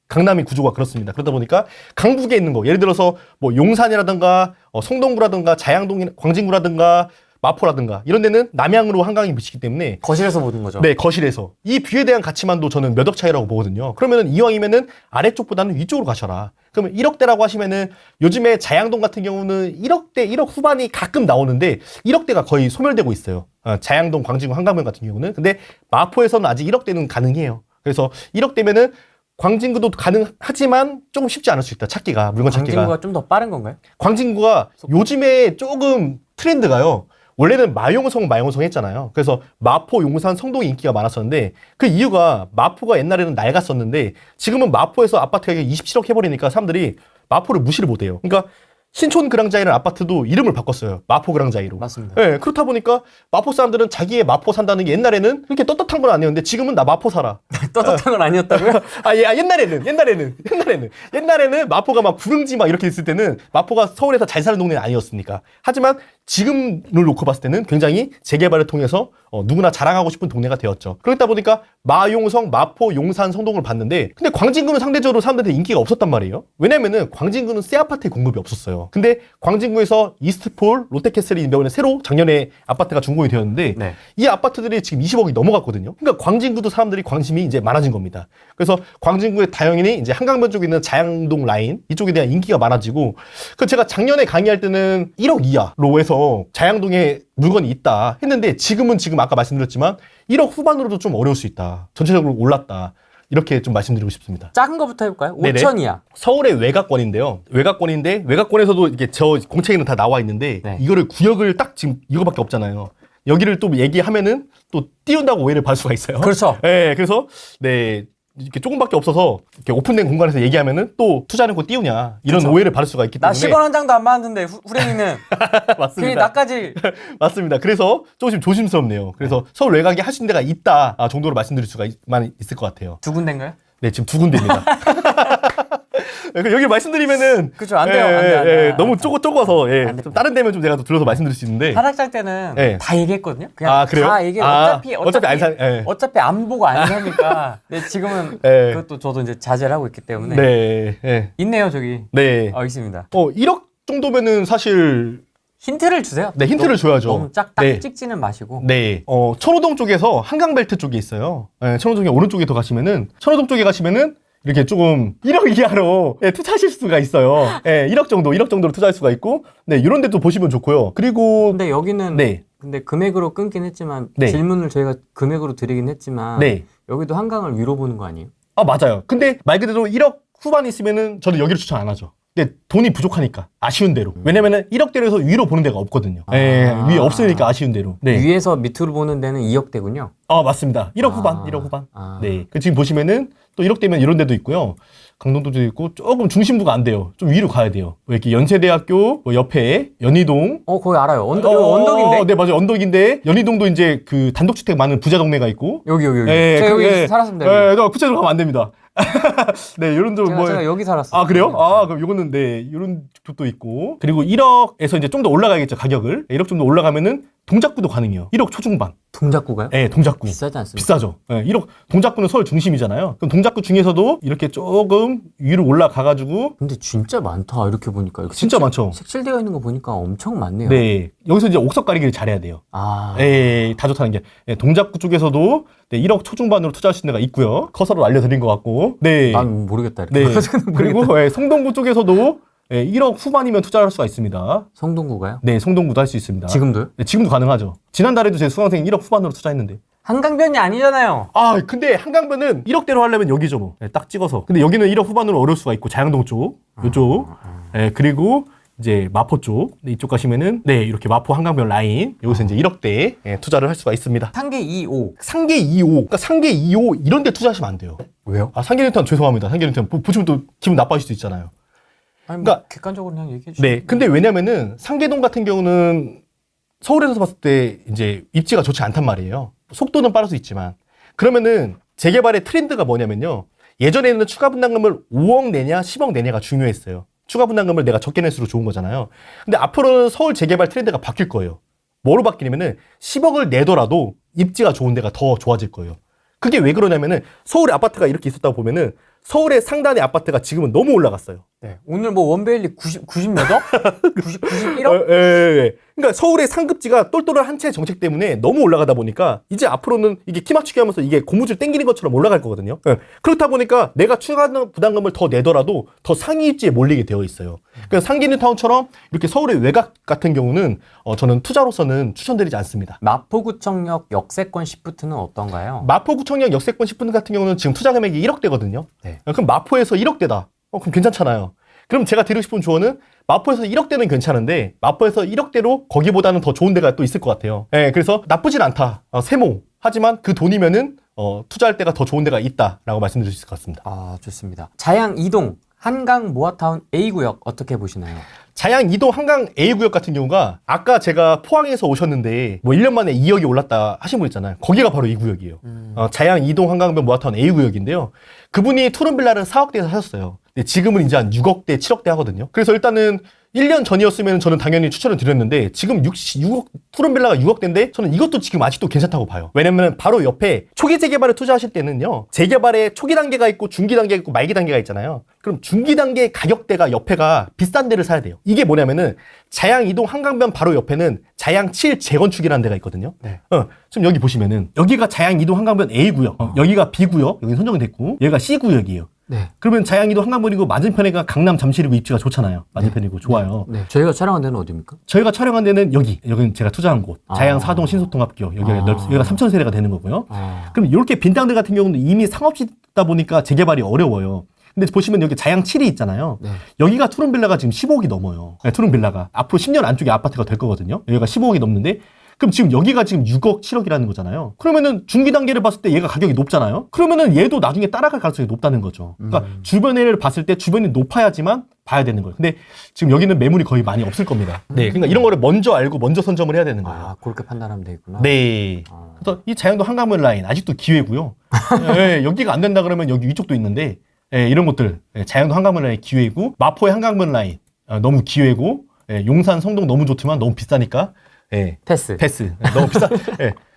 강남의 구조가 그렇습니다. 그러다 보니까 강북에 있는 거, 예를 들어서 뭐 용산이라든가 성동구라든가 자양동, 광진구라든가 마포라든가 이런 데는 남향으로 한강이 비치기 때문에 거실에서 보는 거죠? 네, 거실에서 이 뷰에 대한 가치만도 저는 몇 억 차이라고 보거든요. 그러면은 이왕이면은 아래쪽보다는 위쪽으로 가셔라. 그러면 1억대라고 하시면은 요즘에 자양동 같은 경우는 1억대, 1억 후반이 가끔 나오는데 1억대가 거의 소멸되고 있어요. 자양동, 광진구, 한강변 같은 경우는. 근데 마포에서는 아직 1억대는 가능해요. 그래서 1억대면은 광진구도 가능하지만 조금 쉽지 않을 수 있다. 찾기가, 물건 찾기가. 광진구가 좀 더 빠른 건가요? 광진구가 요즘에 조금 트렌드가요. 원래는 마용성 했잖아요. 그래서 마포, 용산, 성동이 인기가 많았었는데 그 이유가 마포가 옛날에는 낡았었는데 지금은 마포에서 아파트 가격이 27억 해버리니까 사람들이 마포를 무시를 못해요. 그러니까 신촌 그랑자이라는 아파트도 이름을 바꿨어요. 마포 그랑자이로. 맞습니다. 네, 그렇다 보니까 마포 사람들은 자기의 마포 산다는 게 옛날에는 그렇게 떳떳한 건 아니었는데 지금은 나 마포 살아. 떳떳한 건 아니었다고요? 옛날에는 마포가 막 구릉지 막 이렇게 있을 때는 마포가 서울에서 잘 사는 동네는 아니었으니까. 하지만 지금을 놓고 봤을 때는 굉장히 재개발을 통해서 누구나 자랑하고 싶은 동네가 되었죠. 그러다 보니까 마용성, 마포, 용산, 성동을 봤는데 근데 광진구는 상대적으로 사람들한테 인기가 없었단 말이에요. 왜냐면은 광진구는 새 아파트의 공급이 없었어요. 근데 광진구에서 이스트폴, 롯데캐슬이 이번에 새로 작년에 아파트가 준공이 되었는데 네. 이 아파트들이 지금 20억이 넘어갔거든요. 그러니까 광진구도 사람들이 관심이 이제 많아진 겁니다. 그래서 광진구에 당연히 이제 한강변 쪽에 있는 자양동 라인 이쪽에 대한 인기가 많아지고 그 제가 작년에 강의할 때는 1억 이하로 해서 자양동에 물건이 있다 했는데 지금 아까 말씀드렸지만 1억 후반으로도 좀 어려울 수 있다. 전체적으로 올랐다. 이렇게 좀 말씀드리고 싶습니다. 작은 거부터 해볼까요? 네네. 5천 이하. 서울의 외곽권인데요. 외곽권에서도 이게 저 공책에는 다 나와 있는데 네. 이거를 구역을 딱 지금 이거밖에 없잖아요. 여기를 또 얘기하면은 또 띄운다고 오해를 받을 수가 있어요. 그렇죠. 네, 그래서 네. 이렇게 조금밖에 없어서 이렇게 오픈된 공간에서 얘기하면은 또 투자는 거 띄우냐 이런 그렇죠. 오해를 받을 수가 있기 나 때문에 10원 한 장도 안 받았는데 후랭이는 괜히 맞습니다. 나까지 맞습니다. 그래서 조금 조심스럽네요. 그래서 서울 외곽에 하신 데가 있다 정도로 말씀드릴 수가 있을 것 같아요. 두 군데인가요? 네, 지금 두 군데입니다. 여기 말씀드리면은 그죠, 안 돼요, 안 돼요. 너무 적어서 안 돼요. 좀 다른 데면 좀 제가 또 들어서 말씀드릴 수 있는데 하락장 때는 네. 다 얘기했거든요. 그냥 아, 그래요? 다 얘기해. 어차피 안 사. 예. 어차피 안 보고 안 사니까. 근데 지금은 네. 그것도 저도 이제 자제를 하고 있기 때문에 네. 있네요, 저기. 네. 있습니다. 1억 정도면은 사실 힌트를 주세요. 네, 힌트를 줘야죠. 너무 딱 네. 찍지는 마시고. 네. 천호동 쪽에서 한강벨트 쪽에 있어요. 네, 천호동의 오른쪽에 더 가시면은 천호동 쪽에 가시면은 이렇게 조금 1억 이하로 투자하실 수가 있어요. 1억 정도로 투자할 수가 있고, 네, 이런 데도 보시면 좋고요. 그리고 근데 여기는 네. 근데 금액으로 끊긴 했지만 네. 질문을 저희가 금액으로 드리긴 했지만 네. 여기도 한강을 위로 보는 거 아니에요? 맞아요. 근데 말 그대로 1억 후반 있으면은 저는 여기를 추천 안 하죠. 근데 돈이 부족하니까 아쉬운 대로. 왜냐면은 1억대로 해서 위로 보는 데가 없거든요. 위에 없으니까 아쉬운 대로. 네. 위에서 밑으로 보는 데는 2억대군요. 맞습니다. 1억 후반. 아. 네. 지금 보시면은 또 1억대면 이런 데도 있고요. 강동도도 있고 조금 중심부가 안 돼요. 좀 위로 가야 돼요. 이렇게 연세대학교 옆에 연희동. 거기 알아요. 언덕인데? 네, 맞아요. 언덕인데 연희동도 이제 그 단독주택 많은 부자 동네가 있고. 여기. 네, 제가 여기 살았습니다. 여기. 구체적으로 가면 안 됩니다. 네, 요런 도 제가 여기 살았어요. 그래요? 그럼 요거는 네, 요런 쪽도 있고. 그리고 1억에서 이제 좀 더 올라가야겠죠, 가격을. 1억 정도 올라가면은 동작구도 가능해요. 1억 초중반. 동작구가요? 예, 동작구. 비싸지 않습니까? 비싸죠. 예, 1억, 동작구는 서울 중심이잖아요. 그럼 동작구 중에서도 이렇게 조금 위로 올라가가지고 근데 진짜 많다. 이렇게 보니까. 이렇게 진짜 많죠. 색칠되어 있는 거 보니까 엄청 많네요. 네. 여기서 이제 옥석 가리기를 잘해야 돼요. 아. 예, 다 좋다는 게. 예, 동작구 쪽에서도 네, 1억 초중반으로 투자할 수 있는 데가 있고요. 커서로 알려드린 것 같고. 네. 난 모르겠다. 이렇게. 네. 모르겠다. 그리고 예, 성동구 쪽에서도 예, 1억 후반이면 투자할 수가 있습니다. 성동구가요? 네, 성동구도 할 수 있습니다. 지금도요? 네, 지금도 가능하죠. 지난달에도 제 수강생 1억 후반으로 투자했는데. 한강변이 아니잖아요. 아, 근데 한강변은 1억대로 하려면 여기죠, 뭐. 네, 딱 찍어서. 근데 여기는 1억 후반으로 어려울 수가 있고, 자양동 쪽, 요쪽. 네, 그리고 이제 마포 쪽. 네, 이쪽 가시면은, 네, 이렇게 마포 한강변 라인. 여기서 이제 1억대 예, 투자를 할 수가 있습니다. 상계 2호. 상계 2호. 그러니까 상계 2호 이런 데 투자하시면 안 돼요. 왜요? 아, 상계뉴턴 죄송합니다. 상계뉴턴 보시면 또 기분 나빠질 수도 있잖아요. 아니, 그러니까- 객관적으로 그냥 얘기해 주세요. 네, 근데 왜냐면은 상계동 같은 경우는 서울에서 봤을 때 이제 입지가 좋지 않단 말이에요. 속도는 빠를 수 있지만. 그러면은 재개발의 트렌드가 뭐냐면요. 예전에는 추가 분담금을 5억 내냐 10억 내냐가 중요했어요. 추가 분담금을 내가 적게 낼수록 좋은 거잖아요. 근데 앞으로는 서울 재개발 트렌드가 바뀔 거예요. 뭐로 바뀌냐면은 10억을 내더라도 입지가 좋은 데가 더 좋아질 거예요. 그게 왜 그러냐면은 서울에 아파트가 이렇게 있었다고 보면은 서울의 상단의 아파트가 지금은 너무 올라갔어요. 네. 오늘 뭐 원베일리 90 몇 억? 91억? 예. 그러니까 서울의 상급지가 똘똘한 한 채 정책 때문에 너무 올라가다 보니까 이제 앞으로는 이게 키 맞추기 하면서 이게 고무줄 땡기는 것처럼 올라갈 거거든요. 예. 그렇다 보니까 내가 추가 부담금을 더 내더라도 더 상위 입지에 몰리게 되어 있어요. 그래서 상계뉴타운처럼 이렇게 서울의 외곽 같은 경우는 저는 투자로서는 추천드리지 않습니다. 마포구청역 역세권 시프트는 어떤가요? 마포구청역 역세권 10분 같은 경우는 지금 투자 금액이 1억대거든요. 네. 그럼 마포에서 1억대다. 그럼 괜찮잖아요. 그럼 제가 드리고 싶은 조언은 마포에서 1억대는 괜찮은데 마포에서 1억대로 거기보다는 더 좋은 데가 또 있을 것 같아요. 네, 그래서 나쁘진 않다. 세모. 하지만 그 돈이면은 투자할 때가 더 좋은 데가 있다라고 말씀드릴 수 있을 것 같습니다. 아, 좋습니다. 자양 2동 한강 모아타운 A구역 어떻게 보시나요? 자양 2동 한강 A구역 같은 경우가 아까 제가 포항에서 오셨는데 뭐 1년 만에 2억이 올랐다 하신 분 있잖아요. 거기가 바로 이 구역이에요. 자양 2동 한강변 모아타운 A구역인데요. 그분이 투룸빌라를 4억대에서 사셨어요. 근데 지금은 이제 한 6억대, 7억대 하거든요. 그래서 일단은 1년 전이었으면 저는 당연히 추천을 드렸는데 지금 6억, 투룸빌라가 6억대인데 저는 이것도 지금 아직도 괜찮다고 봐요. 왜냐면 바로 옆에 초기 재개발에 투자하실 때는요. 재개발에 초기 단계가 있고 중기 단계가 있고 말기 단계가 있잖아요. 그럼 중기 단계 가격대가 옆에가 비싼 데를 사야 돼요. 이게 뭐냐면은 자양 2동 한강변 바로 옆에는 자양 7 재건축이라는 데가 있거든요. 네. 지금 여기 보시면은 여기가 자양 2동 한강변 A구역, 여기가 B구역, 여기 선정이 됐고 여기가 C구역이에요. 네. 그러면 자양이도 한강변이고 맞은편에가 강남 잠실이고 입지가 좋잖아요. 맞은편이고 좋아요. 네. 저희가 촬영한 데는 어디입니까? 저희가 촬영한 데는 여기는 제가 투자한 곳. 자양 4동 신소통합교. 여기가 3,000세대가 되는 거고요. 그럼 이렇게 빈 땅들 같은 경우는 이미 상업지다 보니까 재개발이 어려워요. 근데 보시면 여기 자양 7이 있잖아요. 네. 여기가 투룸빌라가 지금 15억이 넘어요. 네, 투룸빌라가. 앞으로 10년 안쪽에 아파트가 될 거거든요. 여기가 15억이 넘는데 그럼 지금 여기가 지금 6억, 7억이라는 거잖아요. 그러면은 중기 단계를 봤을 때 얘가 가격이 높잖아요. 그러면은 얘도 나중에 따라갈 가능성이 높다는 거죠. 그러니까 주변을 봤을 때 주변이 높아야지만 봐야 되는 거예요. 근데 지금 여기는 매물이 거의 많이 없을 겁니다. 네, 그러니까 이런 거를 먼저 알고 먼저 선점을 해야 되는 거예요. 아, 그렇게 판단하면 되겠구나. 네. 그래서 이 자양도 한강변 라인 아직도 기회고요. 네, 여기가 안 된다 그러면 여기 위쪽도 있는데 네, 이런 것들 자양도 한강변 라인 기회고 마포의 한강변 라인 너무 기회고 용산 성동 너무 좋지만 너무 비싸니까 패스. 너무 비싸.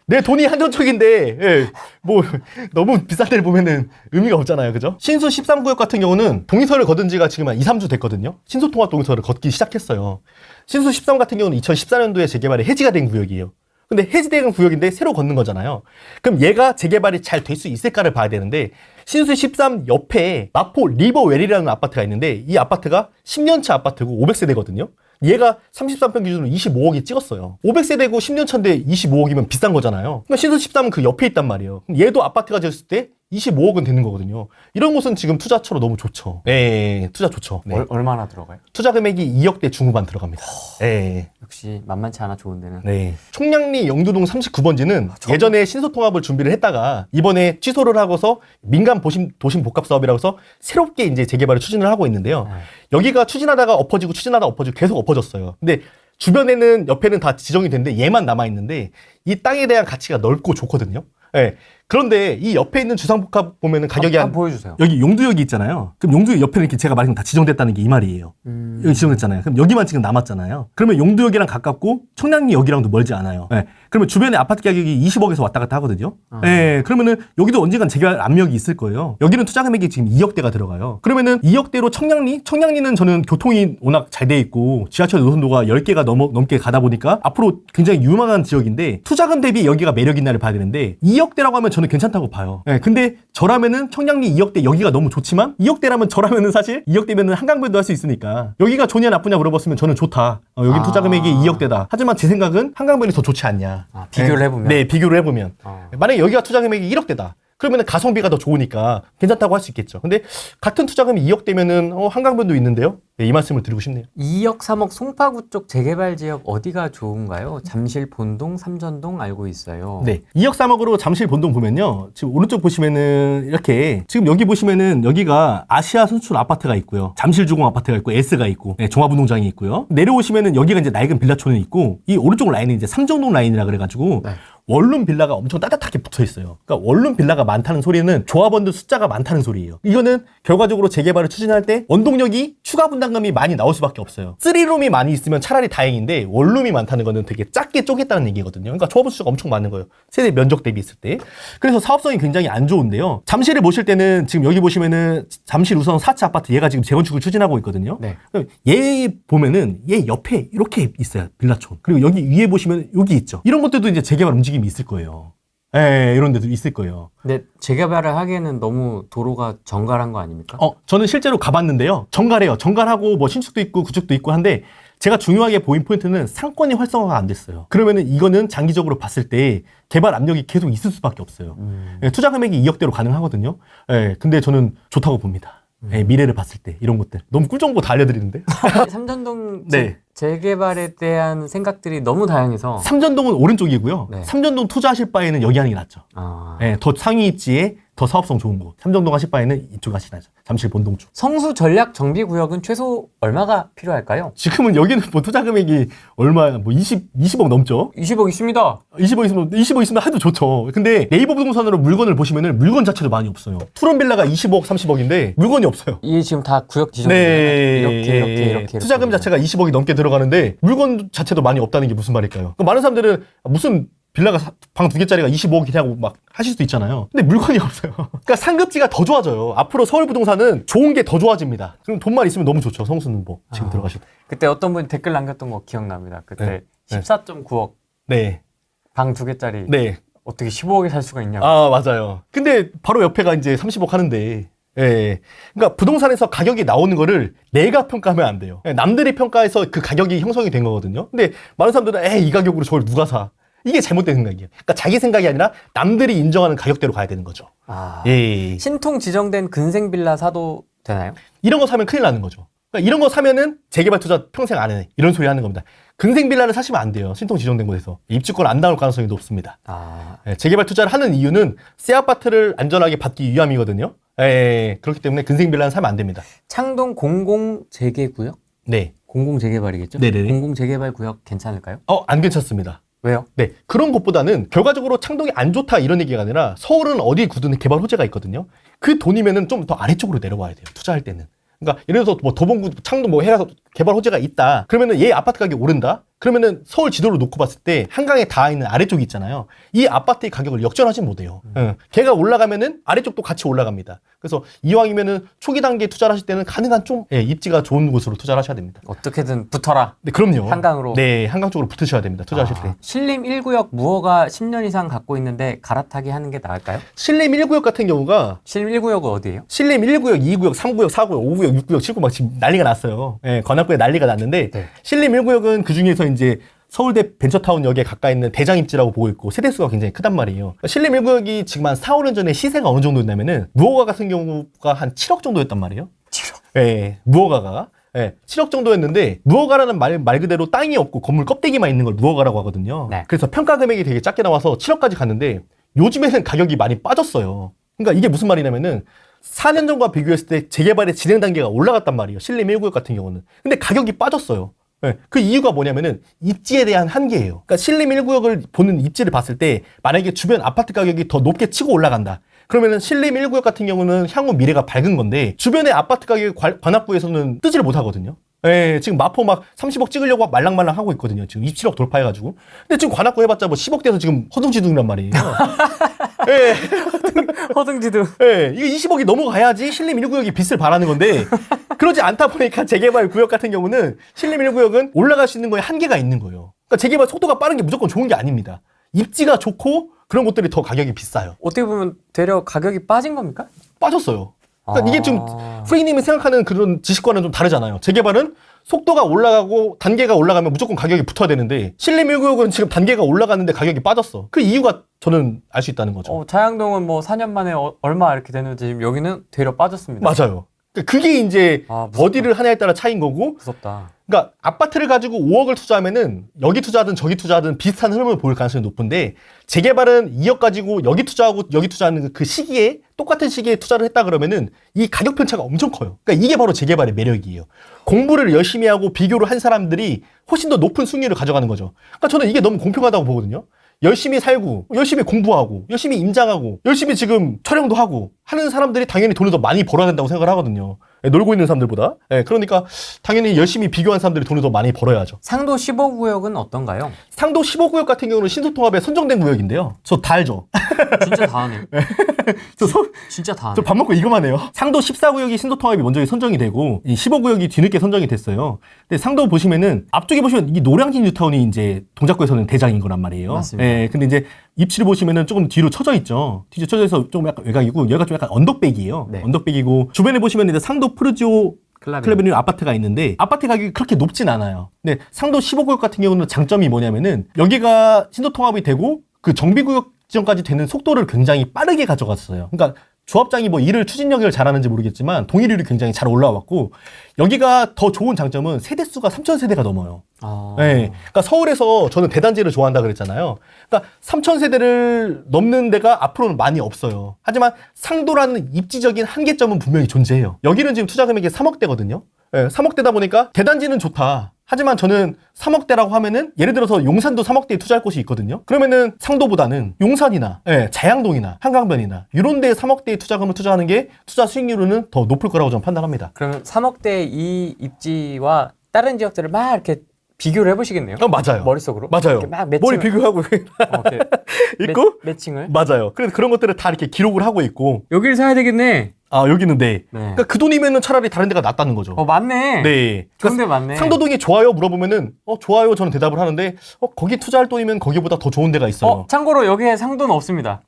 내 돈이 한정적인데 뭐 너무 비싼 데를 보면은 의미가 없잖아요. 그죠? 신수 13구역 같은 경우는 동의서를 거둔 지가 지금 한 2, 3주 됐거든요. 신소통합 동의서를 걷기 시작했어요. 신수 13 같은 경우는 2014년도에 재개발이 해지가 된 구역이에요. 근데 해지된 구역인데 새로 걷는 거잖아요. 그럼 얘가 재개발이 잘 될 수 있을까를 봐야 되는데 신수 13 옆에 마포 리버웰이라는 아파트가 있는데 이 아파트가 10년차 아파트고 500세대거든요. 얘가 33평 기준으로 25억이 찍었어요. 500세대고 10년 차인데 25억이면 비싼 거잖아요. 그러니까 신수 13은 그 옆에 있단 말이에요. 얘도 아파트가 지었을 때 25억은 되는 거거든요. 이런 곳은 지금 투자처로 너무 좋죠. 네, 투자 좋죠. 네. 얼마나 들어가요? 투자 금액이 2억대 중후반 들어갑니다. 네. 역시 만만치 않아 좋은 데는. 네. 총량리 영두동 39번지는 예전에 신소통합을 준비를 했다가 이번에 취소를 하고서 민간 도심 복합 사업이라고 해서 새롭게 이제 재개발을 추진을 하고 있는데요. 여기가 추진하다가 엎어지고 추진하다 엎어지고 계속 엎어졌어요. 근데 주변에는 옆에는 다 지정이 됐는데 얘만 남아 있는데 이 땅에 대한 가치가 넓고 좋거든요. 네. 그런데 이 옆에 있는 주상복합 보면은 가격이 한번 보여주세요. 여기 용두역이 있잖아요. 그럼 용두역 옆에는 이렇게 제가 말한 다 지정됐다는 게 이 말이에요. 여기 지정됐잖아요. 그럼 여기만 지금 남았잖아요. 그러면 용두역이랑 가깝고 청량리역이랑도 멀지 않아요. 네. 그러면 주변에 아파트 가격이 20억에서 왔다 갔다 하거든요. 네. 그러면은 여기도 언젠간 재개발 압력이 있을 거예요. 여기는 투자 금액이 지금 2억대가 들어가요. 그러면은 2억대로 청량리는 저는 교통이 워낙 잘 돼 있고 지하철 노선도가 10개가 넘게 가다 보니까 앞으로 굉장히 유망한 지역인데 투자금 대비 여기가 매력 있나를 봐야 되는데 2억대라고 하면 저는 괜찮다고 봐요. 네. 근데 저라면은 청량리 2억대 여기가 너무 좋지만 2억대라면 저라면은 사실 2억대면은 한강변도 할 수 있으니까 여기가 좋냐 나쁘냐 물어봤으면 저는 좋다. 여기 투자 금액이 2억대다. 하지만 제 생각은 한강변이 더 좋지 않냐. 비교를 해보면? 네, 비교를 해보면. 만약에 여기가 투자 금액이 1억대다. 그러면 가성비가 더 좋으니까 괜찮다고 할 수 있겠죠. 근데 같은 투자금이 2억대면은 한강변도 있는데요. 네, 이 말씀을 드리고 싶네요. 2억, 3억 송파구 쪽 재개발 지역 어디가 좋은가요? 잠실, 본동, 삼전동 알고 있어요. 네. 2억 3억으로 잠실 본동 보면요. 지금 오른쪽 보시면은 이렇게 지금 여기 보시면은 여기가 아시아 선수촌 아파트가 있고요. 잠실 주공 아파트가 있고 S가 있고 네, 종합운동장이 있고요. 내려오시면은 여기가 이제 낡은 빌라촌이 있고 이 오른쪽 라인은 이제 삼정동 라인이라 그래가지고 네. 원룸 빌라가 엄청 따뜻하게 붙어 있어요. 그러니까 원룸 빌라가 많다는 소리는 조합원들 숫자가 많다는 소리예요. 이거는 결과적으로 재개발을 추진할 때 원동력이 추가 분담금이 많이 나올 수밖에 없어요. 3룸이 많이 있으면 차라리 다행인데 원룸이 많다는 거는 되게 작게 쪼갰다는 얘기거든요. 그러니까 조합원 숫자가 엄청 많은 거예요. 세대 면적 대비 있을 때. 그래서 사업성이 굉장히 안 좋은데요. 잠실을 보실 때는 지금 여기 보시면은 잠실 우선 4차 아파트 얘가 지금 재건축을 추진하고 있거든요. 네. 얘 보면은 얘 옆에 이렇게 있어요. 빌라촌. 그리고 여기 위에 보시면 여기 있죠. 이런 것들도 이제 재개발 움직임이 있을 거예요. 예, 이런 데도 있을 거예요. 근데 재개발을 하기에는 너무 도로가 정갈한 거 아닙니까? 저는 실제로 가봤는데요. 정갈해요. 정갈하고 뭐 신축도 있고 구축도 있고 한데 제가 중요하게 보인 포인트는 상권이 활성화가 안 됐어요. 그러면은 이거는 장기적으로 봤을 때 개발 압력이 계속 있을 수밖에 없어요. 예, 투자 금액이 2억대로 가능하거든요. 예, 근데 저는 좋다고 봅니다. 예, 미래를 봤을 때 이런 것들 너무 꿀정보 다 알려드리는데. 삼전동 네. 재개발에 대한 생각들이 너무 다양해서 삼전동은 오른쪽이고요. 네. 삼전동 투자하실 바에는 여기 하는 게 낫죠. 예, 더 상위 입지에 더 사업성 좋은 곳. 삼전동 하실 바에는 이쪽 하시나죠. 잠실 본동 쪽. 성수 전략 정비 구역은 최소 얼마가 필요할까요? 지금은 여기는 뭐 투자 금액이 얼마, 뭐 20억 넘죠? 20억 있습니다. 20억 있으면 해도 좋죠. 근데 네이버 부동산으로 물건을 보시면은 물건 자체도 많이 없어요. 투룸 빌라가 20억, 30억인데 물건이 없어요. 이게 지금 다 구역 지정이에요. 네. 이렇게 투자금 자체가 20억이 넘게 들어가는데 물건 자체도 많이 없다는 게 무슨 말일까요? 많은 사람들은 무슨 빌라가 방 2개짜리가 25억이라고 막 하실 수도 있잖아요. 근데 물건이 없어요. 그러니까 상급지가 더 좋아져요. 앞으로 서울 부동산은 좋은 게 더 좋아집니다. 그럼 돈만 있으면 너무 좋죠. 성수는 뭐 지금 들어가실 때. 그때 어떤 분이 댓글 남겼던 거 기억납니다. 그때 네. 14.9억 네. 방 2개짜리 네. 어떻게 15억에 살 수가 있냐고. 아, 맞아요. 근데 바로 옆에가 이제 30억 하는데 예. 그러니까 부동산에서 가격이 나오는 거를 내가 평가하면 안 돼요. 남들이 평가해서 그 가격이 형성이 된 거거든요. 근데 많은 사람들은 이 가격으로 저걸 누가 사? 이게 잘못된 생각이에요. 그러니까 자기 생각이 아니라 남들이 인정하는 가격대로 가야 되는 거죠. 예. 신통 지정된 근생 빌라 사도 되나요? 이런 거 사면 큰일 나는 거죠. 그러니까 이런 거 사면은 재개발 투자 평생 안 해. 이런 소리 하는 겁니다. 근생 빌라를 사시면 안 돼요. 신통 지정된 곳에서. 입주권 안 나올 가능성이 높습니다. 예, 재개발 투자를 하는 이유는 새 아파트를 안전하게 받기 위함이거든요. 예, 그렇기 때문에 근생 빌라는 사면 안 됩니다. 창동 공공 재개 구역? 네. 공공 재개발이겠죠? 네네네. 공공 재개발 구역 괜찮을까요? 안 괜찮습니다. 왜요? 네. 그런 것보다는 결과적으로 창동이 안 좋다 이런 얘기가 아니라 서울은 어디 구든 개발 호재가 있거든요. 그 돈이면은 좀 더 아래쪽으로 내려와야 돼요. 투자할 때는. 그러니까 예를 들어서 뭐 도봉구 창동 뭐 해서 개발 호재가 있다. 그러면은 얘 아파트 가격이 오른다. 그러면은 서울 지도로 놓고 봤을 때 한강에 닿아 있는 아래쪽이 있잖아요. 이 아파트의 가격을 역전하지 못해요. 걔가 올라가면은 아래쪽도 같이 올라갑니다. 그래서 이왕이면은 초기 단계 투자를 하실 때는 가능한 좀 입지가 좋은 곳으로 투자를 하셔야 됩니다. 어떻게든 붙어라. 네, 그럼요. 한강으로. 네, 한강 쪽으로 붙으셔야 됩니다. 투자하실 때. 신림 1구역 무허가 10년 이상 갖고 있는데 갈아타기 하는 게 나을까요? 신림 1구역 같은 경우가 신림 1구역은 어디예요? 신림 1구역, 2구역, 3구역, 4구역, 5구역, 6구역, 7구역 막 지금 난리가 났어요. 예, 관악구에 난리가 났는데 네. 신림 1구역은 그 중에서 이제 서울대 벤처타운역에 가까이 있는 대장입지라고 보고 있고 세대수가 굉장히 크단 말이에요. 신림 1구역이 지금 한 4, 5년 전에 시세가 어느 정도였냐면은 무허가 같은 경우가 한 7억 정도였단 말이에요. 7억? 예, 무허가가. 예, 7억 정도였는데 무허가라는 말 그대로 땅이 없고 건물 껍데기만 있는 걸 무허가라고 하거든요. 네. 그래서 평가 금액이 되게 작게 나와서 7억까지 갔는데 요즘에는 가격이 많이 빠졌어요. 그러니까 이게 무슨 말이냐면은 4년 전과 비교했을 때 재개발의 진행 단계가 올라갔단 말이에요. 신림 1구역 같은 경우는. 근데 가격이 빠졌어요. 네, 그 이유가 뭐냐면은 입지에 대한 한계예요. 그러니까 신림 1구역을 보는 입지를 봤을 때 만약에 주변 아파트 가격이 더 높게 치고 올라간다. 그러면은 신림 1구역 같은 경우는 향후 미래가 밝은 건데 주변의 아파트 가격이 관악구에서는 뜨지를 못하거든요. 예, 지금 마포 막 30억 찍으려고 말랑말랑 하고 있거든요. 지금 27억 돌파해가지고. 근데 지금 관악구 해봤자 뭐 10억 대에서 지금 허둥지둥이란 말이에요. 예. 허둥지둥. 예, 이게 20억이 넘어가야지 신림 1구역이 빛을 발하는 건데 그러지 않다 보니까 재개발 구역 같은 경우는 신림 1구역은 올라갈 수 있는 거에 한계가 있는 거예요. 그러니까 재개발 속도가 빠른 게 무조건 좋은 게 아닙니다. 입지가 좋고 그런 곳들이 더 가격이 비싸요. 어떻게 보면 되려 가격이 빠진 겁니까? 빠졌어요. 그러니까 이게 지금 아. 프레이님이 생각하는 그런 지식과는 좀 다르잖아요. 재개발은 속도가 올라가고 단계가 올라가면 무조건 가격이 붙어야 되는데 신림 1구역은 지금 단계가 올라가는데 가격이 빠졌어. 그 이유가 저는 알 수 있다는 거죠. 자양동은 뭐 4년 만에 얼마 이렇게 되는지 지금 여기는 되려 빠졌습니다. 맞아요. 그러니까 그게 이제 무섭다. 어디를 하냐에 따라 차이인 거고 무섭다. 그러니까 아파트를 가지고 5억을 투자하면은 여기 투자하든 저기 투자하든 비슷한 흐름을 보일 가능성이 높은데 재개발은 2억 가지고 여기 투자하고 여기 투자하는 그 시기에 똑같은 시기에 투자를 했다 그러면은 이 가격 편차가 엄청 커요. 그러니까 이게 바로 재개발의 매력이에요. 공부를 열심히 하고 비교를 한 사람들이 훨씬 더 높은 수익률을 가져가는 거죠. 그러니까 저는 이게 너무 공평하다고 보거든요. 열심히 살고 열심히 공부하고 열심히 임장하고 열심히 지금 촬영도 하고 하는 사람들이 당연히 돈을 더 많이 벌어야 된다고 생각을 하거든요. 놀고 있는 사람들보다. 그러니까 당연히 열심히 비교한 사람들이 돈을 더 많이 벌어야죠. 상도 15구역은 어떤가요? 상도 15구역 같은 경우는 신소통합에 선정된 구역인데요. 저 다 알죠? 진짜 다 하네요. 진짜 다 하네. 저 밥 먹고 이거만 해요. 상도 14구역이 신소통합이 먼저 선정이 되고 이 15구역이 뒤늦게 선정이 됐어요. 근데 상도 보시면은 앞쪽에 보시면 이 노량진 뉴타운이 이제 동작구에서는 대장인 거란 말이에요. 맞습니다. 근데 이제 입지를 보시면은 조금 뒤로 처져 있죠. 뒤로 처져 있어서 조금 약간 외곽이고 여기가 좀 약간 언덕백이에요. 네. 언덕백이고 주변에 보시면 이제 상도 프르지오 클라베뉴 아파트가 있는데 아파트 가격이 그렇게 높진 않아요. 근데 상도 15구역 같은 경우는 장점이 뭐냐면은 여기가 신도통합이 되고 그 정비구역 지정까지 되는 속도를 굉장히 빠르게 가져갔어요. 그러니까 조합장이 뭐 일을 추진력을 잘하는지 모르겠지만 동의률이 굉장히 잘 올라왔고 여기가 더 좋은 장점은 세대수가 3,000세대가 넘어요. 그러니까 서울에서 저는 대단지를 좋아한다 그랬잖아요. 그러니까 3,000세대를 넘는 데가 앞으로는 많이 없어요. 하지만 상도라는 입지적인 한계점은 분명히 존재해요. 여기는 지금 투자 금액이 3억대거든요. 3억대다 보니까 대단지는 좋다. 하지만 저는 3억대라고 하면은 예를 들어서 용산도 3억대에 투자할 곳이 있거든요. 그러면은 상도보다는 용산이나 자양동이나 한강변이나 이런 데에 3억대의 투자금을 투자하는 게 투자 수익률은 더 높을 거라고 저는 판단합니다. 그러면 3억대 이 입지와 다른 지역들을 막 이렇게 비교를 해보시겠네요. 맞아요. 머릿속으로. 맞아요. 이렇게 막 매칭을, 머리 비교하고 이렇게 있고 매칭을. 맞아요. 그래서 그런 것들을 다 이렇게 기록을 하고 있고 여기를 사야 되겠네. 여기는 네. 네. 그러니까 그 돈이면은 차라리 다른 데가 낫다는 거죠. 맞네. 네. 좋은데 맞네. 상도동이 좋아요 물어보면은 좋아요 저는 대답을 하는데 거기 투자할 돈이면 거기보다 더 좋은 데가 있어요. 참고로 여기에 상도는 없습니다.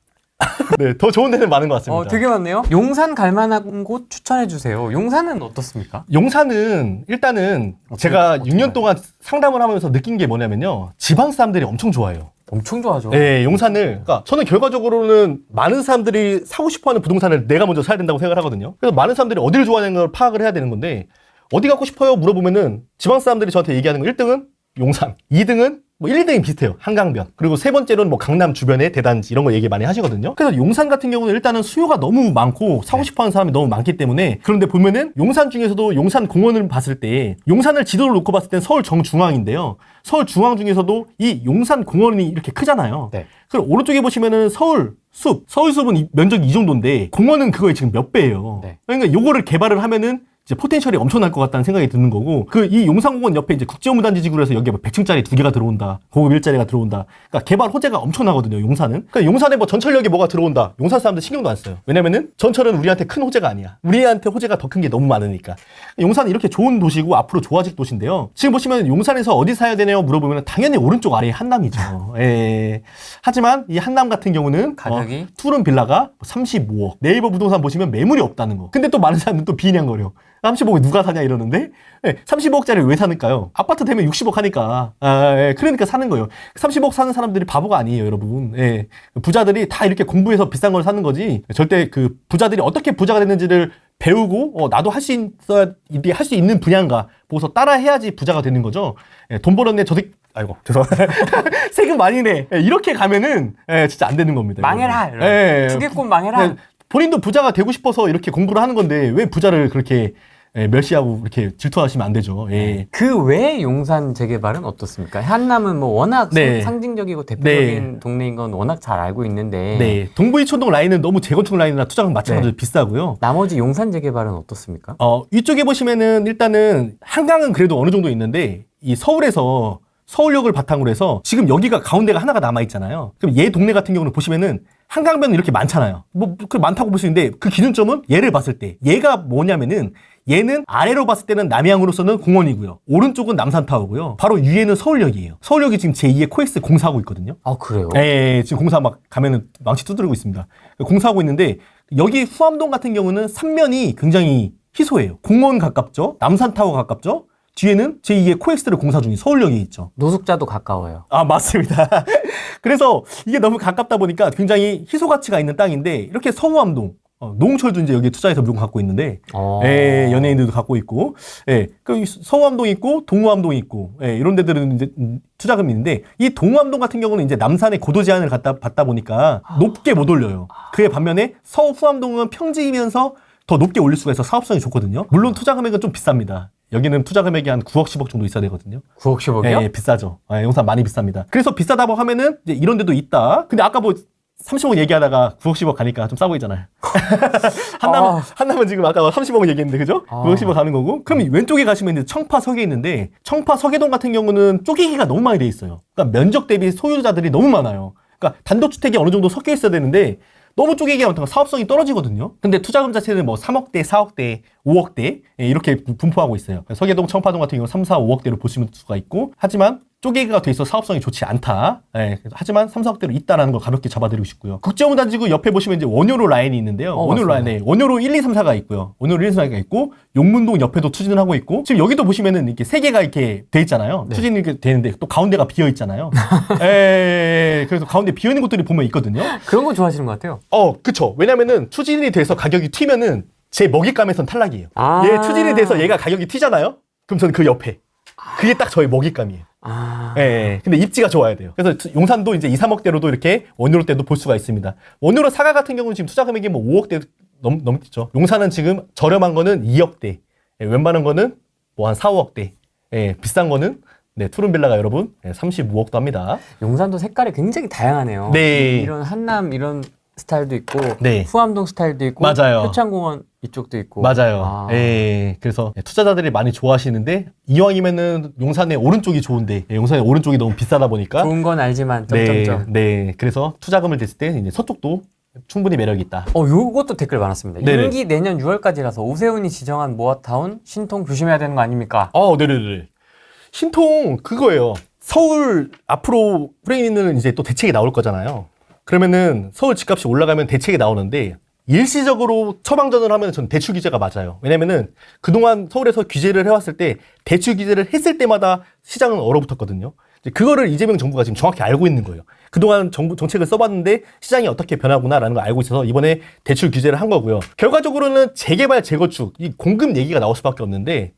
네, 더 좋은 데는 많은 것 같습니다. 되게 많네요. 용산 갈 만한 곳 추천해 주세요. 용산은 어떻습니까? 용산은 일단은 제가 6년 동안 상담을 하면서 느낀 게 뭐냐면요. 지방 사람들이 엄청 좋아해요. 엄청 좋아하죠. 네, 용산을. 그러니까 저는 결과적으로는 많은 사람들이 사고 싶어하는 부동산을 내가 먼저 사야 된다고 생각을 하거든요. 그래서 많은 사람들이 어디를 좋아하는 걸 파악을 해야 되는 건데 어디 갖고 싶어요? 물어보면은 지방 사람들이 저한테 얘기하는 거 1등은 용산, 2등은 뭐 1, 2등이 비슷해요. 한강변. 그리고 세 번째로는 뭐 강남 주변의 대단지 이런 거 얘기 많이 하시거든요. 그래서 용산 같은 경우는 일단은 수요가 너무 많고 사고 싶어하는 사람이 너무 많기 때문에 그런데 보면은 용산 중에서도 용산 공원을 봤을 때 용산을 지도를 놓고 봤을 땐 서울 정중앙인데요. 서울 중앙 중에서도 이 용산 공원이 이렇게 크잖아요. 네. 그리고 오른쪽에 보시면은 서울 숲은 면적이 이 정도인데 공원은 그거의 지금 몇 배예요. 네. 그러니까 요거를 개발을 하면은 이제 포텐셜이 엄청날 것 같다는 생각이 드는 거고 이 용산공원 옆에 이제 국제업무단지 지구로 해서 여기에 뭐 100층짜리 2개가 들어온다. 고급 일자리가 들어온다. 그러니까 개발 호재가 엄청나거든요. 용산은. 그러니까 용산에 뭐 전철역에 뭐가 들어온다. 용산 사람들 신경도 안 써요. 왜냐면은 전철은 우리한테 큰 호재가 아니야. 우리한테 호재가 더 큰 게 너무 많으니까. 용산은 이렇게 좋은 도시고 앞으로 좋아질 도시인데요. 지금 보시면 용산에서 어디 사야 되냐고 물어보면 당연히 오른쪽 아래에 한남이죠. 하지만 이 한남 같은 경우는 가격이 투룸 빌라가 35억. 네이버 부동산 보시면 매물이 없다는 거. 근데 또 많은 사람들은 또 비난거려. 35억 누가 사냐 이러는데 35억짜리 왜 사는가요? 아파트 되면 60억 하니까 그러니까 사는 거예요. 30억 사는 사람들이 바보가 아니에요, 여러분. 부자들이 다 이렇게 공부해서 비싼 걸 사는 거지 절대 그 부자들이 어떻게 부자가 됐는지를 배우고 나도 할 수 있어야 이게 할 수 있는 분야인가 보고서 따라 해야지 부자가 되는 거죠. 돈 벌었네 아이고 죄송합니다. 세금 많이 내 이렇게 가면은 진짜 안 되는 겁니다. 망해라. 투기꾼 망해라. 본인도 부자가 되고 싶어서 이렇게 공부를 하는 건데 왜 부자를 그렇게 예, 멸시하고 이렇게 질투하시면 안 되죠. 예. 그 외에 용산 재개발은 어떻습니까? 한남은 뭐 워낙 네. 상징적이고 대표적인 동네인 건 워낙 잘 알고 있는데 네. 동부이촌동 라인은 너무 재건축 라인이나 투자금 마찬가지로 네. 비싸고요. 나머지 용산 재개발은 어떻습니까? 이쪽에 보시면은 일단은 한강은 그래도 어느 정도 있는데 이 서울에서 서울역을 바탕으로 해서 지금 여기가 가운데가 하나가 남아 있잖아요. 그럼 얘 동네 같은 경우는 보시면은 한강변은 이렇게 많잖아요. 뭐 그 많다고 보시는데 그 기준점은 얘를 봤을 때 얘가 뭐냐면은 얘는 아래로 봤을 때는 남양으로서는 공원이고요. 오른쪽은 남산타워고요. 바로 위에는 서울역이에요. 서울역이 지금 제2의 코엑스 공사하고 있거든요. 아, 그래요? 예, 지금 공사 막 가면은 망치 두드리고 있습니다. 공사하고 있는데 여기 후암동 같은 경우는 삼면이 굉장히 희소해요. 공원 가깝죠. 남산타워 가깝죠. 뒤에는 제2의 코엑스를 공사 중인 서울역이 있죠. 노숙자도 가까워요. 아, 맞습니다. 그래서 이게 너무 가깝다 보니까 굉장히 희소 가치가 있는 땅인데 이렇게 서우암동, 노홍철도 이제 여기 투자해서 물건 갖고 있는데, 예, 연예인들도 갖고 있고, 예, 그 서우암동 있고 동우암동 있고, 예, 이런 데들은 이제 투자금이 있는데 이 동우암동 같은 경우는 이제 남산의 고도 제한을 받다 보니까 높게 못 올려요. 그에 반면에 서후암동은 평지이면서 더 높게 올릴 수가 있어 사업성이 좋거든요. 물론 투자 금액은 좀 비쌉니다. 여기는 투자 금액이 한 9억, 10억 정도 있어야 되거든요. 9억, 10억이요? 예, 비싸죠. 용산 많이 비쌉니다. 그래서 비싸다고 하면은 이제 이런 데도 있다. 근데 아까 뭐 30억 얘기하다가 9억, 10억 가니까 좀 싸 보이잖아요. 한남은 지금 아까 30억 얘기했는데, 그죠? 9억, 10억 가는 거고. 그럼 왼쪽에 가시면 이제 청파 서계 있는데, 청파 서계동 같은 경우는 쪼개기가 너무 많이 돼 있어요. 그러니까 면적 대비 소유자들이 너무 많아요. 그러니까 단독주택이 어느 정도 섞여 있어야 되는데, 너무 쪼개기가 많다고 사업성이 떨어지거든요. 근데 투자금 자체는 뭐 3억대, 4억대, 5억대 이렇게 분포하고 있어요. 서계동, 청파동 같은 경우는 3, 4, 5억대로 보시면 수가 있고 하지만 쪼개기가 돼 있어 사업성이 좋지 않다. 예, 하지만 3, 4억대로 있다라는 걸 가볍게 잡아드리고 싶고요. 국제문단지구 옆에 보시면 이제 원효로 라인이 있는데요. 원효로 라인, 네, 원효로 1, 2, 3, 4가 있고요. 원효로 1, 2, 3, 4가 있고 용문동 옆에도 추진을 하고 있고 지금 여기도 보시면은 이렇게 세 개가 이렇게 돼 있잖아요. 네. 추진이 이렇게 되는데 또 가운데가 비어 있잖아요. 예, 그래서 가운데 비어 있는 곳들이 보면 있거든요. 그런 거 좋아하시는 것 같아요. 그쵸. 왜냐면은 추진이 돼서 가격이 튀면은 제 먹잇감에선 탈락이에요. 얘 추진이 돼서 얘가 가격이 튀잖아요? 그럼 저는 그 옆에. 그게 딱 저의 먹잇감이에요. 예. 근데 입지가 좋아야 돼요. 그래서 용산도 이제 2, 3억대로도 이렇게 원효로 때도 볼 수가 있습니다. 원효로 사가 같은 경우는 지금 투자 금액이 뭐 5억대 넘겠죠. 용산은 지금 저렴한 거는 2억대. 예, 웬만한 거는 뭐 한 4, 5억대. 예, 비싼 거는 네, 푸른빌라가 여러분 35억도 합니다. 용산도 색깔이 굉장히 다양하네요. 네. 이런 한남 이런 스타일도 있고 네. 후암동 스타일도 있고 맞아요. 효창공원 이쪽도 있고 맞아요. 예, 그래서 투자자들이 많이 좋아하시는데 이왕이면은 용산의 오른쪽이 좋은데 용산의 오른쪽이 너무 비싸다 보니까 좋은 건 알지만 점점점. 네. 그래서 투자금을 댔을 때 이제 서쪽도 충분히 매력이 있다. 요것도 댓글 많았습니다. 네네. 임기 내년 6월까지라서 오세훈이 지정한 모아타운 신통 조심해야 되는 거 아닙니까? 네네네. 신통 그거예요. 서울 앞으로 프레임은 이제 또 대책이 나올 거잖아요. 그러면은 서울 집값이 올라가면 대책이 나오는데 일시적으로 처방전을 하면 전 대출 규제가 맞아요. 왜냐면은 그동안 서울에서 규제를 해왔을 때 대출 규제를 했을 때마다 시장은 얼어붙었거든요. 이제 그거를 이재명 정부가 지금 정확히 알고 있는 거예요. 그동안 정부 정책을 써봤는데 시장이 어떻게 변하구나라는 걸 알고 있어서 이번에 대출 규제를 한 거고요. 결과적으로는 재개발, 재건축, 이 공급 얘기가 나올 수밖에 없는데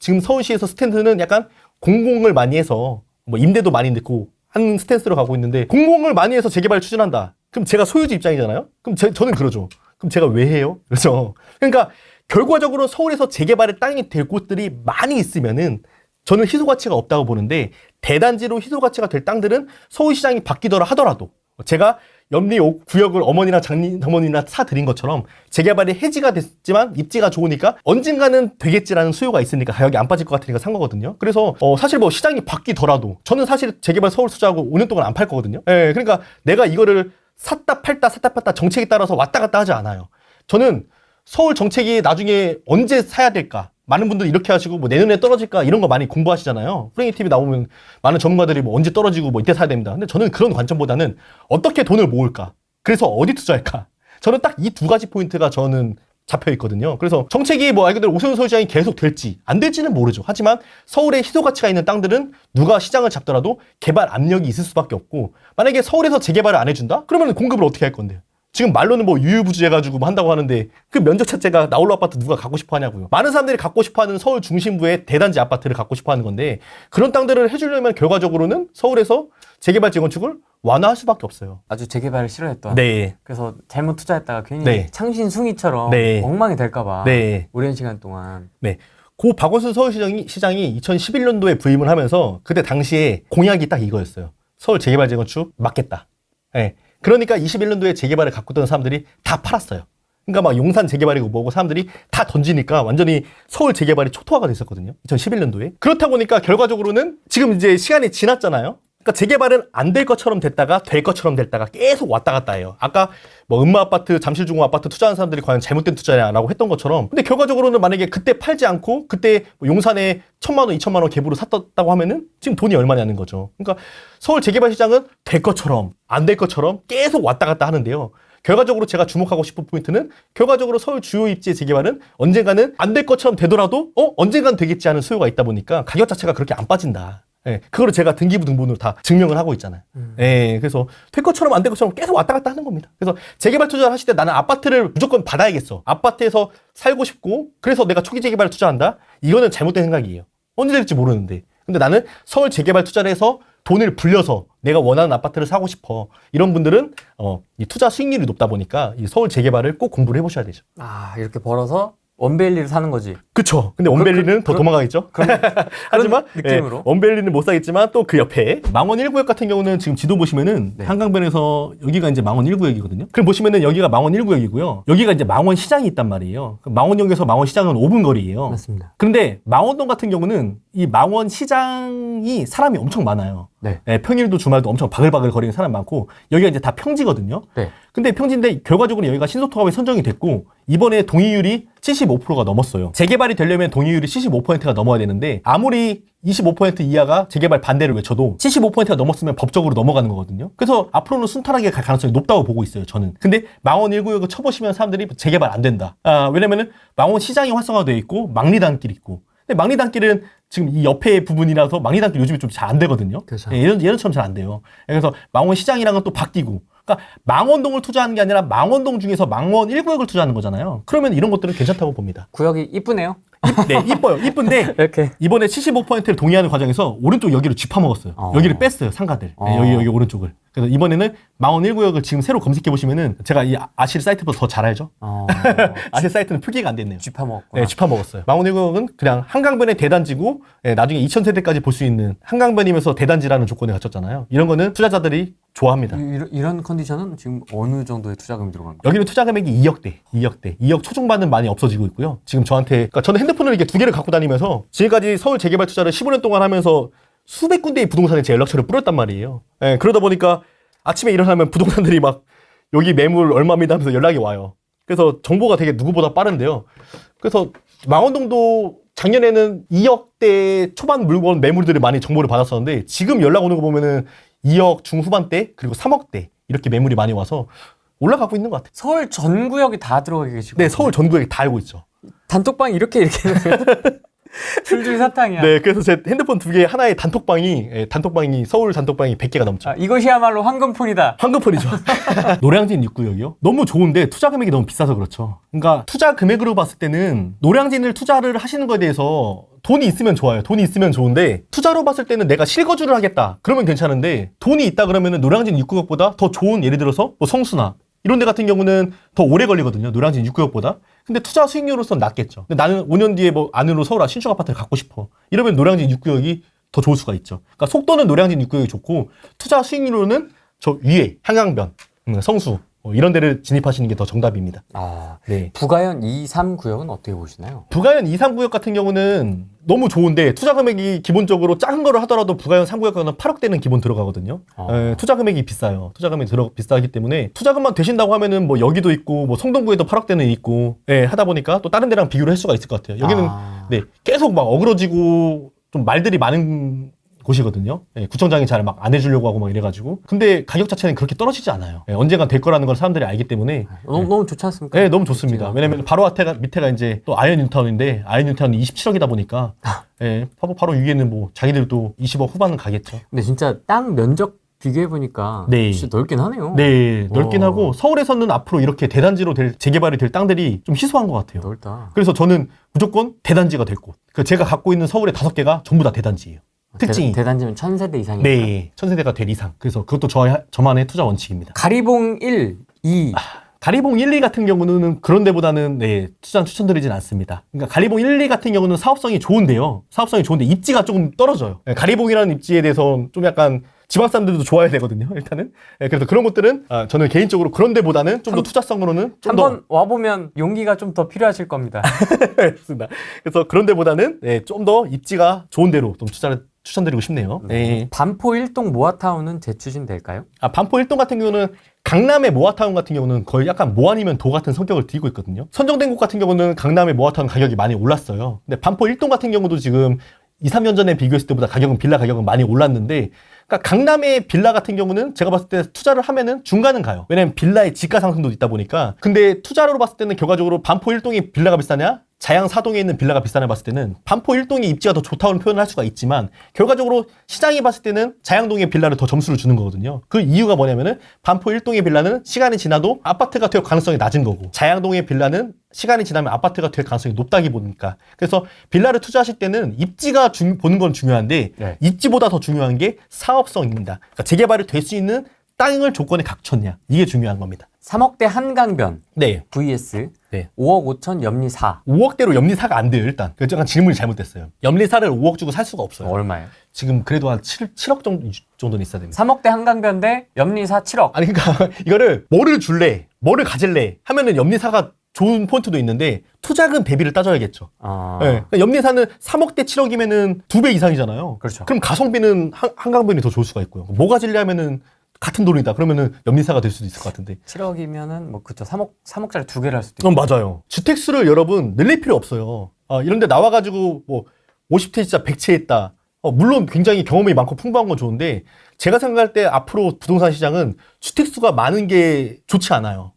지금 서울시에서 스탠드는 약간 공공을 많이 해서 뭐 임대도 많이 넣고 한 스탠스로 가고 있는데 공공을 많이 해서 재개발 추진한다. 그럼 제가 소유주 입장이잖아요? 그럼 저는 그러죠. 그럼 제가 왜 해요? 그렇죠. 그러니까 결과적으로 서울에서 재개발의 땅이 될 곳들이 많이 있으면은 저는 희소 가치가 없다고 보는데 대단지로 희소 가치가 될 땅들은 서울시장이 바뀌더라 하더라도 제가 옆리 구역을 어머니나 장모님이나 사드린 것처럼 재개발이 해지가 됐지만 입지가 좋으니까 언젠가는 되겠지라는 수요가 있으니까 가격이 안 빠질 것 같으니까 산 거거든요. 그래서 사실 뭐 시장이 바뀌더라도 저는 사실 재개발 서울 투자하고 5년 동안 안 팔 거거든요. 예, 그러니까 내가 이거를 샀다 팔다 정책에 따라서 왔다 갔다 하지 않아요. 저는 서울 정책이 나중에 언제 사야 될까? 많은 분들이 이렇게 하시고 뭐 내년에 떨어질까 이런 거 많이 공부하시잖아요. 프레이 TV 나오면 많은 전문가들이 뭐 언제 떨어지고 뭐 이때 사야 됩니다. 근데 저는 그런 관점보다는 어떻게 돈을 모을까? 그래서 어디 투자할까? 저는 딱 이 두 가지 포인트가 저는 잡혀 있거든요. 그래서 정책이 뭐 말 그대로 오세훈 서울시장이 계속 될지 안 될지는 모르죠. 하지만 서울에 희소 가치가 있는 땅들은 누가 시장을 잡더라도 개발 압력이 있을 수밖에 없고 만약에 서울에서 재개발을 안 해준다? 그러면 공급을 어떻게 할 건데요? 지금 말로는 뭐 유유부주해가지고 뭐 한다고 하는데 그 면적 자체가 나홀로 아파트 누가 갖고 싶어 하냐고요. 많은 사람들이 갖고 싶어 하는 서울 중심부의 대단지 아파트를 갖고 싶어 하는 건데 그런 땅들을 해주려면 결과적으로는 서울에서 재개발 재건축을 완화할 수밖에 없어요. 아주 재개발을 싫어했던. 네. 그래서 잘못 투자했다가 괜히 네. 창신숭이처럼 네. 엉망이 될까봐 네. 오랜 시간 동안. 네. 고 박원순 서울시장이 2011년도에 부임을 하면서 그때 당시에 공약이 딱 이거였어요. 서울 재개발 재건축 막겠다. 네. 그러니까 21년도에 재개발을 갖고 있던 사람들이 다 팔았어요. 그러니까 막 용산 재개발이고 뭐고 사람들이 다 던지니까 완전히 서울 재개발이 초토화가 됐었거든요. 2011년도에. 그렇다 보니까 결과적으로는 지금 이제 시간이 지났잖아요. 그러니까 재개발은 안 될 것처럼 됐다가 될 것처럼 됐다가 계속 왔다 갔다 해요. 아까 뭐 음마아파트, 잠실중앙 아파트 투자한 사람들이 과연 잘못된 투자냐라고 했던 것처럼 근데 결과적으로는 만약에 그때 팔지 않고 그때 뭐 용산에 1,000만 원, 2,000만 원 갭으로 샀다고 하면은 지금 돈이 얼마냐는 거죠. 그러니까 서울 재개발 시장은 될 것처럼 안 될 것처럼 계속 왔다 갔다 하는데요. 결과적으로 제가 주목하고 싶은 포인트는 결과적으로 서울 주요 입지의 재개발은 언젠가는 안 될 것처럼 되더라도 언젠간 되겠지 하는 수요가 있다 보니까 가격 자체가 그렇게 안 빠진다. 예, 그거를 제가 등기부 등본으로 다 증명을 하고 있잖아요. 예, 그래서 될 것처럼 안 될 것처럼 계속 왔다 갔다 하는 겁니다. 그래서 재개발 투자를 하실 때 나는 아파트를 무조건 받아야겠어. 아파트에서 살고 싶고 그래서 내가 초기 재개발을 투자한다? 이거는 잘못된 생각이에요. 언제 될지 모르는데. 근데 나는 서울 재개발 투자를 해서 돈을 불려서 내가 원하는 아파트를 사고 싶어. 이런 분들은 이 투자 수익률이 높다 보니까 이 서울 재개발을 꼭 공부를 해보셔야 되죠. 아, 이렇게 벌어서 원베일리를 사는 거지. 그쵸. 근데 원벨리는 더 도망가겠죠. 하지만 느낌으로. 원벨리는 못 사겠지만 또 그 옆에 망원 1구역 같은 경우는 지금 지도 보시면은 네. 한강변에서 여기가 이제 망원 1구역이거든요. 그럼 보시면은 여기가 망원 1구역이고요. 여기가 이제 망원 시장이 있단 말이에요. 망원역에서 망원 시장은 5분 거리예요. 맞습니다. 그런데 망원동 같은 경우는 이 망원 시장이 사람이 엄청 많아요. 네. 평일도 주말도 엄청 바글바글 거리는 사람 많고 여기가 이제 다 평지거든요. 네. 근데 평지인데 결과적으로 여기가 신속통합에 선정이 됐고 이번에 동의율이 75%가 넘었어요. 재개발이 되려면 동의율이 75%가 넘어야 되는데 아무리 25% 이하가 재개발 반대를 외쳐도 75%가 넘었으면 법적으로 넘어가는 거거든요. 그래서 앞으로는 순탄하게 갈 가능성이 높다고 보고 있어요, 저는. 근데 망원 1구역을 쳐보시면 사람들이 재개발 안 된다. 왜냐면은 망원 시장이 활성화되어 있고 망리단길이 있고 근데 망리단길은 지금 이 옆에 부분이라서 망리단길 요즘에 좀 잘 안 되거든요. 그렇죠. 예전처럼 잘 안 돼요. 그래서 망원 시장이랑은 또 바뀌고 그러니까 망원동을 투자하는 게 아니라 망원동 중에서 망원 1구역을 투자하는 거잖아요. 그러면 이런 것들은 괜찮다고 봅니다. 구역이 이쁘네요. 네, 이뻐요. 이쁜데 이렇게. 이번에 75%를 동의하는 과정에서 오른쪽 여기를 쥐파먹었어요. 여기를 뺐어요, 상가들. 네, 여기 오른쪽을. 그래서 이번에는 망원 1구역을 지금 새로 검색해 보시면은 제가 이 아실 사이트보다 더 잘 알죠? 아실 사이트는 표기가 안 됐네요. 쥐파먹었구나. 네, 쥐파먹었어요. 망원 1구역은 그냥 한강변의 대단지고 나중에 2000세대까지 볼 수 있는 한강변이면서 대단지라는 조건에 갖췄잖아요. 이런 거는 투자자들이 좋아합니다. 이런 컨디션은 지금 어느 정도의 투자금이 들어갑니까? 여기는 투자 금액이 2억 초중반은 많이 없어지고 있고요. 지금 저한테, 그러니까 저는 핸드폰을 이렇게 2개를 갖고 다니면서 지금까지 서울 재개발 투자를 15년 동안 하면서 수백 군데의 부동산에 제 연락처를 뿌렸단 말이에요. 그러다 보니까 아침에 일어나면 부동산들이 막 여기 매물 얼마입니다 하면서 연락이 와요. 그래서 정보가 되게 누구보다 빠른데요. 그래서 망원동도 작년에는 2억대 초반 물건 매물들이 많이 정보를 받았었는데 지금 연락 오는 거 보면은 2억 중후반대 그리고 3억대 이렇게 매물이 많이 와서 올라가고 있는 것 같아요. 서울 전 구역이 다 들어가 계시고. 네, 서울 전구역이 다 알고 있죠. 단톡방 이렇게 줄줄 사탕이야. 네, 그래서 제 핸드폰 2개 하나에 단톡방이 서울 단톡방이 100개가 넘죠. 이것이야말로 황금폰이다. 황금폰이죠. 노량진 입구역이요? 너무 좋은데 투자 금액이 너무 비싸서 그렇죠. 그러니까 투자 금액으로 봤을 때는 노량진을 투자를 하시는 거에 대해서 돈이 있으면 좋아요. 돈이 있으면 좋은데 투자로 봤을 때는 내가 실거주를 하겠다. 그러면 괜찮은데 돈이 있다 그러면은 노량진 입구역보다 더 좋은 예를 들어서 뭐 성수나 이런 데 같은 경우는 더 오래 걸리거든요. 노량진 입구역보다. 근데 투자 수익률로서는 낮겠죠. 근데 나는 5년 뒤에 뭐 안으로 서울 신축 아파트를 갖고 싶어. 이러면 노량진 입구역이 더 좋을 수가 있죠. 그러니까 속도는 노량진 입구역이 좋고 투자 수익률로는 저 위에 한강변, 성수 이런 데를 진입하시는 게 더 정답입니다. 네. 부가현 2, 3 구역은 어떻게 보시나요? 부가현 2, 3구역 같은 경우는 너무 좋은데 투자 금액이 기본적으로 작은 거를 하더라도 부가현 3구역은 8억대는 기본 들어가거든요. 투자 금액이 비싸요. 투자 금액이 비싸기 때문에 투자금만 되신다고 하면은 뭐 여기도 있고 뭐 성동구에도 8억대는 있고 하다 보니까 또 다른 데랑 비교를 할 수가 있을 것 같아요. 여기는 네, 계속 막 어그러지고 좀 말들이 많은 곳이거든요. 구청장이 잘 막 안 해주려고 하고 막 이래가지고. 근데 가격 자체는 그렇게 떨어지지 않아요. 언젠간 될 거라는 걸 사람들이 알기 때문에. 너무 좋지 않습니까? 네, 너무 좋습니다. 왜냐면 바로 밑에가 이제 또 아이언 뉴타운인데 아이언 뉴타운이 27억이다 보니까 바로 위에는 뭐 자기들도 20억 후반은 가겠죠. 근데 진짜 땅 면적 비교해보니까 네. 진짜 넓긴 하네요. 네, 넓긴 와. 하고 서울에서는 앞으로 이렇게 대단지로 재개발이 될 땅들이 좀 희소한 것 같아요. 넓다. 그래서 저는 무조건 대단지가 될 곳. 제가 갖고 있는 서울의 5개가 전부 다 대단지예요. 특징이. 대단지면 1000세대 이상이니까. 네, 1000세대가 될 이상. 그래서 그것도 저만의 투자 원칙입니다. 가리봉 1, 2. 가리봉 1, 2 같은 경우는 그런 데보다는 네, 투자 추천드리진 않습니다. 그러니까 가리봉 1, 2 같은 경우는 사업성이 좋은데요. 사업성이 좋은데 입지가 조금 떨어져요. 네, 가리봉이라는 입지에 대해서 좀 약간 지방 사람들도 좋아야 되거든요. 일단은. 네, 그래서 그런 것들은 저는 개인적으로 그런 데보다는 좀 더 투자성으로는 좀 더 한번 와보면 용기가 좀 더 필요하실 겁니다. 했습니다. 그래서 그런 데보다는 네, 좀 더 입지가 좋은 데로 좀 투자를 추천드리고 싶네요. 네. 반포 1동 모아타운은 재추진될까요? 반포 1동 같은 경우는 강남의 모아타운 같은 경우는 거의 약간 모 아니면 도 같은 성격을 띠고 있거든요. 선정된 곳 같은 경우는 강남의 모아타운 가격이 많이 올랐어요. 근데 반포 1동 같은 경우도 지금 2, 3년 전에 비교했을 때보다 빌라 가격은 많이 올랐는데, 그러니까 강남의 빌라 같은 경우는 제가 봤을 때 투자를 하면은 중간은 가요. 왜냐면 빌라의 지가 상승도 있다 보니까. 근데 투자로 봤을 때는 결과적으로 반포 1동이 빌라가 비싸냐? 자양 4동에 있는 빌라가 비싸냐 봤을 때는 반포 1동의 입지가 더 좋다고 표현을 할 수가 있지만, 결과적으로 시장이 봤을 때는 자양동의 빌라를 더 점수를 주는 거거든요. 그 이유가 뭐냐면은 반포 1동의 빌라는 시간이 지나도 아파트가 될 가능성이 낮은 거고, 자양동의 빌라는 시간이 지나면 아파트가 될 가능성이 높다기 보니까. 그래서 빌라를 투자하실 때는 입지가 보는 건 중요한데, 네. 입지보다 더 중요한 게 사업성입니다. 그러니까 재개발이 될 수 있는 땅을 조건에 갖췄냐, 이게 중요한 겁니다. 3억대 한강변 네. vs 네. 5억 5천 염리 4. 5억대로 염리사가 안 돼요, 일단. 그래서 약간 질문이 잘못됐어요. 염리사를 5억 주고 살 수가 없어요. 얼마예요? 지금 그래도 한 7억 정도는 있어야 됩니다. 3억대 한강변 대 염리 4 7억. 아니, 그러니까 이거를 뭐를 줄래, 뭐를 가질래 하면은 염리사가 좋은 포인트도 있는데 투자금 대비를 따져야겠죠. 아, 네. 그러니까 염리사는 3억대 7억이면은 2배 이상이잖아요. 그렇죠. 그럼 가성비는 한강변이 더 좋을 수가 있고요. 뭐 가질래 하면은 같은 돈이다. 그러면은 염리사가 될 수도 있을 것 같은데. 7억이면은 뭐 그쵸. 3억짜리 2개를 할 수도 있고. 맞아요. 주택수를 여러분 늘릴 필요 없어요. 이런데 나와가지고 뭐 50채 있다, 100채 있다. 물론 굉장히 경험이 많고 풍부한 건 좋은데, 제가 생각할 때 앞으로 부동산 시장은 주택수가 많은 게 좋지 않아요.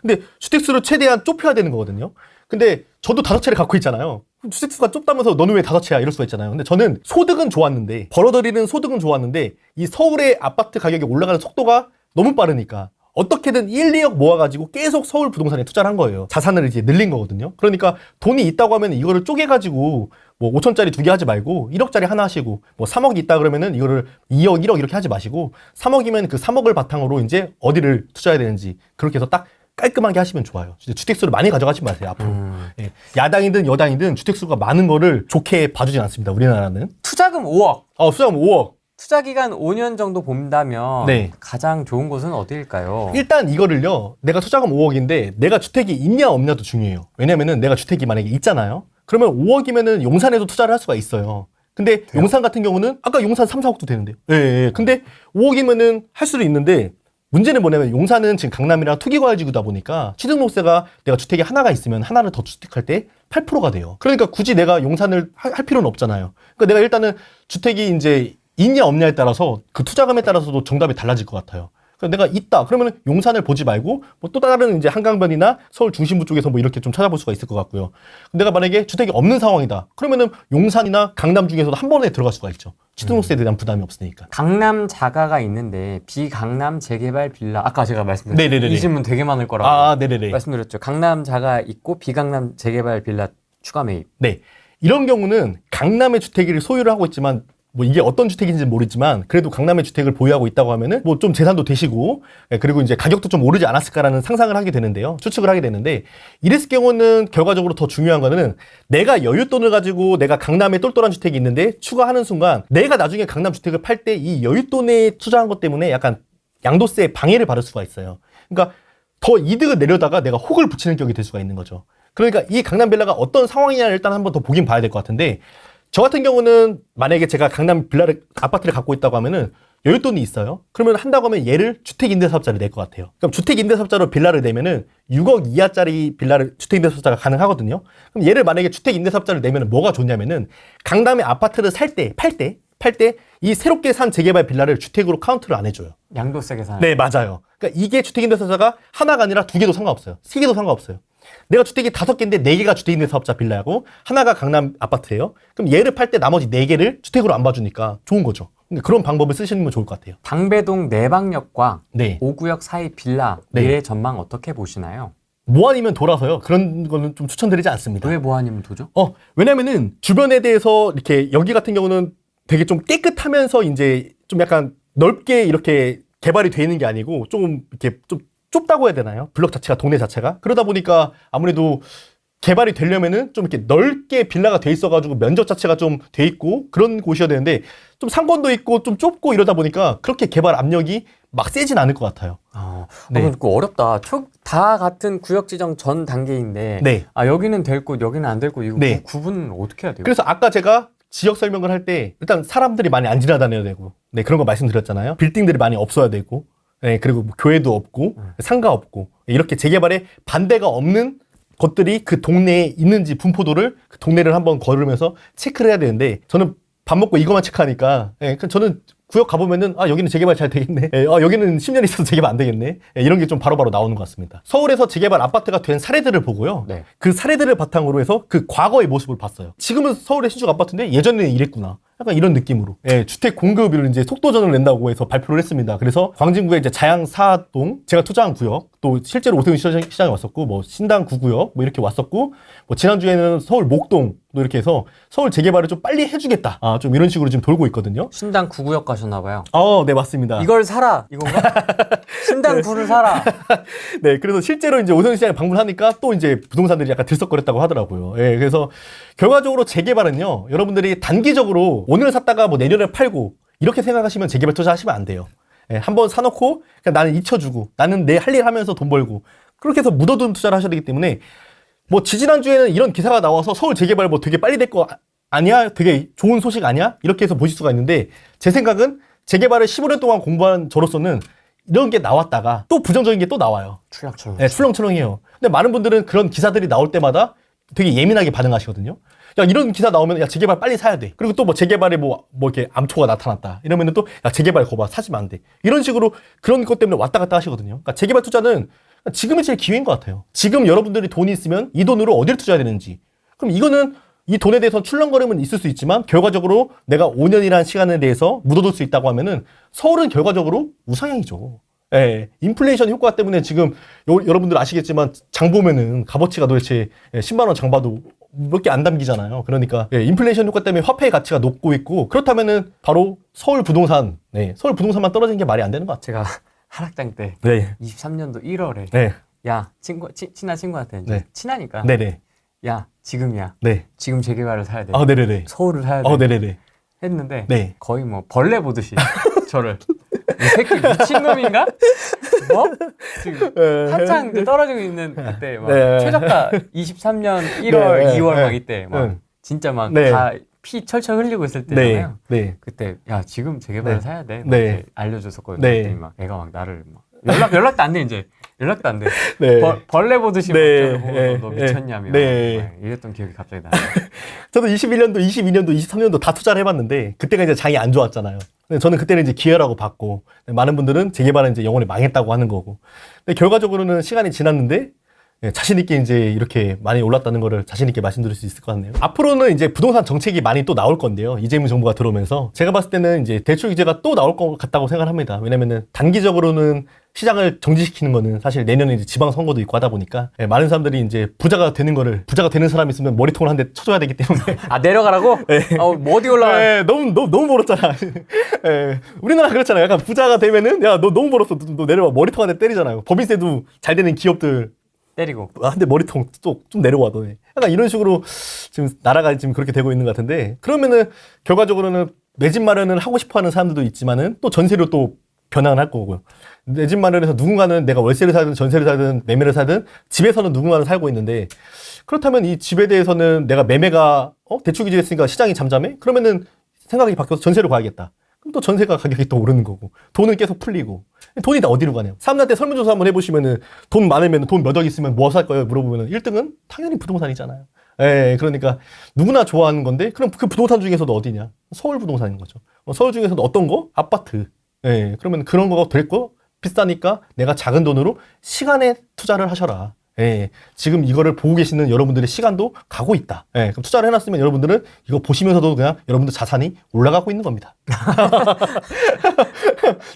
근데 주택수를 최대한 좁혀야 되는 거거든요. 근데 저도 5채를 갖고 있잖아요. 주택수가 좁다면서 너는 왜 5채야? 이럴 수가 있잖아요. 근데 저는 소득은 좋았는데, 벌어들이는 소득은 좋았는데, 이 서울의 아파트 가격이 올라가는 속도가 너무 빠르니까 어떻게든 1, 2억 모아가지고 계속 서울 부동산에 투자를 한 거예요. 자산을 이제 늘린 거거든요. 그러니까 돈이 있다고 하면 이거를 쪼개가지고 뭐 5천짜리 2개 하지 말고 1억짜리 하나 하시고, 뭐 3억이 있다 그러면은 이거를 2억, 1억 이렇게 하지 마시고, 3억이면 그 3억을 바탕으로 이제 어디를 투자해야 되는지 그렇게 해서 딱 깔끔하게 하시면 좋아요. 진짜 주택수를 많이 가져가지 마세요, 앞으로. 예. 야당이든 여당이든 주택수가 많은 거를 좋게 봐주진 않습니다, 우리나라는. 투자금 5억. 수자금 5억. 투자 기간 5년 정도 본다면 네. 가장 좋은 곳은 어디일까요? 일단 이거를요, 내가 투자금 5억인데 내가 주택이 있냐 없냐도 중요해요. 왜냐면은 내가 주택이 만약에 있잖아요. 그러면 5억이면은 용산에도 투자를 할 수가 있어요. 근데 돼요? 용산 같은 경우는 아까 용산 3, 4억도 되는데요. 예. 근데 5억이면은 할 수도 있는데, 문제는 뭐냐면 용산은 지금 강남이랑 투기과열지구다 보니까 취득록세가 내가 주택이 하나가 있으면 하나를 더 취득할 때 8%가 돼요. 그러니까 굳이 내가 용산을 할 필요는 없잖아요. 그러니까 내가 일단은 주택이 이제 있냐 없냐에 따라서 그 투자금에 따라서도 정답이 달라질 것 같아요. 그러니까 내가 있다 그러면 용산을 보지 말고 뭐 또 다른 이제 한강변이나 서울 중심부 쪽에서 뭐 이렇게 좀 찾아볼 수가 있을 것 같고요. 내가 만약에 주택이 없는 상황이다 그러면은 용산이나 강남 중에서도 한 번에 들어갈 수가 있죠. 취득록세에 대한 부담이 없으니까. 강남 자가가 있는데 비강남 재개발 빌라. 아까 제가 말씀드렸죠. 네네네네. 이 질문 되게 많을 거라고 네네네. 말씀드렸죠. 강남 자가 있고 비강남 재개발 빌라 추가 매입. 네. 이런 경우는 강남의 주택을 소유를 하고 있지만, 뭐 이게 어떤 주택인지는 모르지만 그래도 강남의 주택을 보유하고 있다고 하면은 뭐 좀 재산도 되시고, 그리고 이제 가격도 좀 오르지 않았을까라는 상상을 하게 되는데요. 추측을 하게 되는데, 이랬을 경우는 결과적으로 더 중요한 거는 내가 여윳돈을 가지고 내가 강남에 똘똘한 주택이 있는데 추가하는 순간 내가 나중에 강남 주택을 팔 때 이 여윳돈에 투자한 것 때문에 약간 양도세에 방해를 받을 수가 있어요. 그러니까 더 이득을 내려다가 내가 혹을 붙이는 격이 될 수가 있는 거죠. 그러니까 이 강남 빌라가 어떤 상황이냐를 일단 한번 더 보긴 봐야 될 것 같은데, 저 같은 경우는 만약에 제가 강남 아파트를 갖고 있다고 하면은 여윳돈이 있어요. 그러면 한다고 하면 얘를 주택임대사업자를 낼 것 같아요. 그럼 주택임대사업자로 빌라를 내면은 6억 이하짜리 빌라를 주택임대사업자가 가능하거든요. 그럼 얘를 만약에 주택임대사업자를 내면은 뭐가 좋냐면은 강남의 아파트를 팔 때 이 새롭게 산 재개발 빌라를 주택으로 카운트를 안 해줘요. 양도세 계산. 네, 맞아요. 그러니까 이게 주택임대사업자가 하나가 아니라 2개도 상관없어요. 3개도 상관없어요. 내가 주택이 5개인데 4개가 주택 있는 사업자 빌라고 하나가 강남 아파트예요. 그럼 얘를 팔 때 나머지 4개를 주택으로 안 봐주니까 좋은 거죠. 근데 그런 방법을 쓰시면 좋을 것 같아요. 방배동 내방역과 네. 5구역 사이 빌라 네. 미래 전망 어떻게 보시나요? 뭐 아니면 돌아서요. 그런 거는 좀 추천드리지 않습니다. 왜 뭐 아니면 도죠? 왜냐면은 주변에 대해서 이렇게 여기 같은 경우는 되게 좀 깨끗하면서 이제 좀 약간 넓게 이렇게 개발이 돼 있는 게 아니고 좀 이렇게 좀 좁다고 해야 되나요? 블록 자체가, 동네 자체가. 그러다 보니까 아무래도 개발이 되려면은 좀 이렇게 넓게 빌라가 돼 있어가지고 면적 자체가 좀 돼 있고 그런 곳이어야 되는데 좀 상권도 있고 좀 좁고 이러다 보니까 그렇게 개발 압력이 막 세진 않을 것 같아요. 네. 그거 어렵다. 다 같은 구역 지정 전 단계인데 네. 여기는 될 곳, 여기는 안 될 곳 이거 네. 구분은 어떻게 해야 돼요? 그래서 아까 제가 지역 설명을 할 때 일단 사람들이 많이 안 지나다녀야 되고 네, 그런 거 말씀드렸잖아요. 빌딩들이 많이 없어야 되고 네, 그리고 뭐 교회도 없고 상가 없고 이렇게 재개발에 반대가 없는 것들이 그 동네에 있는지 분포도를 그 동네를 한번 걸으면서 체크를 해야 되는데 저는 밥 먹고 이것만 체크하니까 저는 구역 가보면은 여기는 재개발 잘 되겠네. 여기는 10년 있어도 재개발 안 되겠네. 이런 게 좀 바로바로 나오는 것 같습니다. 서울에서 재개발 아파트가 된 사례들을 보고요. 네. 그 사례들을 바탕으로 해서 그 과거의 모습을 봤어요. 지금은 서울의 신축 아파트인데 예전에는 이랬구나. 약간 이런 느낌으로. 주택 공급을 이제 속도전을 낸다고 해서 발표를 했습니다. 그래서 광진구의 이제 자양 4동, 제가 투자한 구역, 또 실제로 오세훈 시장에 왔었고, 뭐 신당 9구역, 뭐 이렇게 왔었고, 뭐 지난주에는 서울 목동, 또 이렇게 해서 서울 재개발을 좀 빨리 해주겠다. 좀 이런 식으로 지금 돌고 있거든요. 신당 9구역 가셨나봐요. 네, 맞습니다. 이걸 사라! 이건가? 신당 9를 사라! 네, 그래서 실제로 이제 오세훈 시장에 방문하니까 또 이제 부동산들이 약간 들썩거렸다고 하더라고요. 그래서 결과적으로 재개발은요, 여러분들이 단기적으로 오늘 샀다가 뭐 내년에 팔고 이렇게 생각하시면 재개발 투자하시면 안 돼요. 한번 사놓고 그냥 나는 잊혀주고 나는 내 할 일 하면서 돈 벌고 그렇게 해서 묻어둔 투자를 하셔야 되기 때문에 뭐 지지난주에는 이런 기사가 나와서 서울 재개발 뭐 되게 빨리 될 거 아니야? 되게 좋은 소식 아니야? 이렇게 해서 보실 수가 있는데 제 생각은 재개발을 15년 동안 공부한 저로서는 이런 게 나왔다가 또 부정적인 게 또 나와요. 출렁출렁. 네, 출렁출렁해요. 근데 많은 분들은 그런 기사들이 나올 때마다 되게 예민하게 반응하시거든요. 야, 이런 기사 나오면, 야, 재개발 빨리 사야 돼. 그리고 또 뭐 재개발에 뭐 이렇게 암초가 나타났다. 이러면은 또, 야, 재개발 거봐. 사지면 안 돼. 이런 식으로 그런 것 때문에 왔다 갔다 하시거든요. 그러니까 재개발 투자는 지금이 제일 기회인 것 같아요. 지금 여러분들이 돈이 있으면 이 돈으로 어디를 투자해야 되는지. 그럼 이거는 이 돈에 대해서 출렁거림은 있을 수 있지만 결과적으로 내가 5년이라는 시간에 대해서 묻어둘 수 있다고 하면은 서울은 결과적으로 우상향이죠. 인플레이션 효과 때문에 지금 여러분들 아시겠지만 장 보면은 값어치가 도대체 10만 원 장 봐도 몇 개 안 담기잖아요. 그러니까 인플레이션 효과 때문에 화폐의 가치가 높고 있고 그렇다면은 바로 서울 부동산, 서울 부동산만 떨어지는 게 말이 안 되는 것 같아요. 제가 하락장 때 네. 23년도 1월에 네. 야, 친한 친구한테 이제 네. 친하니까 네네. 야, 지금이야. 네. 지금 재개발을 사야 돼. 네네네. 서울을 사야 돼. 네네네. 했는데 네. 거의 뭐 벌레 보듯이 저를 이 새끼 미친놈인가? 뭐? 지금 한창 떨어지고 있는 그때 막 네. 최저가 23년 1월, 네. 2월 막 네. 이때 막 진짜 막 네. 다 피 철철 흘리고 있을 네. 때잖아요. 네. 그때 야 지금 재개발을 네. 사야 돼. 막 네. 이렇게 알려줬었거든요. 네. 그랬더니 막 애가 막 나를 막 연락도 안 돼 이제 연락도 안 돼. 네. 벌레 보듯이 네. 막 저를 보고 네. 너 미쳤냐며 네. 막 이랬던 기억이 갑자기 나요. 저도 21년도, 22년도, 23년도 다 투자를 해봤는데 그때가 이제 장이 안 좋았잖아요. 근데 저는 그때는 이제 기회라고 봤고 많은 분들은 재개발은 이제 영원히 망했다고 하는 거고. 근데 결과적으로는 시간이 지났는데 자신 있게 이제 이렇게 많이 올랐다는 거를 자신 있게 말씀드릴 수 있을 것 같네요. 앞으로는 이제 부동산 정책이 많이 또 나올 건데요. 이재명 정부가 들어오면서 제가 봤을 때는 이제 대출 규제가 또 나올 것 같다고 생각합니다. 왜냐면은 단기적으로는 시장을 정지시키는 거는 사실 내년에 이제 지방선거도 있고 하다 보니까 많은 사람들이 이제 부자가 되는 사람이 있으면 머리통을 한 대 쳐줘야 되기 때문에 아 내려가라고? 뭐 어디 올라가? 너무 벌었잖아. 우리나라 그렇잖아요. 약간 부자가 되면은 야 너 너무 벌었어. 너 내려와 머리통 한 대 때리잖아요. 법인세도 잘 되는 기업들 때리고. 근데 머리통 좀 내려와 너네. 약간 이런 식으로 지금 나라가 지금 그렇게 되고 있는 것 같은데 그러면은 결과적으로는 내 집 마련을 하고 싶어하는 사람들도 있지만은 또 전세로 또 변환을 할 거고요. 내 집 마련해서 누군가는 내가 월세를 사든 전세를 사든 매매를 사든 집에서는 누군가는 살고 있는데 그렇다면 이 집에 대해서는 내가 매매가 대출 규제했으니까 시장이 잠잠해? 그러면은 생각이 바뀌어서 전세로 가야겠다. 그럼 또 전세가 가격이 또 오르는 거고 돈은 계속 풀리고 돈이 다 어디로 가네요. 사람들한테 설문조사 한번 해보시면은 돈 많으면 돈 몇 억 있으면 뭐 살 거예요? 물어보면은 1등은 당연히 부동산이잖아요. 그러니까 누구나 좋아하는 건데 그럼 그 부동산 중에서도 어디냐? 서울 부동산인 거죠. 서울 중에서도 어떤 거? 아파트. 그러면 그런 거가 될 거 비싸니까 내가 작은 돈으로 시간에 투자를 하셔라. 예, 지금 이거를 보고 계시는 여러분들의 시간도 가고 있다. 예, 그럼 투자를 해놨으면 여러분들은 이거 보시면서도 그냥 여러분들 자산이 올라가고 있는 겁니다.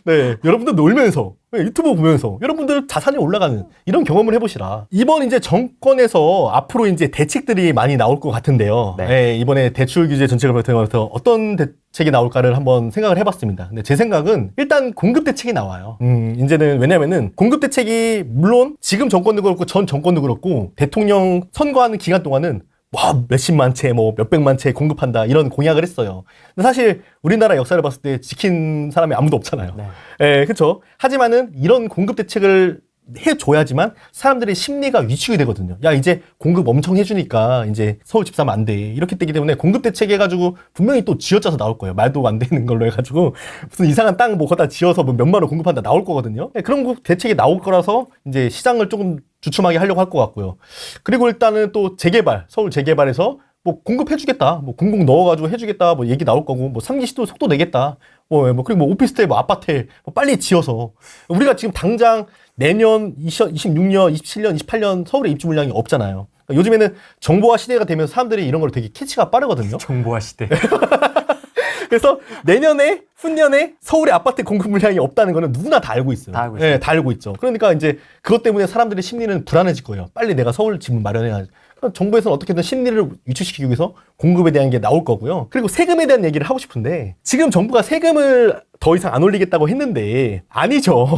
네, 여러분들 놀면서 유튜브 보면서 여러분들 자산이 올라가는 이런 경험을 해보시라. 이번 이제 정권에서 앞으로 이제 대책들이 많이 나올 것 같은데요. 네. 네, 이번에 대출 규제 정책을 통해서 어떤 대책이 나올까를 한번 생각을 해봤습니다. 근데 제 생각은 일단 공급 대책이 나와요. 이제는 왜냐면은 공급 대책이 물론 지금 정권도 그렇고 전 정권도 그렇고 대통령 선거하는 기간 동안은 뭐 몇십만 채, 뭐 몇백만 채 공급한다 이런 공약을 했어요. 근데 사실 우리나라 역사를 봤을 때 지킨 사람이 아무도 없잖아요. 네. 예, 그렇죠. 하지만은 이런 공급 대책을 해줘야지만 사람들의 심리가 위축이 되거든요. 야, 이제 공급 엄청 해주니까 이제 서울 집 사면 안 돼. 이렇게 되기 때문에 공급 대책 해가지고 분명히 또 쥐어짜서 나올 거예요. 말도 안 되는 걸로 해가지고 무슨 이상한 땅 뭐 거다 지어서 뭐 몇만 원 공급한다 나올 거거든요. 예, 그런 대책이 나올 거라서 이제 시장을 조금 주춤하게 하려고 할 것 같고요. 그리고 일단은 또 재개발, 서울 재개발에서 뭐 공급해주겠다, 뭐 공공 넣어가지고 해주겠다, 뭐 얘기 나올 거고, 뭐 상기시도 속도 내겠다, 뭐 그리고 뭐 오피스텔, 뭐 아파트 뭐 빨리 지어서 우리가 지금 당장 내년 2026년, 27년, 28년 서울의 입주 물량이 없잖아요. 그러니까 요즘에는 정보화 시대가 되면서 사람들이 이런 걸 되게 캐치가 빠르거든요. 정보화 시대. 그래서 내년에 후년에 서울의 아파트 공급 물량이 없다는 거는 누구나 다 알고 있어요. 다 알고 있어요. 네, 다 알고 있죠. 그러니까 이제 그것 때문에 사람들의 심리는 불안해질 거예요. 빨리 내가 서울 집을 마련해야지. 그러니까 정부에서는 어떻게든 심리를 위축시키기 위해서 공급에 대한 게 나올 거고요. 그리고 세금에 대한 얘기를 하고 싶은데 지금 정부가 세금을 더 이상 안 올리겠다고 했는데 아니죠.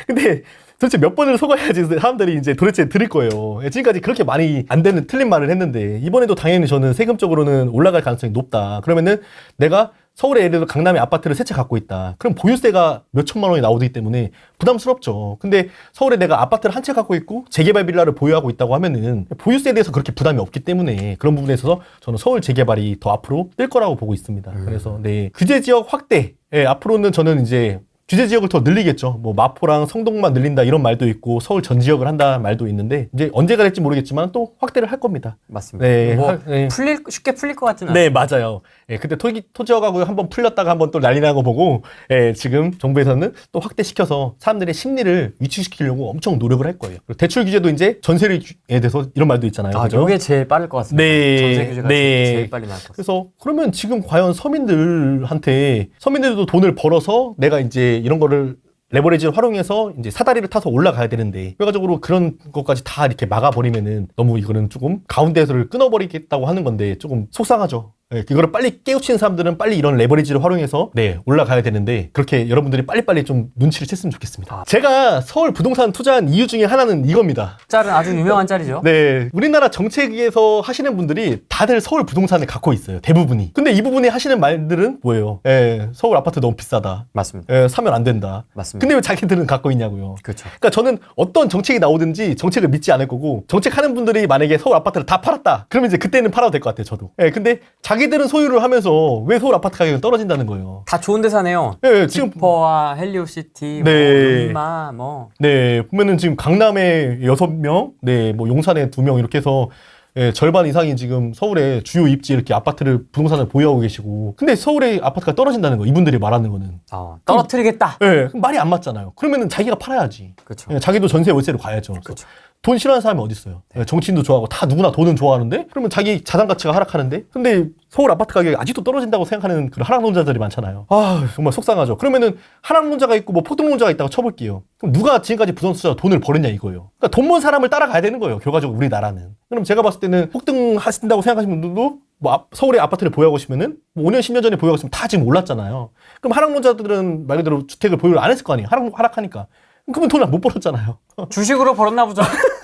근데 도대체 몇 번을 속아야지 사람들이 이제 도대체 들을 거예요. 지금까지 그렇게 많이 안 되는 틀린 말을 했는데 이번에도 당연히 저는 세금적으로는 올라갈 가능성이 높다. 그러면은 내가 서울에 예를 들어 강남에 아파트를 세 채 갖고 있다. 그럼 보유세가 몇 천만 원이 나오기 때문에 부담스럽죠. 근데 서울에 내가 아파트를 한 채 갖고 있고 재개발 빌라를 보유하고 있다고 하면은 보유세에 대해서 그렇게 부담이 없기 때문에 그런 부분에 있어서 저는 서울 재개발이 더 앞으로 뜰 거라고 보고 있습니다. 그래서 네, 규제 지역 확대. 예, 앞으로는 저는 이제 규제 지역을 더 늘리겠죠. 뭐 마포랑 성동만 늘린다 이런 말도 있고 서울 전 지역을 한다 말도 있는데 이제 언제가 될지 모르겠지만 또 확대를 할 겁니다. 맞습니다. 네, 뭐 네. 쉽게 풀릴 것 같지는 네, 맞아요. 예, 그때 토지역하고 한번 풀렸다가 한번 또 난리 나고 보고, 예, 지금 정부에서는 또 확대시켜서 사람들의 심리를 위축시키려고 엄청 노력을 할 거예요. 그리고 대출 규제도 이제 전세에 대해서 이런 말도 있잖아요. 아, 그죠? 이게 제일 빠를 것 같습니다. 네, 전세 규제가 네. 제일 빨리 나올 것 같습니다. 그래서 그러면 지금 과연 서민들도 돈을 벌어서 내가 이제 이런 거를 레버리지를 활용해서 이제 사다리를 타서 올라가야 되는데 결과적으로 그런 것까지 다 이렇게 막아버리면은 너무 이거는 조금 가운데서를 끊어버리겠다고 하는 건데 조금 속상하죠. 네, 이거를 빨리 깨우치는 사람들은 빨리 이런 레버리지를 활용해서 네, 올라가야 되는데 그렇게 여러분들이 빨리빨리 좀 눈치를 챘으면 좋겠습니다. 제가 서울 부동산 투자한 이유 중에 하나는 이겁니다. 짤은 아주 유명한 짤이죠. 네, 우리나라 정책에서 하시는 분들이 다들 서울 부동산을 갖고 있어요. 대부분이. 근데 이 부분에 하시는 말들은 뭐예요? 예, 서울 아파트 너무 비싸다. 맞습니다. 예, 사면 안 된다. 맞습니다. 근데 왜 자기들은 갖고 있냐고요. 그렇죠. 그러니까 저는 어떤 정책이 나오든지 정책을 믿지 않을 거고 정책하는 분들이 만약에 서울 아파트를 다 팔았다. 그러면 이제 그때는 팔아도 될 것 같아요. 저도. 예, 근데 자기들은 소유를 하면서 왜 서울 아파트 가격이 떨어진다는 거예요. 다 좋은 데 사네요. 예, 지금 지퍼와 헬리오시티, 네. 룸마, 뭐 네, 보면은 지금 강남에 6명, 네, 뭐 용산에 2명 이렇게 해서 예, 절반 이상이 지금 서울에 주요 입지 이렇게 아파트를 부동산을 보유하고 계시고 근데 서울의 아파트가 떨어진다는 거 이분들이 말하는 거는 떨어뜨리겠다. 예, 그럼 말이 안 맞잖아요. 그러면은 자기가 팔아야지. 그렇죠. 예, 자기도 전세 월세로 가야죠. 그렇죠. 돈 싫어하는 사람이 어디 있어요? 예, 정치인도 좋아하고 다 누구나 돈은 좋아하는데 그러면 자기 자산 가치가 하락하는데 근데 서울 아파트 가격이 아직도 떨어진다고 생각하는 그런 하락론자들이 많잖아요. 아 정말 속상하죠. 그러면은 하락론자가 있고 뭐 폭등론자가 있다고 쳐볼게요. 그럼 누가 지금까지 부동산 투자 돈을 벌었냐 이거예요. 그러니까 돈 번 사람을 따라가야 되는 거예요. 결과적으로 우리나라는. 그럼 제가 봤을 때는 폭등하신다고 생각하시는 분들도 뭐 서울의 아파트를 보유하고 계시면은 뭐 5년 10년 전에 보유하고 있으면 다 지금 올랐잖아요. 그럼 하락론자들은 말 그대로 주택을 보유를 안 했을 거 아니에요. 하락하니까. 그러면 돈을 못 벌었잖아요. 주식으로 벌었나 보죠.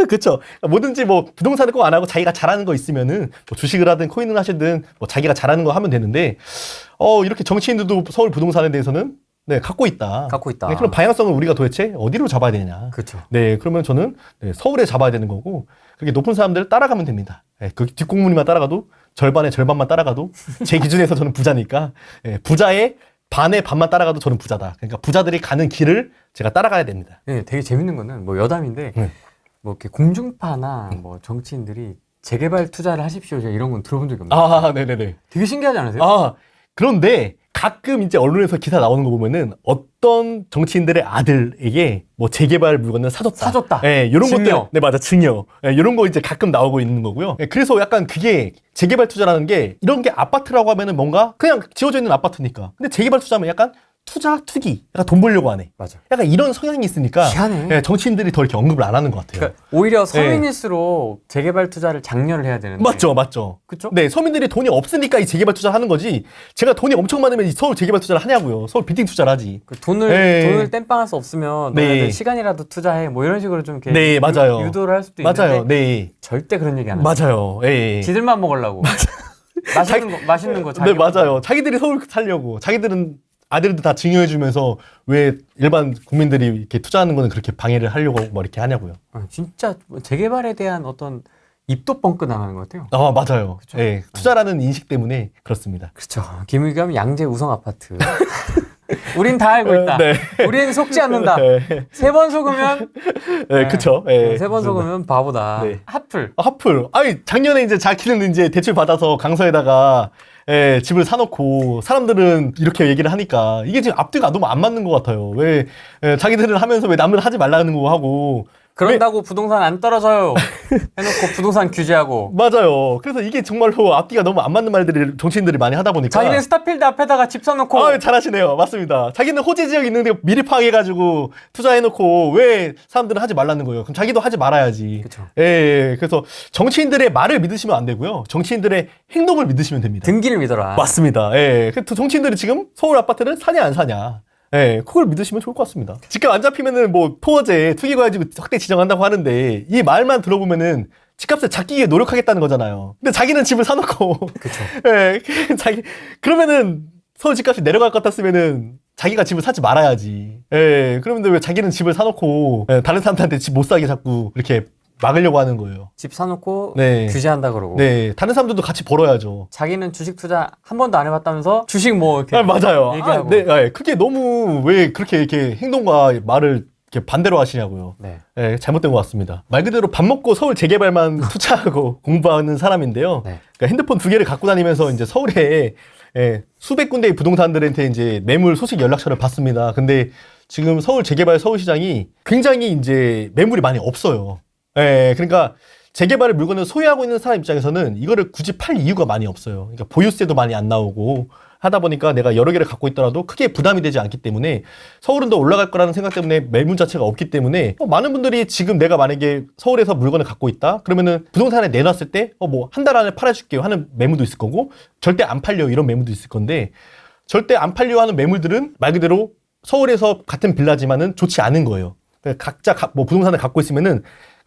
그쵸. 뭐든지 뭐 부동산을 꼭 안 하고 자기가 잘하는 거 있으면은 뭐 주식을 하든 코인을 하시든 뭐 자기가 잘하는 거 하면 되는데 이렇게 정치인들도 서울 부동산에 대해서는 네, 갖고 있다. 갖고 있다. 네, 그럼 방향성을 우리가 도대체 어디로 잡아야 되냐. 그렇죠. 네, 그러면 저는 네, 서울에 잡아야 되는 거고 그렇게 높은 사람들을 따라가면 됩니다. 네, 그 뒷공무니만 따라가도 절반의 절반만 따라가도 제 기준에서 저는 부자니까 네, 부자의 반의 반만 따라가도 저는 부자다. 그러니까 부자들이 가는 길을 제가 따라가야 됩니다. 네, 되게 재밌는 거는 뭐 여담인데 뭐 이렇게 공중파나 뭐 정치인들이 재개발 투자를 하십시오. 제가 이런 건 들어본 적이 없는데. 아, 네네네. 되게 신기하지 않으세요? 아, 그런데 가끔 이제 언론에서 기사 나오는 거 보면은 어떤 정치인들의 아들에게 뭐 재개발 물건을 사줬다. 예, 이런 것들. 증여. 네, 맞아. 증여. 예, 이런 거 이제 가끔 나오고 있는 거고요. 예, 그래서 약간 그게 재개발 투자라는 게 이런 게 아파트라고 하면은 뭔가 그냥 지어져 있는 아파트니까. 근데 재개발 투자면 약간 투자, 투기. 약간 돈 벌려고 하네. 맞아. 약간 이런 성향이 있으니까 희한해. 예, 정치인들이 더 이렇게 언급을 안 하는 것 같아요. 그러니까 오히려 서민일수록 재개발 투자를 장려를 해야 되는데. 맞죠. 그쵸? 네, 서민들이 돈이 없으니까 이 재개발 투자를 하는 거지. 제가 돈이 엄청 많으면 이 서울 재개발 투자를 하냐고요. 서울 빌딩 투자를 하지. 그 돈을 네. 땜빵할 수 없으면 네. 너네들 시간이라도 투자해. 뭐 이런 식으로 좀 이렇게 네, 맞아요. 유도를 할 수도 맞아요. 있는데 네. 절대 그런 얘기 안 하죠. 맞아요. 예. 지들만 먹으려고. 맛있는 거 네, 맞아요. 자기들이 서울 살려고. 자기들은 아들들 다 증여해주면서 왜 일반 국민들이 이렇게 투자하는 거는 그렇게 방해를 하려고 뭐 이렇게 하냐고요. 진짜 재개발에 대한 어떤 입도 뻥끗 안 하는 것 같아요. 아, 맞아요. 예. 투자라는 인식 때문에 그렇습니다. 그렇죠. 김의겸 양재 우성 아파트. 우린 다 알고 있다. 네. 우린 속지 않는다. 네. 3번 속으면 네, 그쵸. 예. 3번 속으면 바보다. 네. 하플. 하플. 아니, 작년에 이제 자기는 이제 대출 받아서 강서에다가 예, 집을 사놓고 사람들은 이렇게 얘기를 하니까 이게 지금 앞뒤가 너무 안 맞는 것 같아요. 왜 예, 자기들은 하면서 왜 남들 하지 말라는 거 하고 그런다고 부동산 안 떨어져요. 해놓고 부동산 규제하고. 맞아요. 그래서 이게 정말로 앞뒤가 너무 안 맞는 말들을 정치인들이 많이 하다 보니까 자기는 스타필드 앞에다가 집 사놓고. 아, 잘하시네요. 맞습니다. 자기는 호재 지역 있는데 미리 파악해가지고 투자해놓고 왜 사람들은 하지 말라는 거예요. 그럼 자기도 하지 말아야지. 그쵸. 예, 그래서 정치인들의 말을 믿으시면 안 되고요. 정치인들의 행동을 믿으시면 됩니다. 등기를 믿어라. 맞습니다. 예. 그 정치인들이 지금 서울 아파트를 사냐 안 사냐. 예, 그걸 믿으시면 좋을 것 같습니다. 집값 안 잡히면은 뭐 토어제 투기 가지고 확대 지정한다고 하는데 이 말만 들어보면은 집값을 잡기 위해 노력하겠다는 거잖아요. 근데 자기는 집을 사놓고 그쵸. 예, 그러면은 서울 집값이 내려갈 것 같았으면은 자기가 집을 사지 말아야지. 예, 그런데 왜 자기는 집을 사놓고 예, 다른 사람들한테 집 못 사게 자꾸 이렇게 막으려고 하는 거예요. 집 사놓고 네. 규제한다 그러고. 네, 다른 사람들도 같이 벌어야죠. 자기는 주식 투자 한 번도 안 해봤다면서 주식 뭐 이렇게. 아, 맞아요. 얘기하고. 네, 아, 그게 너무 왜 그렇게 이렇게 행동과 말을 이렇게 반대로 하시냐고요. 네. 네, 잘못된 것 같습니다. 말 그대로 밥 먹고 서울 재개발만 투자하고 공부하는 사람인데요. 네. 그러니까 핸드폰 2개를 갖고 다니면서 이제 서울에 예, 수백 군데의 부동산들한테 이제 매물 소식 연락처를 받습니다. 근데 지금 서울 재개발 서울시장이 굉장히 이제 매물이 많이 없어요. 예, 그러니까 재개발의 물건을 소유하고 있는 사람 입장에서는 이거를 굳이 팔 이유가 많이 없어요. 그러니까 보유세도 많이 안 나오고 하다 보니까 내가 여러 개를 갖고 있더라도 크게 부담이 되지 않기 때문에 서울은 더 올라갈 거라는 생각 때문에 매물 자체가 없기 때문에 많은 분들이 지금 내가 만약에 서울에서 물건을 갖고 있다 그러면은 부동산에 내놨을 때 뭐 한 달 안에 팔아줄게요 하는 매물도 있을 거고 절대 안 팔려 이런 매물도 있을 건데 절대 안 팔려 하는 매물들은 말 그대로 서울에서 같은 빌라지만은 좋지 않은 거예요. 각자 뭐 부동산을 갖고 있으면은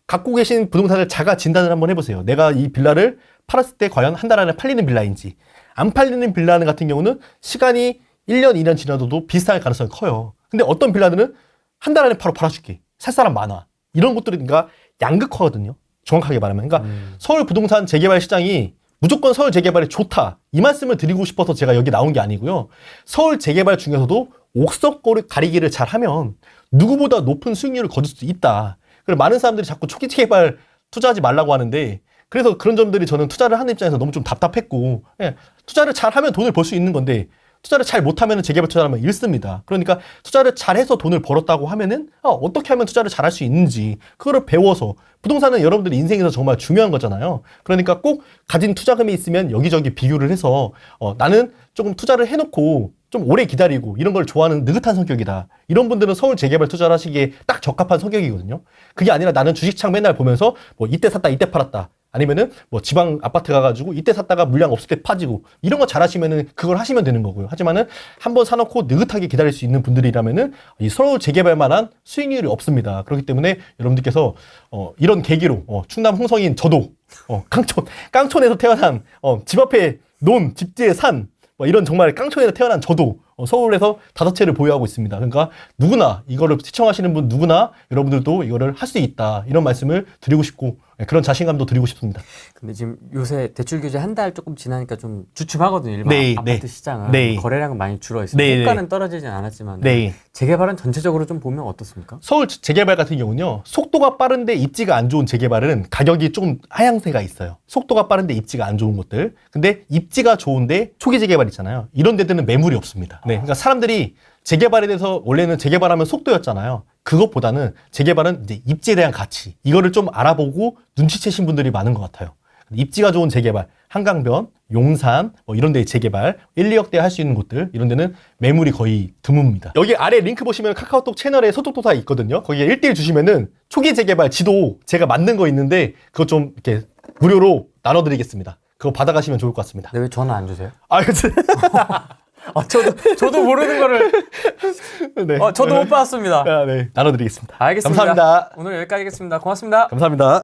갖고 계신 부동산을 자가 진단을 한번 해보세요. 내가 이 빌라를 팔았을 때 과연 한 달 안에 팔리는 빌라인지. 안 팔리는 빌라 같은 경우는 시간이 1년, 2년 지나도 비슷할 가능성이 커요. 근데 어떤 빌라들은 한 달 안에 바로 팔아줄게. 살 사람 많아. 이런 것들이 그러니까 양극화거든요. 정확하게 말하면. 그러니까 서울 부동산 재개발 시장이 무조건 서울 재개발이 좋다. 이 말씀을 드리고 싶어서 제가 여기 나온 게 아니고요. 서울 재개발 중에서도 옥석 가리기를 잘하면 누구보다 높은 수익률을 거둘 수 있다. 그리고 많은 사람들이 자꾸 초기 재개발 투자하지 말라고 하는데 그래서 그런 점들이 저는 투자를 하는 입장에서 너무 좀 답답했고 예, 투자를 잘하면 돈을 벌 수 있는 건데 투자를 잘 못하면 재개발 투자를 하면 잃습니다. 그러니까 투자를 잘해서 돈을 벌었다고 하면은 어떻게 하면 투자를 잘할 수 있는지 그거를 배워서 부동산은 여러분들 인생에서 정말 중요한 거잖아요. 그러니까 꼭 가진 투자금이 있으면 여기저기 비교를 해서 나는 조금 투자를 해놓고 좀 오래 기다리고 이런 걸 좋아하는 느긋한 성격이다. 이런 분들은 서울 재개발 투자를 하시기에 딱 적합한 성격이거든요. 그게 아니라 나는 주식창 맨날 보면서 뭐 이때 샀다 이때 팔았다. 아니면은 뭐 지방 아파트 가가지고 이때 샀다가 물량 없을 때 파지고 이런 거 잘하시면은 그걸 하시면 되는 거고요. 하지만은 한번 사놓고 느긋하게 기다릴 수 있는 분들이라면은 이 서울 재개발만한 수익률이 없습니다. 그렇기 때문에 여러분들께서 이런 계기로 충남 홍성인 저도 깡촌에서 태어난 집 앞에 논 집지에 산 뭐 이런 정말 깡촌에서 태어난 저도 서울에서 5채를 보유하고 있습니다. 그러니까 누구나 이거를 시청하시는 분 누구나 여러분들도 이거를 할 수 있다. 이런 말씀을 드리고 싶고 그런 자신감도 드리고 싶습니다. 근데 지금 요새 대출 규제 한 달 조금 지나니까 좀 주춤하거든요. 일반 네, 아파트 네. 시장은 네. 거래량은 많이 줄어 있어요. 네, 호가는 떨어지진 않았지만 네. 재개발은 전체적으로 좀 보면 어떻습니까? 서울 재개발 같은 경우는요, 속도가 빠른데 입지가 안 좋은 재개발은 가격이 좀 하향세가 있어요. 속도가 빠른데 입지가 안 좋은 곳들. 근데 입지가 좋은데 초기 재개발 있잖아요. 이런 데들은 매물이 없습니다. 네, 그러니까 사람들이 재개발에 대해서 원래는 재개발하면 속도였잖아요. 그것보다는 재개발은 이제 입지에 대한 가치, 이거를 좀 알아보고 눈치채신 분들이 많은 것 같아요. 입지가 좋은 재개발, 한강변, 용산 뭐 이런 데의 재개발 1, 2억대 할 수 있는 곳들, 이런 데는 매물이 거의 드뭅니다. 여기 아래 링크 보시면 카카오톡 채널에 소톡도사 있거든요. 거기에 1대1 주시면은 초기 재개발 지도 제가 만든 거 있는데 그거 좀 이렇게 무료로 나눠드리겠습니다. 그거 받아가시면 좋을 것 같습니다. 근데 왜 전화 안 주세요? 아, 그치? 저도 모르는 거를 네. 저도 못 받았습니다. 아, 네. 나눠드리겠습니다. 알겠습니다. 감사합니다. 오늘 여기까지 하겠습니다. 고맙습니다. 감사합니다.